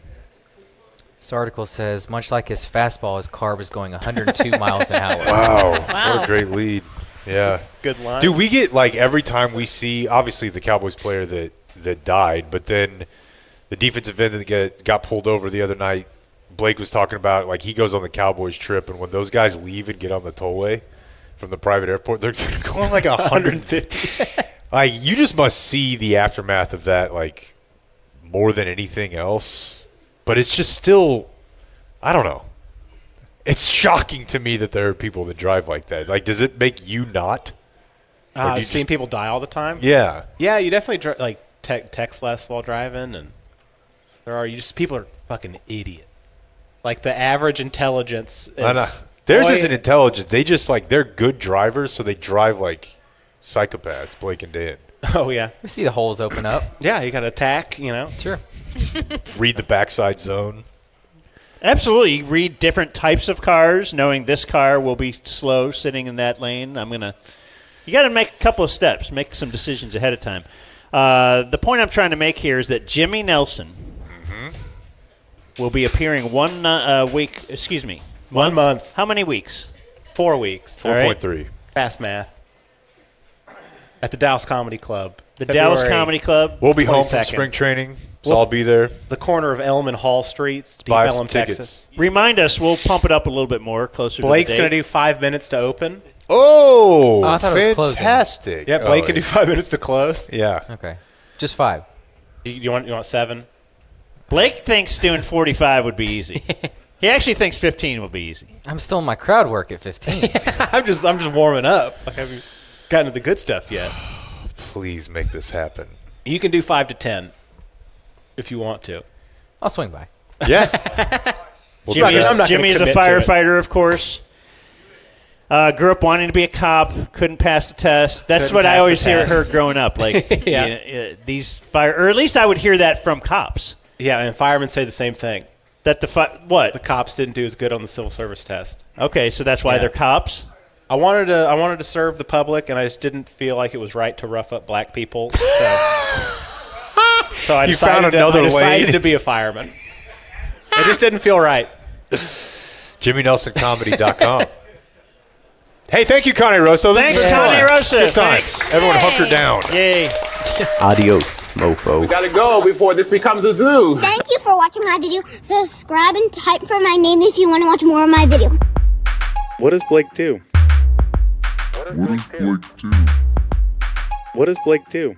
This article says, much like his fastball, his car was going 102 miles an hour. Wow. What a great lead. Yeah. Good line. Dude, we get, like, every time we see, obviously, the Cowboys player that died, but then the defensive end that got pulled over the other night, Blake was talking about, like, he goes on the Cowboys trip, and when those guys leave and get on the tollway from the private airport, they're going like 150. Like, you just must see the aftermath of that, like, more than anything else. But it's just still, I don't know. It's shocking to me that there are people that drive like that. Like, does it make you not? Or do you Seeing just- people die all the time. Yeah. Yeah, you definitely text less while driving, and people are fucking idiots. Like the average intelligence is. I know. Theirs isn't intelligent. They just, like, they're good drivers, so they drive like psychopaths, Blake and Dan. Oh, yeah. We see the holes open up. Yeah, you got to attack, Sure. Read the backside zone. Absolutely. You read different types of cars, knowing this car will be slow sitting in that lane. You got to make a couple of steps, make some decisions ahead of time. The point I'm trying to make here is that Jimmy Nelson will be appearing 1 week, 1 month. How many weeks? 4 weeks. 4.3. Fast math. At the Dallas Comedy Club. The Dallas Comedy Club. We'll be home from 22nd. spring training, so I'll be there. The corner of Elm and Hall Streets, Deep Buy Ellum, some tickets. Texas. Remind us, we'll pump it up a little bit more closer Blake's to the going date. to do 5 minutes to open. Oh, I thought it was closing. fantastic. Yeah, Blake can do 5 minutes to close. Yeah. Okay. Just 5. You want 7? Blake thinks doing 45 would be easy. He actually thinks 15 will be easy. I'm still in my crowd work at 15. I'm just warming up. Like I haven't gotten to the good stuff yet. Please make this happen. You can do 5 to 10 if you want to. I'll swing by. Yeah. Jimmy I'm not gonna is a commit to it. firefighter, of course. Grew up wanting to be a cop, couldn't pass the test. That's Couldn't what I pass always the hear test. her growing up. Like, Yeah. these or at least I would hear that from cops. Yeah, and firemen say the same thing. That what? The cops didn't do as good on the civil service test. Okay, so that's why Yeah. they're cops. I wanted to serve the public, and I just didn't feel like it was right to rough up black people. So I You found decided, another I decided way. to be a fireman. It just didn't feel right. JimmyNelsonComedy.com. Hey, thank you, Cane Rosso. This Thanks, has been Cane fun. Rosso. Good times. Thanks. Everyone hunker down. Yay. Adios, mofo. Gotta go before this becomes a zoo. Thank you for watching my video. Subscribe and type for my name if you want to watch more of my video. What does Blake do? What does Blake do? What does Blake do?